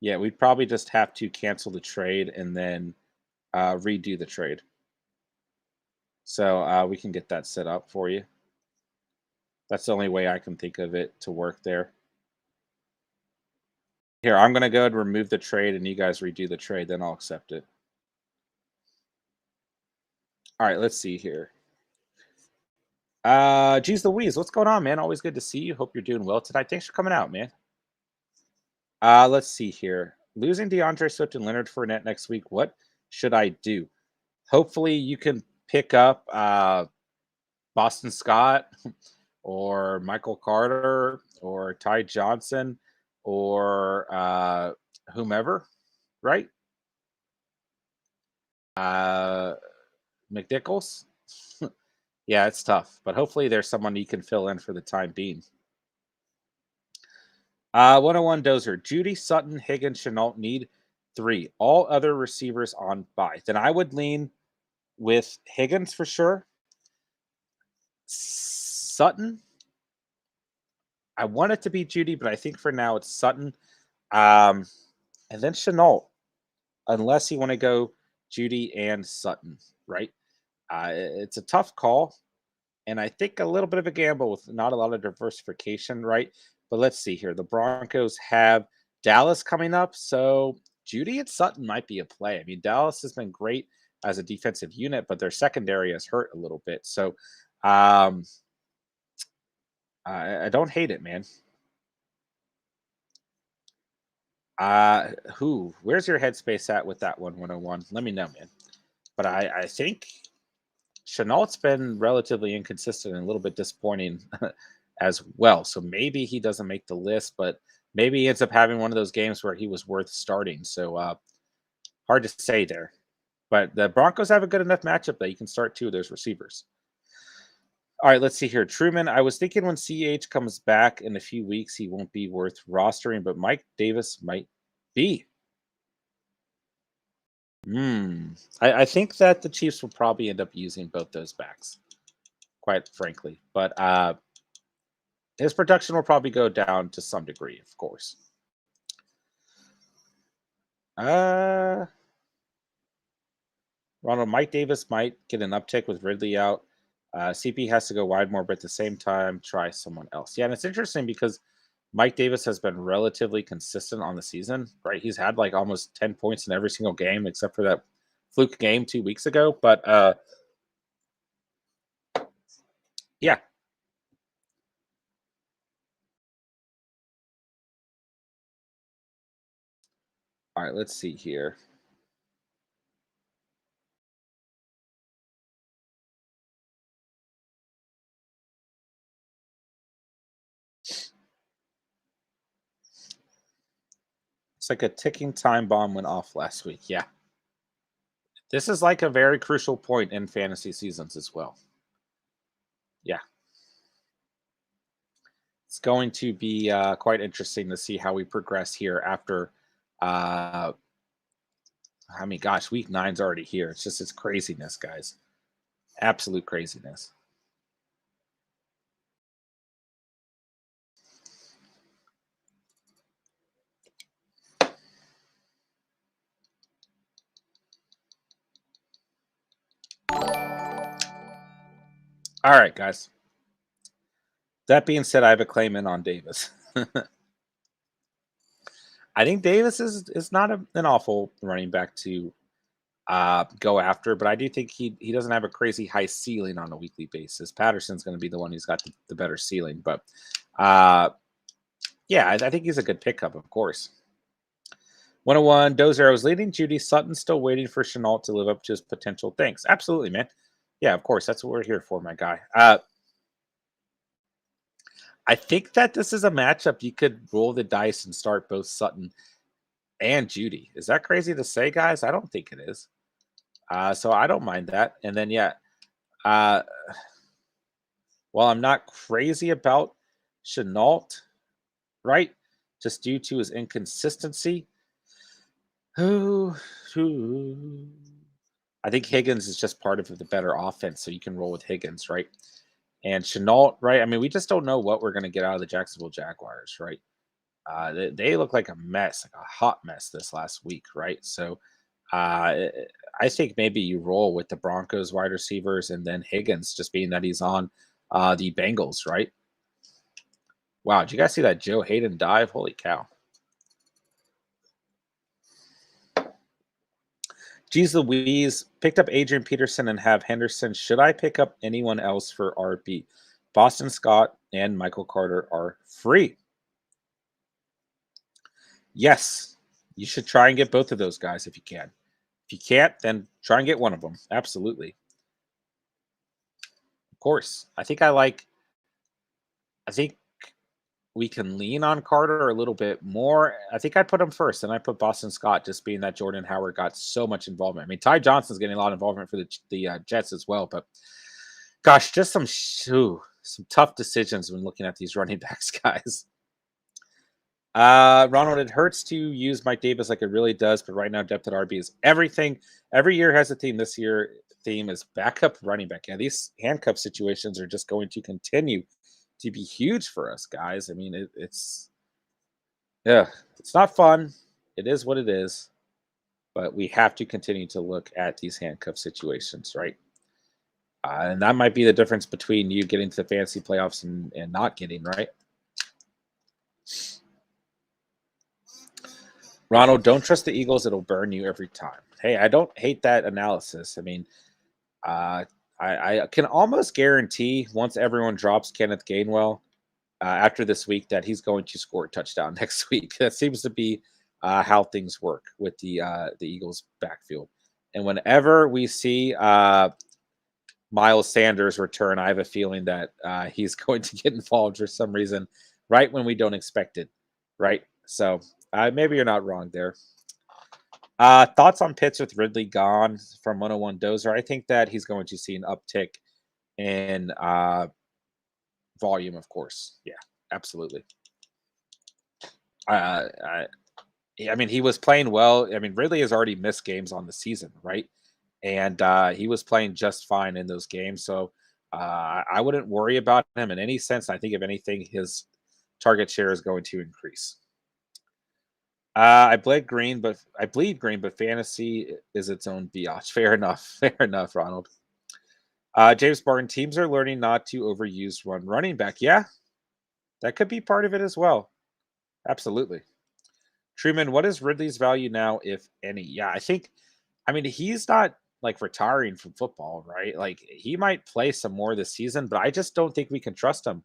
Yeah, we'd probably just have to cancel the trade and then redo the trade. So we can get that set up for you. That's the only way I can think of it to work there. Here, I'm going to go ahead and remove the trade and you guys redo the trade, then I'll accept it. All right, let's see here. Geez Louise, what's going on, man? Always good to see you. Hope you're doing well tonight. Thanks for coming out, man. Let's see here. Losing DeAndre Swift and Leonard Fournette next week. What should I do? Hopefully, you can pick up Boston Scott or Michael Carter or Ty Johnson or whomever, right? McNichols. Yeah, it's tough, but hopefully there's someone you can fill in for the time being. 101 Dozer. Judy, Sutton, Higgins, Chenault need 3. All other receivers on bye. Then I would lean with Higgins for sure. Sutton. I want it to be Judy, but I think for now it's Sutton. And then Chenault, unless you want to go Judy and Sutton, right? It's a tough call. And I think a little bit of a gamble with not a lot of diversification, right? But let's see here. The Broncos have Dallas coming up. So Judy and Sutton might be a play. I mean, Dallas has been great as a defensive unit, but their secondary has hurt a little bit. So I don't hate it, man. Where's your headspace at with that 101? Let me know, man. But I think Chenault's been relatively inconsistent and a little bit disappointing as well. So maybe he doesn't make the list, but maybe he ends up having one of those games where he was worth starting. So hard to say there. But the Broncos have a good enough matchup that you can start two of those receivers. All right, let's see here. Truman, I was thinking when CH comes back in a few weeks, he won't be worth rostering, but Mike Davis might be. I think that the Chiefs will probably end up using both those backs, quite frankly. But his production will probably go down to some degree, of course. Ronald, Mike Davis might get an uptick with Ridley out. CP has to go wide more, but at the same time, try someone else. Yeah, and it's interesting because Mike Davis has been relatively consistent on the season, right? He's had like almost 10 points in every single game except for that fluke game 2 weeks ago. But yeah. All right, let's see here. It's like a ticking time bomb went off last week. Yeah. This is like a very crucial point in fantasy seasons as well. Yeah. It's going to be quite interesting to see how we progress here after I mean, gosh, week 9's already here. It's craziness, guys. Absolute craziness. All right, guys. That being said, I have a claim in on Davis. I think Davis is not an awful running back to go after, but I do think he doesn't have a crazy high ceiling on a weekly basis. Patterson's going to be the one who's got the better ceiling, but yeah, I think he's a good pickup, of course. 101, Dozer, I was leading Judy. Sutton's still waiting for Chenault to live up to his potential. Thanks. Absolutely, man. Yeah, of course. That's what we're here for, my guy. I think that this is a matchup you could roll the dice and start both Sutton and Judy. Is that crazy to say, guys? I don't think it is. So I don't mind that. And then, yeah, while I'm not crazy about Chenault, right, just due to his inconsistency, I think Higgins is just part of the better offense, so you can roll with Higgins, right? And Chenault, right? I mean, we just don't know what we're going to get out of the Jacksonville Jaguars, right? They look like a mess, like a hot mess this last week, right? So I think maybe you roll with the Broncos wide receivers and then Higgins, just being that he's on the Bengals, right? Wow, did you guys see that Joe Hayden dive? Holy cow. Geez Louise, picked up Adrian Peterson and have Henderson. Should I pick up anyone else for RB? Boston Scott and Michael Carter are free. Yes, you should try and get both of those guys if you can. If you can't, then try and get one of them. Absolutely. Of course. I think we can lean on Carter a little bit more. I think I put him first, and I put Boston Scott, just being that Jordan Howard got so much involvement. I mean, Ty Johnson's getting a lot of involvement for the Jets as well, but gosh, just some tough decisions when looking at these running backs, guys. Ronald, it hurts to use Mike Davis like it really does, but right now depth at RB is everything. Every year has a theme. This year theme is backup running back. Yeah, these handcuff situations are just going to continue to be huge for us, guys. I mean, it's not fun. It is what it is, but we have to continue to look at these handcuff situations, right? And that might be the difference between you getting to the fantasy playoffs and not getting, right? Ronald, don't trust the Eagles. It'll burn you every time. Hey, I don't hate that analysis. I mean, I can almost guarantee once everyone drops Kenneth Gainwell, after this week that he's going to score a touchdown next week. That seems to be how things work with the Eagles backfield. And whenever we see Miles Sanders return, I have a feeling that he's going to get involved for some reason right when we don't expect it. Right. So maybe you're not wrong there. Thoughts on Pitts with Ridley gone from 101 Dozer? I think that he's going to see an uptick in volume, of course. Yeah, absolutely. Uh, I, I mean, he was playing well. I mean, Ridley has already missed games on the season, right? And he was playing just fine in those games. So I wouldn't worry about him in any sense. I think, if anything, his target share is going to increase. I bleed green, but fantasy is its own biatch. Fair enough. Fair enough, Ronald. James Barton, teams are learning not to overuse running back. Yeah, that could be part of it as well. Absolutely. Truman, what is Ridley's value now, if any? Yeah, I mean, he's not like retiring from football, right? Like, he might play some more this season, but I just don't think we can trust him,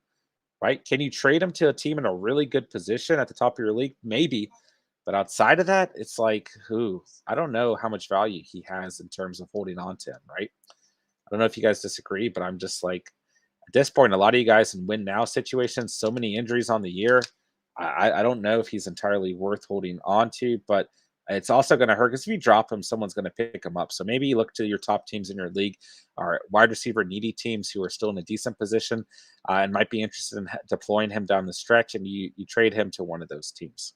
right? Can you trade him to a team in a really good position at the top of your league? Maybe. But outside of that, it's like, who? I don't know how much value he has in terms of holding on to him, right? I don't know if you guys disagree, but I'm just like, at this point, a lot of you guys in win now situations, so many injuries on the year. I don't know if he's entirely worth holding on to, but it's also going to hurt because if you drop him, someone's going to pick him up. So maybe you look to your top teams in your league, or wide receiver needy teams who are still in a decent position and might be interested in deploying him down the stretch, and you trade him to one of those teams.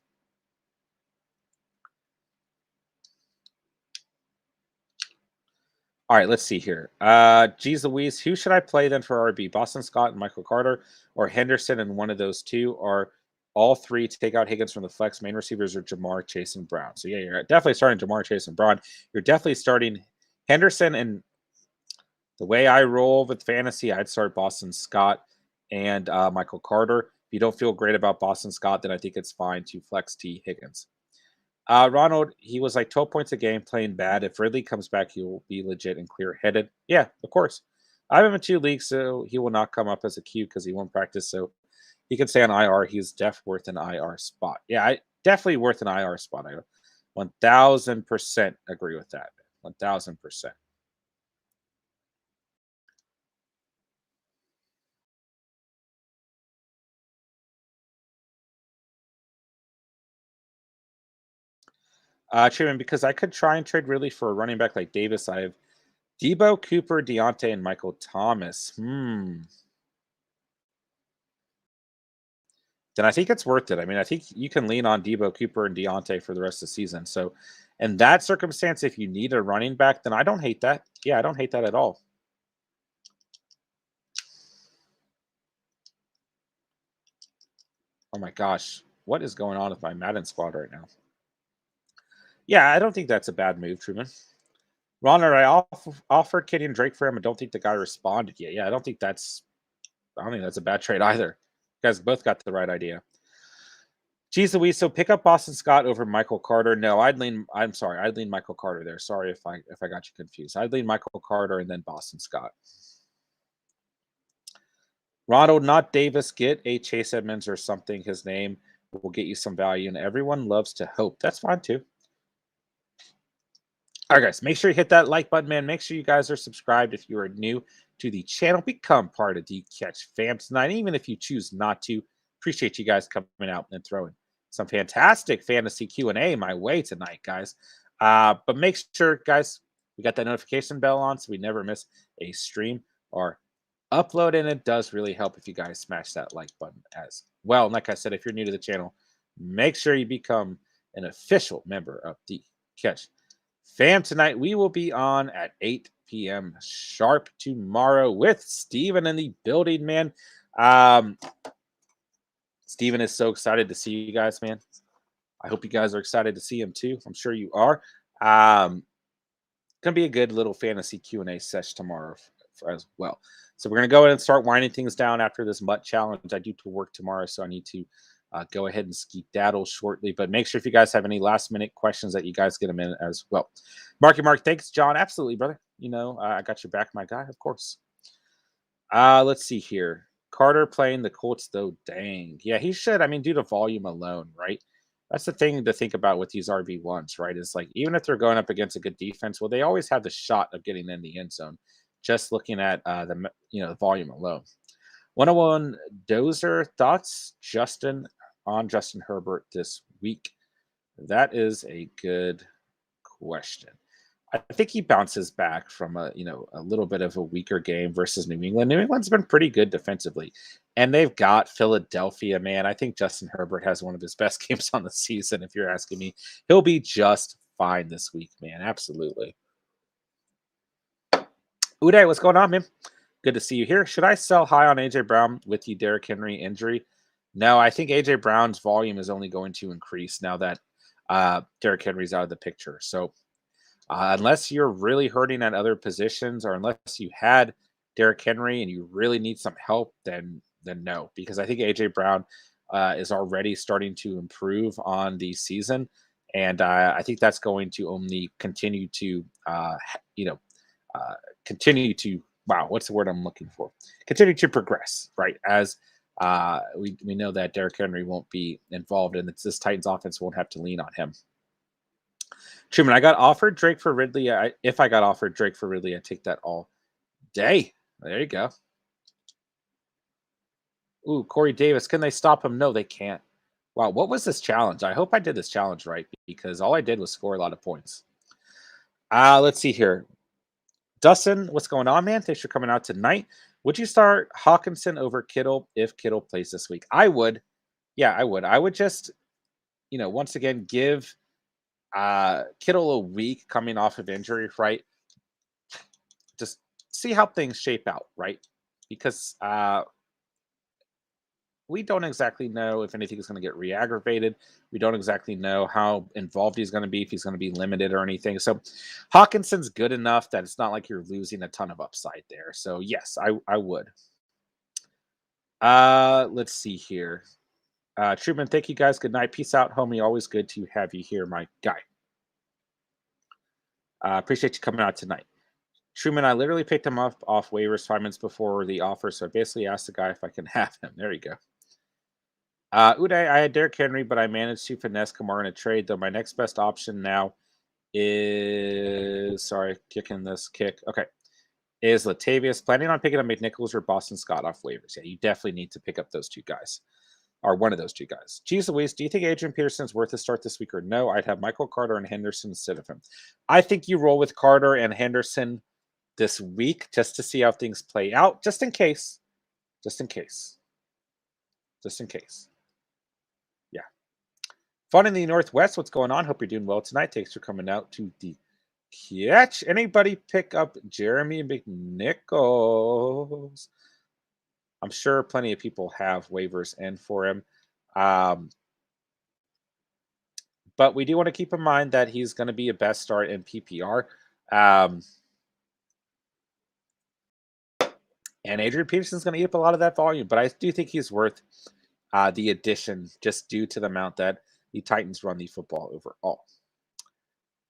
All right, let's see here. Geez Louise, who should I play then for RB? Boston Scott and Michael Carter, or Henderson and one of those two, or all three to take out Higgins from the flex? Main receivers are Jamar, Chase, and Brown. So yeah, you're definitely starting Jamar, Chase, and Brown. You're definitely starting Henderson, and the way I roll with fantasy, I'd start Boston Scott and Michael Carter. If you don't feel great about Boston Scott, then I think it's fine to flex T Higgins. Ronald, he was like 12 points a game playing bad. If Ridley comes back, he will be legit and clear headed. Yeah, of course. I have him in 2 leagues, so he will not come up as a Q because he won't practice. So he can stay on IR. He's worth an IR spot. Yeah, definitely worth an IR spot. I 1000% agree with that. 1000%. Truman, because I could try and trade Ridley for a running back like Davis. I have Debo, Cooper, Deontay, and Michael Thomas. Then I think it's worth it. I mean, I think you can lean on Debo, Cooper, and Deontay for the rest of the season. So, in that circumstance, if you need a running back, then I don't hate that. Yeah, I don't hate that at all. Oh my gosh, what is going on with my Madden squad right now? Yeah, I don't think that's a bad move, Truman. Ronald, offered Kenyon Drake for him. I don't think the guy responded yet. Yeah, I don't think that's a bad trade either. You guys both got the right idea. Geez Louise, so pick up Boston Scott over Michael Carter. No, I'm sorry, I'd lean Michael Carter there. Sorry if I got you confused. I'd lean Michael Carter and then Boston Scott. Ronald, not Davis. Get a Chase Edmonds or something. His name will get you some value, and everyone loves to hope. That's fine too. All right, guys, make sure you hit that like button, man. Make sure you guys are subscribed if you are new to the channel. Become part of the Catch fam tonight, even if you choose not to. Appreciate you guys coming out and throwing some fantastic fantasy Q&A my way tonight, guys. But make sure, guys, we got that notification bell on so we never miss a stream or upload, and it does really help if you guys smash that like button as well. And like I said, if you're new to the channel, make sure you become an official member of the Catch fam tonight. We will be on at 8 p.m. sharp tomorrow with Steven in the building, man. Steven is so excited to see you guys, man. I hope you guys are excited to see him too. I'm sure you are. Gonna be a good little fantasy Q&A sesh tomorrow as well. So we're gonna go ahead and start winding things down after this MUT challenge. I do to work tomorrow, so I need to go ahead and skedaddle shortly. But make sure if you guys have any last minute questions that you guys get them in as well. Marky Mark, thanks, John. Absolutely, brother. You know, I got your back, my guy, of course. Let's see here. Carter playing the Colts, though, dang. Yeah, he should. I mean, due to volume alone, right? That's the thing to think about with these RB1s, right? Is like, even if they're going up against a good defense, well, they always have the shot of getting in the end zone, just looking at the volume alone. 101 Dozer thoughts, Justin, on Justin Herbert this week. That is a good question. I think he bounces back from a little bit of a weaker game versus New England. New England's been pretty good defensively, and they've got Philadelphia. Man, I think Justin Herbert has one of his best games on the season. If you're asking me, he'll be just fine this week, man. Absolutely. Uday, what's going on, man? Good to see you here. Should I sell high on AJ Brown with the Derrick Henry injury? No, I think AJ Brown's volume is only going to increase now that Derrick Henry's out of the picture. So unless you're really hurting at other positions, or unless you had Derrick Henry and you really need some help, then no, because I think AJ Brown is already starting to improve on the season, and I think that's going to only continue to continue to what's the word I'm looking for? Continue to progress, right? As we know that Derrick Henry won't be involved, and this Titans offense won't have to lean on him. Truman, I got offered Drake for Ridley. If I got offered Drake for Ridley, I'd take that all day. There you go. Ooh, Corey Davis. Can they stop him? No, they can't. Wow, what was this challenge? I hope I did this challenge right, because all I did was score a lot of points. Let's see here. Dustin, what's going on, man? Thanks for coming out tonight. Would you start Hawkinson over Kittle if Kittle plays this week? I would. Yeah, I would. I would just, once again, give Kittle a week coming off of injury, right? Just see how things shape out, right? Because we don't exactly know if anything is going to get re-aggravated. We don't exactly know how involved he's going to be, if he's going to be limited or anything. So Hawkinson's good enough that it's not like you're losing a ton of upside there. So yes, I would. Let's see here. Truman, thank you guys. Good night. Peace out, homie. Always good to have you here, my guy. Appreciate you coming out tonight. Truman, I literally picked him up off waivers 5 minutes before the offer, so I basically asked the guy if I can have him. There you go. Uday, I had Derrick Henry, but I managed to finesse Kamara in a trade, though my next best option now is... Sorry, kicking this kick. Okay. Is Latavius. Planning on picking up McNichols or Boston Scott off waivers. Yeah, you definitely need to pick up those two guys. Or one of those two guys. Jeez Louise, do you think Adrian Peterson is worth a start this week or no? I'd have Michael Carter and Henderson instead of him. I think you roll with Carter and Henderson this week just to see how things play out, just in case. Just in case. Just in case. Yeah. Fun in the Northwest. What's going on? Hope you're doing well tonight. Thanks for coming out to the catch. Anybody pick up Jeremy McNichols? I'm sure plenty of people have waivers in for him. But we do want to keep in mind that he's going to be a best start in PPR. And Adrian Peterson's going to eat up a lot of that volume. But I do think he's worth the addition just due to the amount that the Titans run the football overall.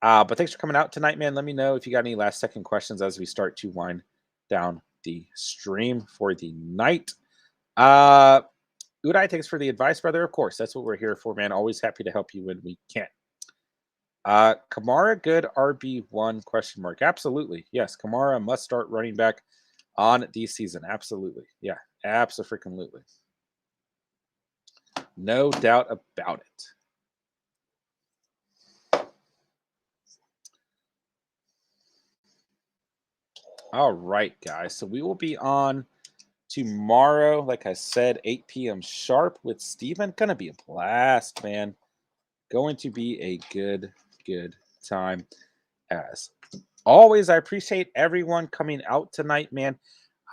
But thanks for coming out tonight, man. Let me know if you got any last-second questions as we start to wind down the stream for the night. Uday, thanks for the advice, brother. Of course, that's what we're here for, man. Always happy to help you when we can. Kamara, good RB1, question mark. Absolutely. Yes, Kamara must start running back on the season. Absolutely. Yeah, abso-freaking-lutely. No doubt about it. All right, guys. So we will be on tomorrow, like I said, 8 p.m. sharp with Steven. Gonna be a blast, man. Going to be a good time as always. I appreciate everyone coming out tonight, man.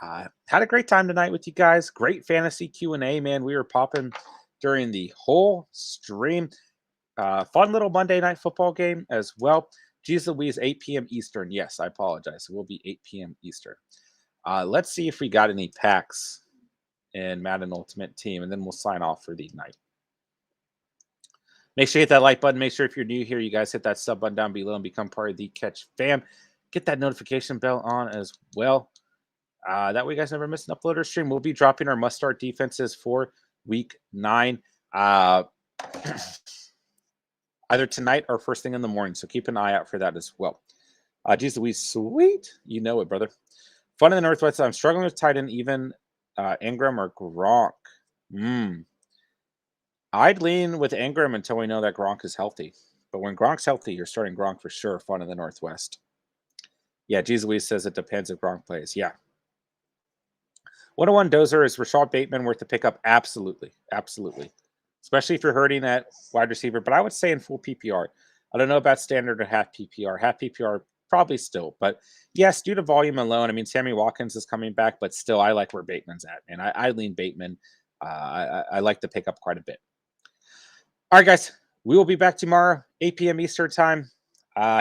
Had a great time tonight with you guys. Great fantasy Q&A, man. We were popping during the whole stream. Fun little Monday night football game as well. Jeez Louise, 8 p.m. Eastern. Yes, I apologize. It will be 8 p.m. Eastern. Let's see if we got any packs in Madden Ultimate Team, and then we'll sign off for the night. Make sure you hit that like button. Make sure if you're new here, you guys hit that sub button down below and become part of the Catch fam. Get that notification bell on as well. That way you guys never miss an upload or stream. We'll be dropping our must-start defenses for week 9. Either tonight or first thing in the morning. So keep an eye out for that as well. Geez Louise, sweet. You know it, brother. Fun in the Northwest. I'm struggling with tight end, even Ingram or Gronk. I'd lean with Ingram until we know that Gronk is healthy. But when Gronk's healthy, you're starting Gronk for sure. Fun in the Northwest. Yeah, Geez Louise says it depends if Gronk plays. Yeah. 101 Dozer, is Rashad Bateman worth the pickup? Absolutely. Absolutely. Especially if you're hurting at wide receiver. But I would say in full PPR. I don't know about standard or half PPR. Half PPR, probably still. But yes, due to volume alone, I mean, Sammy Watkins is coming back. But still, I like where Bateman's at. And I lean Bateman. I like the pickup quite a bit. All right, guys. We will be back tomorrow, 8 p.m. Eastern time.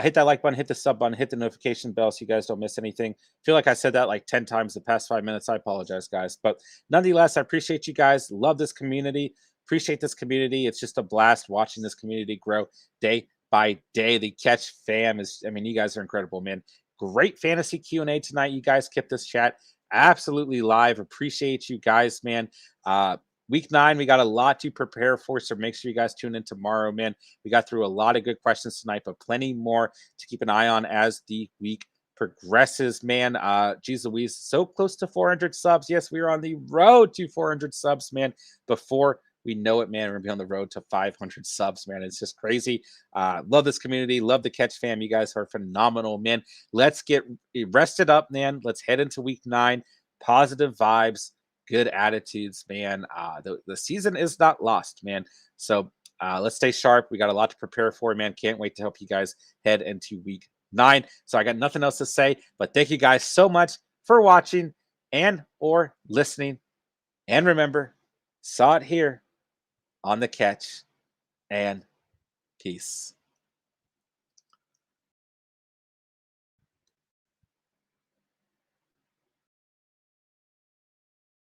Hit that like button, hit the sub button, hit the notification bell so you guys don't miss anything. I feel like I said that like 10 times the past 5 minutes. I apologize, guys. But nonetheless, I appreciate you guys. Love this community. Appreciate this community. It's just a blast watching this community grow day by day. The Catch fam is, I mean, you guys are incredible, man. Great fantasy Q&A tonight. You guys kept this chat absolutely live. Appreciate you guys, man. Week 9, we got a lot to prepare for, so make sure you guys tune in tomorrow, man. We got through a lot of good questions tonight, but plenty more to keep an eye on as the week progresses, man. Geez Louise, so close to 400 subs. Yes, we are on the road to 400 subs, man. Before we know it, man, we're going to be on the road to 500 subs, man. It's just crazy. Love this community. Love the Catch fam. You guys are phenomenal, man. Let's get rested up, man. Let's head into week 9. Positive vibes. Good attitudes, man. The season is not lost, man. So let's stay sharp. We got a lot to prepare for, man. Can't wait to help you guys head into week 9. So I got nothing else to say, but thank you guys so much for watching and or listening. And remember, saw it here on the Catch, and peace.